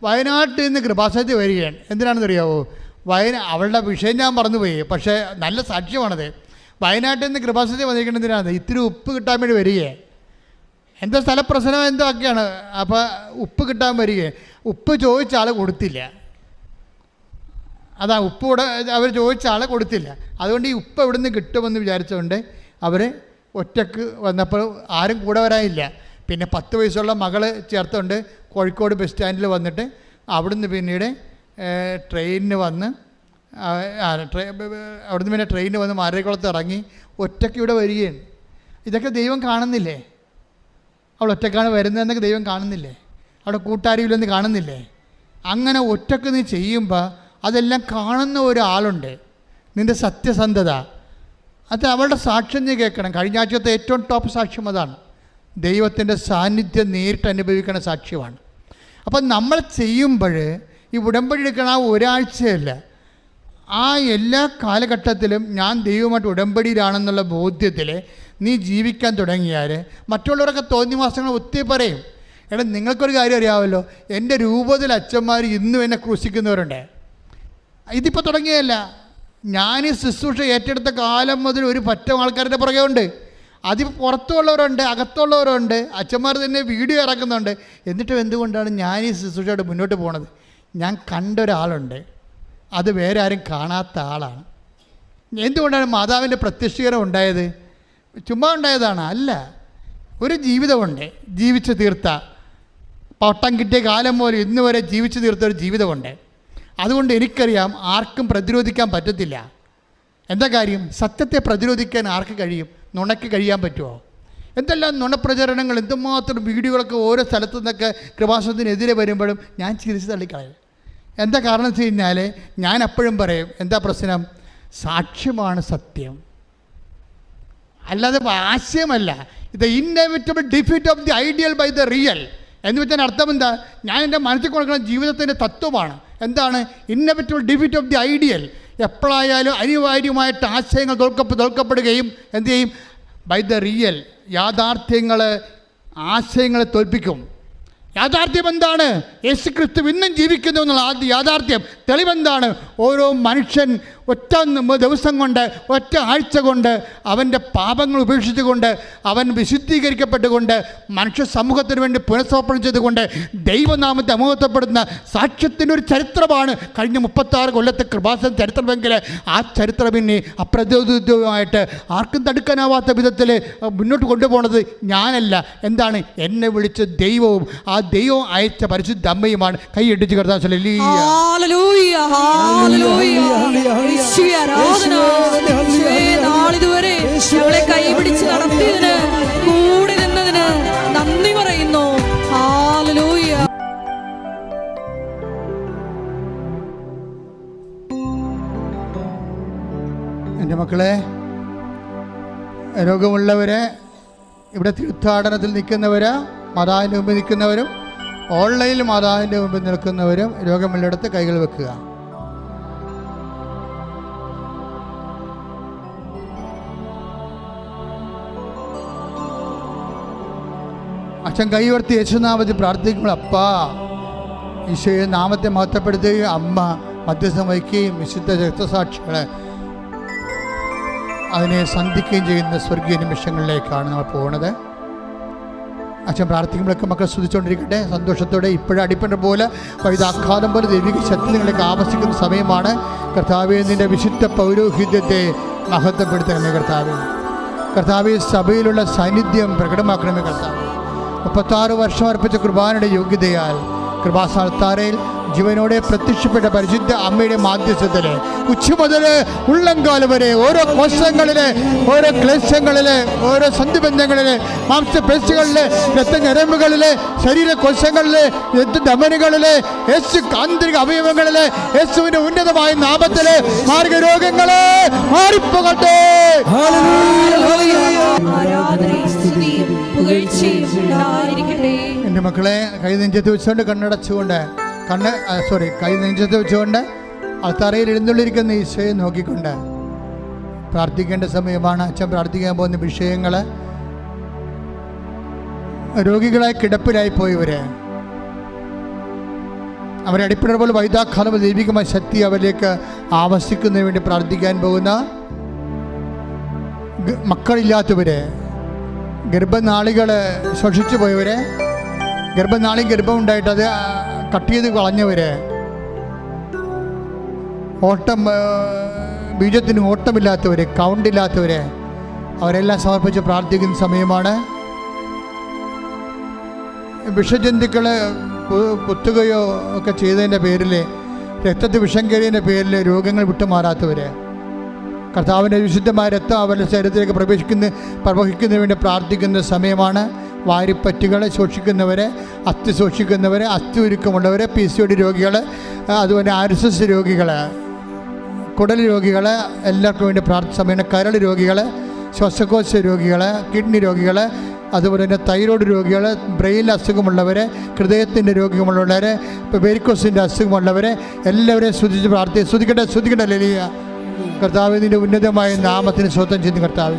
വയനാട്ടിൽ നിന്ന് കൃപാസനത്തിൽ വരികയാണ്. എന്തിനാണെന്ന് അറിയാവോ? അവളുടെ വിഷയം ഞാൻ മറന്നുപോയി, പക്ഷേ നല്ല സാക്ഷ്യമാണത്. വയനാട്ടിൽ നിന്ന് കൃപാസനത്തിൽ വന്നിരിക്കുന്നത് എന്തിനാണ്? ഇത്തിരി ഉപ്പ് കിട്ടാൻ വേണ്ടി വരികയാണ്. എന്താ സ്ഥലപ്രശ്നം എന്തോ ഒക്കെയാണ്. അപ്പോൾ ഉപ്പ് കിട്ടാൻ വരികയാണ്. ഉപ്പ് ചോദിച്ച ആൾ കൊടുത്തില്ല. അതാ ഉപ്പ് കൂടെ അവർ ചോദിച്ച ആളെ കൊടുത്തില്ല. അതുകൊണ്ട് ഈ ഉപ്പ് എവിടെ നിന്ന് കിട്ടുമെന്ന് വിചാരിച്ചുകൊണ്ട് അവർ ഒറ്റക്ക് വന്നപ്പോൾ ആരും കൂടെ വരാനില്ല. പിന്നെ 10 വയസ്സുള്ള മകള് ചേർത്തുകൊണ്ട് കോഴിക്കോട് ബസ് സ്റ്റാൻഡിൽ വന്നിട്ട് അവിടുന്ന് പിന്നീട് ട്രെയിനിന് വന്ന് അവിടുന്ന് പിന്നെ ട്രെയിനിന് വന്ന് മാരേക്കുളത്ത് ഇറങ്ങി ഒറ്റയ്ക്ക് ഇവിടെ വരികയാണ്. ഇതൊക്കെ ദൈവം കാണുന്നില്ലേ? അവൾ ഒറ്റക്കാണ് വരുന്നതെന്നൊക്കെ ദൈവം കാണുന്നില്ലേ? അവിടെ കൂട്ടാരിയില്ലെന്ന് കാണുന്നില്ലേ? അങ്ങനെ ഒറ്റക്ക് നീ ചെയ്യുമ്പോൾ അതെല്ലാം കാണുന്ന ഒരാളുണ്ട്. നിൻ്റെ സത്യസന്ധത, അത് അവളുടെ സാക്ഷ്യം നീ കേൾക്കണം. കഴിഞ്ഞ ആഴ്ചത്തെ ഏറ്റവും ടോപ്പ് സാക്ഷ്യം അതാണ്. ദൈവത്തിൻ്റെ സാന്നിധ്യം നേരിട്ട് അനുഭവിക്കുന്ന സാക്ഷ്യമാണ്. അപ്പം നമ്മൾ ചെയ്യുമ്പോൾ ഈ ഉടമ്പടി എടുക്കണ ആ ഒരാഴ്ചയല്ല, ആ എല്ലാ കാലഘട്ടത്തിലും ഞാൻ ദൈവമായിട്ട് ഉടമ്പടിയിലാണെന്നുള്ള ബോധ്യത്തിൽ നീ ജീവിക്കാൻ തുടങ്ങിയാൽ മറ്റുള്ളവരൊക്കെ തോന്നിയ മാസങ്ങൾ ഒത്തിരി പറയും. എടാ നിങ്ങൾക്കൊരു കാര്യം അറിയാമല്ലോ, എൻ്റെ രൂപത്തിൽ അച്ഛന്മാർ ഇന്നും എന്നെ ക്രൂശിക്കുന്നവരുണ്ട്. ഇതിപ്പോൾ തുടങ്ങിയതല്ല. ഞാൻ ഈ ശുശ്രൂഷ ഏറ്റെടുത്ത കാലം മുതൽ ഒരു പറ്റം ആൾക്കാരുടെ പുറകെ ഉണ്ട്. അതിൽ പുറത്തുള്ളവരുണ്ട്, അകത്തുള്ളവരുണ്ട്. അച്ഛന്മാർ തന്നെ വീഡിയോ ഇറക്കുന്നുണ്ട്. എന്നിട്ടും എന്തുകൊണ്ടാണ് ഞാൻ ഈ ശുശ്രൂഷയോട് മുന്നോട്ട് പോകുന്നത്? ഞാൻ കണ്ട ഒരാളുണ്ട്, അത് വേറെ ആരും കാണാത്ത ആളാണ്. എന്തുകൊണ്ടാണ് മാതാവിൻ്റെ പ്രത്യക്ഷീകരണം ഉണ്ടായത്? ചുമ്മാ ഉണ്ടായതാണ് അല്ല. ഒരു ജീവിതമുണ്ട്, ജീവിച്ച് തീർത്ത, പട്ടം കിട്ടിയ കാലം പോലെ ഇന്ന് വരെ ജീവിച്ച് തീർത്ത ഒരു ജീവിതമുണ്ട്. അതുകൊണ്ട് എനിക്കറിയാം ആർക്കും പ്രതിരോധിക്കാൻ പറ്റത്തില്ല. എന്താ കാര്യം? സത്യത്തെ പ്രതിരോധിക്കാൻ ആർക്ക് കഴിയും? നുണയ്ക്ക് കഴിയാൻ പറ്റുമോ? എന്തെല്ലാം നുണപ്രചരണങ്ങൾ, എന്തുമാത്രം വീഡിയോകളൊക്കെ ഓരോ സ്ഥലത്തു നിന്നൊക്കെ കൃപാസനത്തിനെതിരെ വരുമ്പോഴും ഞാൻ ചിരിച്ച് തള്ളിക്കളയും. എന്താ കാരണം വെച്ച് കഴിഞ്ഞാൽ ഞാൻ അപ്പോഴും പറയും, എന്താ പ്രശ്നം? സാക്ഷ്യമാണ് സത്യം, അല്ലാതെ ആശയമല്ല. ഇത് inevitable defeat of the ideal by the real എന്ന് വെച്ചാൽ അർത്ഥം എന്താ? ഞാൻ എൻ്റെ മനസ്സിൽ കൊടുക്കുന്ന ജീവിതത്തിൻ്റെ തത്വമാണ്. എന്താണ്? Inevitable defeat of the ideal. എപ്പോഴായാലും അനിവാര്യമായിട്ട് ആശയങ്ങൾ തോൽക്കപ്പെടുകയും എന്തു ചെയ്യും? By the real. യാഥാർത്ഥ്യങ്ങൾ ആശയങ്ങളെ തോൽപ്പിക്കും. യാഥാർത്ഥ്യം എന്താണ്? യേശുക്രിസ്തു ഇന്നും ജീവിക്കുന്നു എന്നുള്ള ആദ്യ യാഥാർത്ഥ്യം. തെളിവെന്താണ്? ഓരോ മനുഷ്യൻ ഒറ്റ ദിവസം കൊണ്ട്, ഒറ്റ ആഴ്ച കൊണ്ട് അവൻ്റെ പാപങ്ങൾ ഉപേക്ഷിച്ചുകൊണ്ട് അവൻ വിശുദ്ധീകരിക്കപ്പെട്ടുകൊണ്ട് മനുഷ്യ സമൂഹത്തിന് വേണ്ടി പുനഃസമർപ്പണം ചെയ്തുകൊണ്ട് ദൈവനാമത്തെ അമഹത്വപ്പെടുന്ന സാക്ഷ്യത്തിൻ്റെ ഒരു ചരിത്രമാണ് കഴിഞ്ഞ 36 കൊല്ലത്തെ കൃപാസന ചരിത്രമെങ്കിൽ ആ ചരിത്രം ഇനി അപ്രതിരോധമായിട്ട് ആർക്കും തടുക്കാനാവാത്ത വിധത്തിൽ മുന്നോട്ട് കൊണ്ടുപോകുന്നത് ഞാനല്ല, എന്താണ്, എന്നെ വിളിച്ച ദൈവവും ആ ദൈവം അയച്ച പരിശുദ്ധ അമ്മയുമാണ്. കൈയടിച്ച് കർത്താവ് നാളിതുവരെ ഞങ്ങളെ കൈപിടിച്ച് നടത്തിയതിന്, കൂടെ നിന്നതിന് നന്ദി പറയുന്നു. ഹല്ലേലൂയ. എൻ്റെ മക്കളെ, രോഗമുള്ളവരെ, ഇവിടെ തീർത്ഥാടനത്തിൽ നിൽക്കുന്നവർ, മാതാവിൻ്റെ മുമ്പിൽ നിൽക്കുന്നവരും ഓൺലൈനിൽ മാതാവിൻ്റെ മുമ്പിൽ നിൽക്കുന്നവരും രോഗമുള്ളിടത്ത് കൈകൾ വെക്കുക. അച്ഛൻ കൈവർത്തി യേശുനാമത്തിൽ പ്രാർത്ഥിക്കുമ്പോൾ അപ്പാ ഈശോയെ നാമത്തെ മഹത്വപ്പെടുത്തുകയും അമ്മ മധ്യസ്ഥം വഹിക്കുകയും വിശുദ്ധ രക്തസാക്ഷികളെ അതിനെ സന്ധിക്കുകയും ചെയ്യുന്ന സ്വർഗീയ നിമിഷങ്ങളിലേക്കാണ് നമ്മൾ പോകുന്നത്. അച്ഛൻ പ്രാർത്ഥിക്കുമ്പോഴൊക്കെ മക്കൾ സ്തുതിച്ചുകൊണ്ടിരിക്കട്ടെ സന്തോഷത്തോടെ. ഇപ്പോഴും അടിപ്പണ്ട പോലെ വൈദാഘാതം പോലെ ദൈവിക ശക്തി നിങ്ങളൊക്കെ ആവശ്യിക്കുന്ന സമയമാണ്. കർത്താവേ, നിൻ്റെ വിശുദ്ധ പൗരോഹിത്യത്തെ മഹത്വപ്പെടുത്തണമേ കർത്താവേ. കർത്താവേ, സഭയിലുള്ള സാന്നിധ്യം പ്രകടമാക്കണമേ കർത്താവേ. 36 വർഷം അർപ്പിച്ച കുർബാനയുടെ യോഗ്യതയാൽ കൃപാസ്ഥാനത്താരയിൽ ജീവനോടെ പ്രത്യക്ഷപ്പെട്ട പരിശുദ്ധ അമ്മയുടെ മാധ്യസ്ഥത്തിൽ ഉച്ച മുതൽ ഉള്ളംകാലം വരെ ഓരോ കോശങ്ങളിലെ, ഓരോ ക്ലേശങ്ങളിലെ, ഓരോ സന്ധിബന്ധങ്ങളിലെ, മാംസപേശികളിലെ, രക്തഞരമ്പുകളിലെ, ശരീരകോശങ്ങളിലെ, രക്തധമനികളിലെ, യേശു ആന്തരിക അവയവങ്ങളിലെ യേശുവിന്റെ ഉന്നതമായ നാമത്തിലെ മാർഗരോഗങ്ങളെ മാറിപ്പോകട്ടെ. എൻ്റെ മക്കളെ, കൈ നെഞ്ചത്ത് വെച്ചുകൊണ്ട് കണ്ണടച്ചുകൊണ്ട് കൈ നെഞ്ചത്ത് വെച്ചുകൊണ്ട് അൾത്താരയിൽ എഴുന്നള്ളിരിക്കുന്ന ഈശോയെ നോക്കിക്കൊണ്ട് പ്രാർത്ഥിക്കേണ്ട സമയമാണ്. അച്ഛൻ പ്രാർത്ഥിക്കാൻ പോകുന്ന വിഷയങ്ങൾ രോഗികളായി കിടപ്പിലായി പോയവര്, അവരെ അടിപ്പിടർ പോലെ വൈദാഘാതം ദൈവികമായ ശക്തി അവരിലേക്ക് ആവസിക്കുന്നതിന് വേണ്ടി പ്രാർത്ഥിക്കാൻ പോകുന്ന മക്കളില്ലാത്തവര്, ഗർഭനാളികൾ ശോഷിച്ചു പോയവര്, ഗർഭമുണ്ടായിട്ട് അത് കട്ട് ചെയ്ത് കളഞ്ഞവര്, ബീജത്തിന് ഓട്ടമില്ലാത്തവര്, കൗണ്ടില്ലാത്തവര്, അവരെല്ലാം സമർപ്പിച്ച് പ്രാർത്ഥിക്കുന്ന സമയമാണ്. വിഷജന്തുക്കൾ കുത്തുകയോ ഒക്കെ ചെയ്തതിൻ്റെ പേരിൽ, രക്തത്തിൽ വിഷം കയറിയതിൻ്റെ പേരിൽ രോഗങ്ങൾ വിട്ടുമാറാത്തവര്, കർത്താവിൻ്റെ വിശുദ്ധമായ രക്തം അവരുടെ ശരീരത്തിലേക്ക് പ്രവഹിക്കുന്നതിന് വേണ്ടി പ്രാർത്ഥിക്കുന്ന സമയമാണ്. വാരിപ്പറ്റുകൾ ശോഷിക്കുന്നവരെ, അസ്ഥി ശോഷിക്കുന്നവരെ, അസ്ഥി ഉരുക്കമുള്ളവർ, PCOD രോഗികൾ, അതുപോലെ RSS രോഗികൾ, കുടൽ രോഗികൾ, എല്ലാവർക്കും വേണ്ടി സമയമാണ്. കരൾ രോഗികൾ, ശ്വാസകോശ രോഗികൾ, കിഡ്നി രോഗികൾ, അതുപോലെ തന്നെ തൈറോയ്ഡ് രോഗികൾ, ബ്രെയിൻ അസുഖമുള്ളവർ, ഹൃദയത്തിൻ്റെ രോഗമുള്ളവർ, വെരിക്കോസിൻ്റെ അസുഖമുള്ളവർ, എല്ലാവരെയും സ്തുതിക്കട്ടെ. ലേലിയ കർത്താവ്, നിൻ്റെ ഉന്നതമായ നാമത്തിന് സ്വന്തം ചെയ്യുന്ന കർത്താവ്,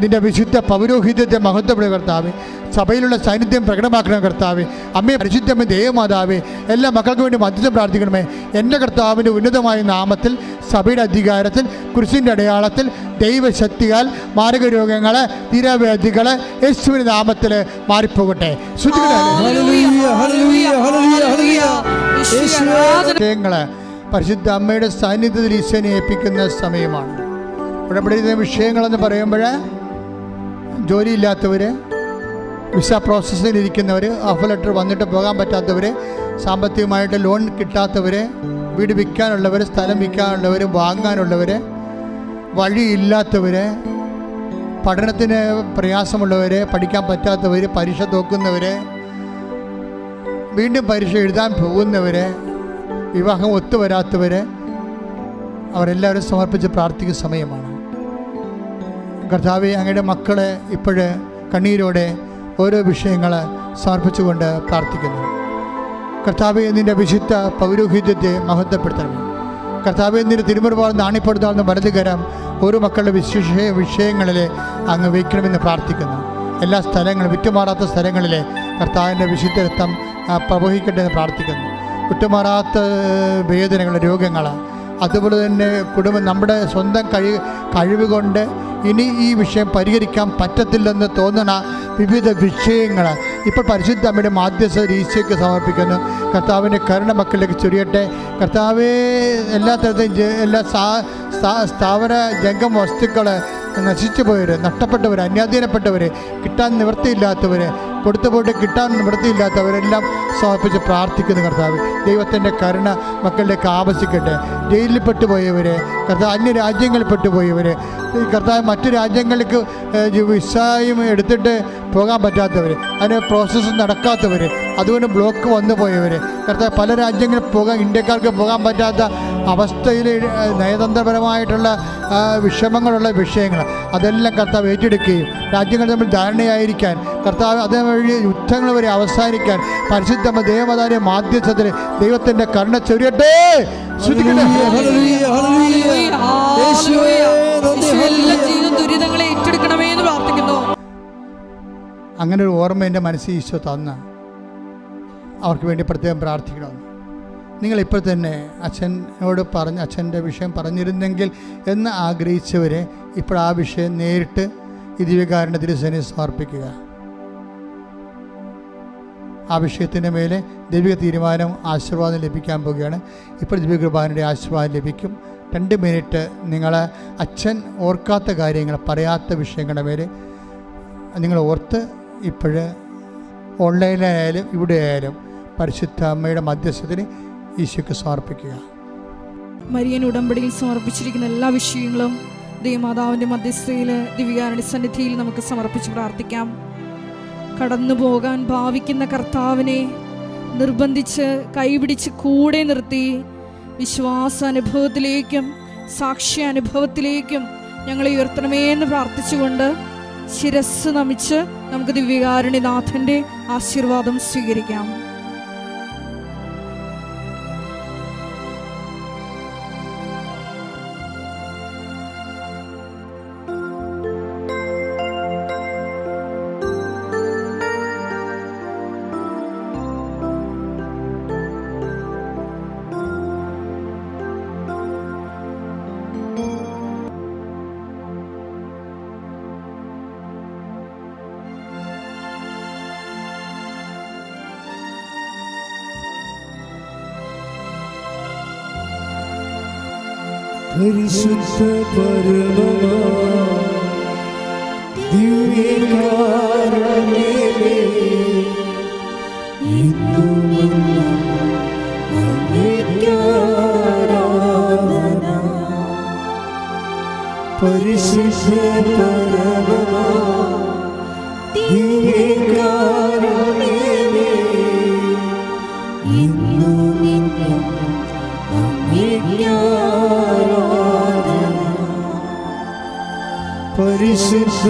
നിൻ്റെ വിശുദ്ധ പൗരോഹിത്യത്തെ മഹത്വപ്പെടുക കർത്താവ്. സഭയിലുള്ള സാന്നിധ്യം പ്രകടമാക്കണം കർത്താവ്. അമ്മയെ പരിശുദ്ധമ്മ ദേവമാതാവേ, എല്ലാ മക്കൾക്ക് വേണ്ടി മധ്യസ്ഥം പ്രാർത്ഥിക്കണമേ. എൻ്റെ കർത്താവിൻ്റെ ഉന്നതമായ നാമത്തിൽ, സഭയുടെ അധികാരത്തിൽ, കുരിശിൻ്റെ അടയാളത്തിൽ, ദൈവശക്തിയാൽ മാരകരോഗങ്ങൾ, തീരാവ്യാധികൾ യേശുവിൻ്റെ നാമത്തിൽ മാറിപ്പോകട്ടെ. വിഷയങ്ങൾ പരിശുദ്ധ അമ്മയുടെ സാന്നിധ്യത്തിൽ ഈശോനെ ഏൽപ്പിക്കുന്ന സമയമാണ്. ഇവിടെ വിഷയങ്ങളെന്ന് പറയുമ്പോൾ ജോലിയില്ലാത്തവർ, വിസ പ്രോസസ്സിലിരിക്കുന്നവർ, ഓഫർ ലെറ്റർ വന്നിട്ട് പോകാൻ പറ്റാത്തവർ, സാമ്പത്തികമായിട്ട് ലോൺ കിട്ടാത്തവർ, വീട് വിൽക്കാനുള്ളവർ, സ്ഥലം വിൽക്കാനുള്ളവർ, വാങ്ങാനുള്ളവർ, വഴിയില്ലാത്തവർ, പഠനത്തിന് പ്രയാസമുള്ളവർ, പഠിക്കാൻ പറ്റാത്തവർ, പരീക്ഷ തോക്കുന്നവർ, വീണ്ടും പരീക്ഷ എഴുതാൻ പോകുന്നവർ, വിവാഹം ഒത്തുവരാത്തവർ, അവരെല്ലാവരും സമർപ്പിച്ച് പ്രാർത്ഥിക്കുന്ന സമയമാണ്. കർത്താവെ, അങ്ങയുടെ മക്കളെ ഇപ്പോഴ് കണ്ണീരോടെ ഓരോ വിഷയങ്ങൾ സമർപ്പിച്ചുകൊണ്ട് പ്രാർത്ഥിക്കുന്നു. കർത്താവെ, നിൻ്റെ വിശുദ്ധ പൗരോഹിത്യത്തെ മഹത്വപ്പെടുത്തണമേ. കർത്താവെ, നിൻ്റെ തിരുമുറുപാട് നാണിപ്പെടുത്താവുന്ന വലതുകരം ഓരോ മക്കളുടെ വിഷയങ്ങളിൽ അങ്ങ് വയ്ക്കണമെന്ന് പ്രാർത്ഥിക്കുന്നു. എല്ലാ സ്ഥലങ്ങളും, വിട്ടുമാറാത്ത സ്ഥലങ്ങളിൽ കർത്താവിൻ്റെ വിശുദ്ധ രക്തം പ്രവഹിക്കട്ടെ എന്ന് പ്രാർത്ഥിക്കുന്നു. വിട്ടുമാറാത്ത വേദനകൾ, രോഗങ്ങൾ, അതുപോലെ തന്നെ കുടുംബം നമ്മുടെ സ്വന്തം കഴിവ് കൊണ്ട് ഇനി ഈ വിഷയം പരിഹരിക്കാൻ പറ്റത്തില്ലെന്ന് തോന്നുന്ന വിവിധ വിഷയങ്ങൾ ഇപ്പോൾ പരിശുദ്ധ അമ്മയുടെ മാധ്യസ്ഥ ഈശോയ്ക്ക് സമർപ്പിക്കുന്നു. കർത്താവിൻ്റെ കരുണ മക്കളിലേക്ക് ചൊരിയട്ടെ. കർത്താവേ, എല്ലാ തരത്തിലും എല്ലാ സ്ഥാവര ജംഗമ വസ്തുക്കൾ നശിച്ചു പോയവർ, നഷ്ടപ്പെട്ടവർ, അന്യാധീനപ്പെട്ടവർ, കിട്ടാൻ നിവൃത്തിയില്ലാത്തവർ, കൊടുത്തു പോയിട്ട് കിട്ടാൻ നിവൃത്തിയില്ലാത്തവരെല്ലാം സമർപ്പിച്ച് പ്രാർത്ഥിക്കുന്നു. കർത്താവ് ദൈവത്തിൻ്റെ കരുണ മക്കളിലേക്ക് ആവശ്യിക്കട്ടെ. ജയിലിൽ പെട്ടുപോയവർ, കർത്താവ് അന്യരാജ്യങ്ങളിൽ പെട്ടുപോയവർ, കർത്താവ് മറ്റു രാജ്യങ്ങൾക്ക് വിസയും എടുത്തിട്ട് പോകാൻ പറ്റാത്തവർ, അതിന് പ്രോസസ്സ് നടക്കാത്തവർ, അതുകൊണ്ട് ബ്ലോക്ക് വന്നു പോയവർ, കർത്താവ് പല രാജ്യങ്ങളിൽ ഇന്ത്യക്കാർക്ക് പോകാൻ പറ്റാത്ത അവസ്ഥയിൽ നയതന്ത്രപരമായിട്ടുള്ള വിഷമങ്ങളുള്ള വിഷയങ്ങൾ അതെല്ലാം കർത്താവ് ഏറ്റെടുക്കുകയും രാജ്യങ്ങൾ തമ്മിൽ ധാരണയായിരിക്കാൻ, കർത്താവ് അതുവഴി യുദ്ധങ്ങൾ വരെ അവസാനിക്കാൻ പരിശുദ്ധ ദേവതാന്റെ മാധ്യസ്ഥത്തിൽ ദൈവത്തിൻ്റെ കരുണ ചൊരിയട്ടെ. ദുരിതങ്ങളെ ഏറ്റെടുക്കണമേ എന്ന് പ്രാർത്ഥിക്കുന്നു. അങ്ങനെ ഒരു ഓർമ്മ എൻ്റെ മനസ്സിൽ ഈശോ തന്ന അവർക്ക് വേണ്ടി പ്രത്യേകം പ്രാർത്ഥിക്കണമെന്ന് നിങ്ങളിപ്പോൾ തന്നെ അച്ഛനോട് പറഞ്ഞ് അച്ഛൻ്റെ വിഷയം പറഞ്ഞിരുന്നെങ്കിൽ എന്ന് ആഗ്രഹിച്ചവരെ ഇപ്പോൾ ആ വിഷയം നേരിട്ട് ഈ ദിവ്യകാരുണ്യ തിരുസേനയിൽ സമർപ്പിക്കുക. ആ വിഷയത്തിൻ്റെ മേലെ ദൈവിക തീരുമാനം ആശീർവാദം ലഭിക്കാൻ പോവുകയാണ്. ഇപ്പോൾ ദിവ്യകൃപാനയുടെ ആശീർവാദം ലഭിക്കും. 2 മിനിറ്റ് നിങ്ങൾ അച്ഛൻ ഓർക്കാത്ത കാര്യങ്ങൾ, പറയാത്ത വിഷയങ്ങളുടെ മേലെ നിങ്ങൾ ഓർത്ത് ഇപ്പോഴ് ഓൺലൈനിലായാലും ഇവിടെ ആയാലും പരിശുദ്ധ അമ്മയുടെ മധ്യസ്ഥത്തിന് ഈശോയ്ക്ക് സമർപ്പിക്കുക. മരിയൻ ഉടമ്പടിയിൽ സമർപ്പിച്ചിരിക്കുന്ന എല്ലാ വിഷയങ്ങളും ദൈവമാതാവിൻ്റെ മധ്യസ്ഥയിൽ ദിവ്യകാരുണ്യ സന്നിധിയിൽ നമുക്ക് സമർപ്പിച്ച് പ്രാർത്ഥിക്കാം. കടന്നു പോകാൻ ഭാവിക്കുന്ന കർത്താവിനെ നിർബന്ധിച്ച് കൈപിടിച്ച് കൂടെ നിർത്തി വിശ്വാസാനുഭവത്തിലേക്കും സാക്ഷ്യാനുഭവത്തിലേക്കും ഞങ്ങളെ ഉയർത്തണമേ എന്ന് പ്രാർത്ഥിച്ചുകൊണ്ട് ശിരസ് നമിച്ച് നമുക്ക് ദിവ്യകാരുണ്യനാഥൻ്റെ ആശീർവാദം സ്വീകരിക്കാം. പരിശുദ്ധ പരമമാ ദിവ്യകാരുണ്യമേ, ഇന്നും അങ്ങേക്ക് ആരാധന. പരിശുദ്ധ പരമമാ ദിവ്യകാരുണ്യമേ, ഇന്നും അങ്ങേക്ക് പരിശുദ്ധ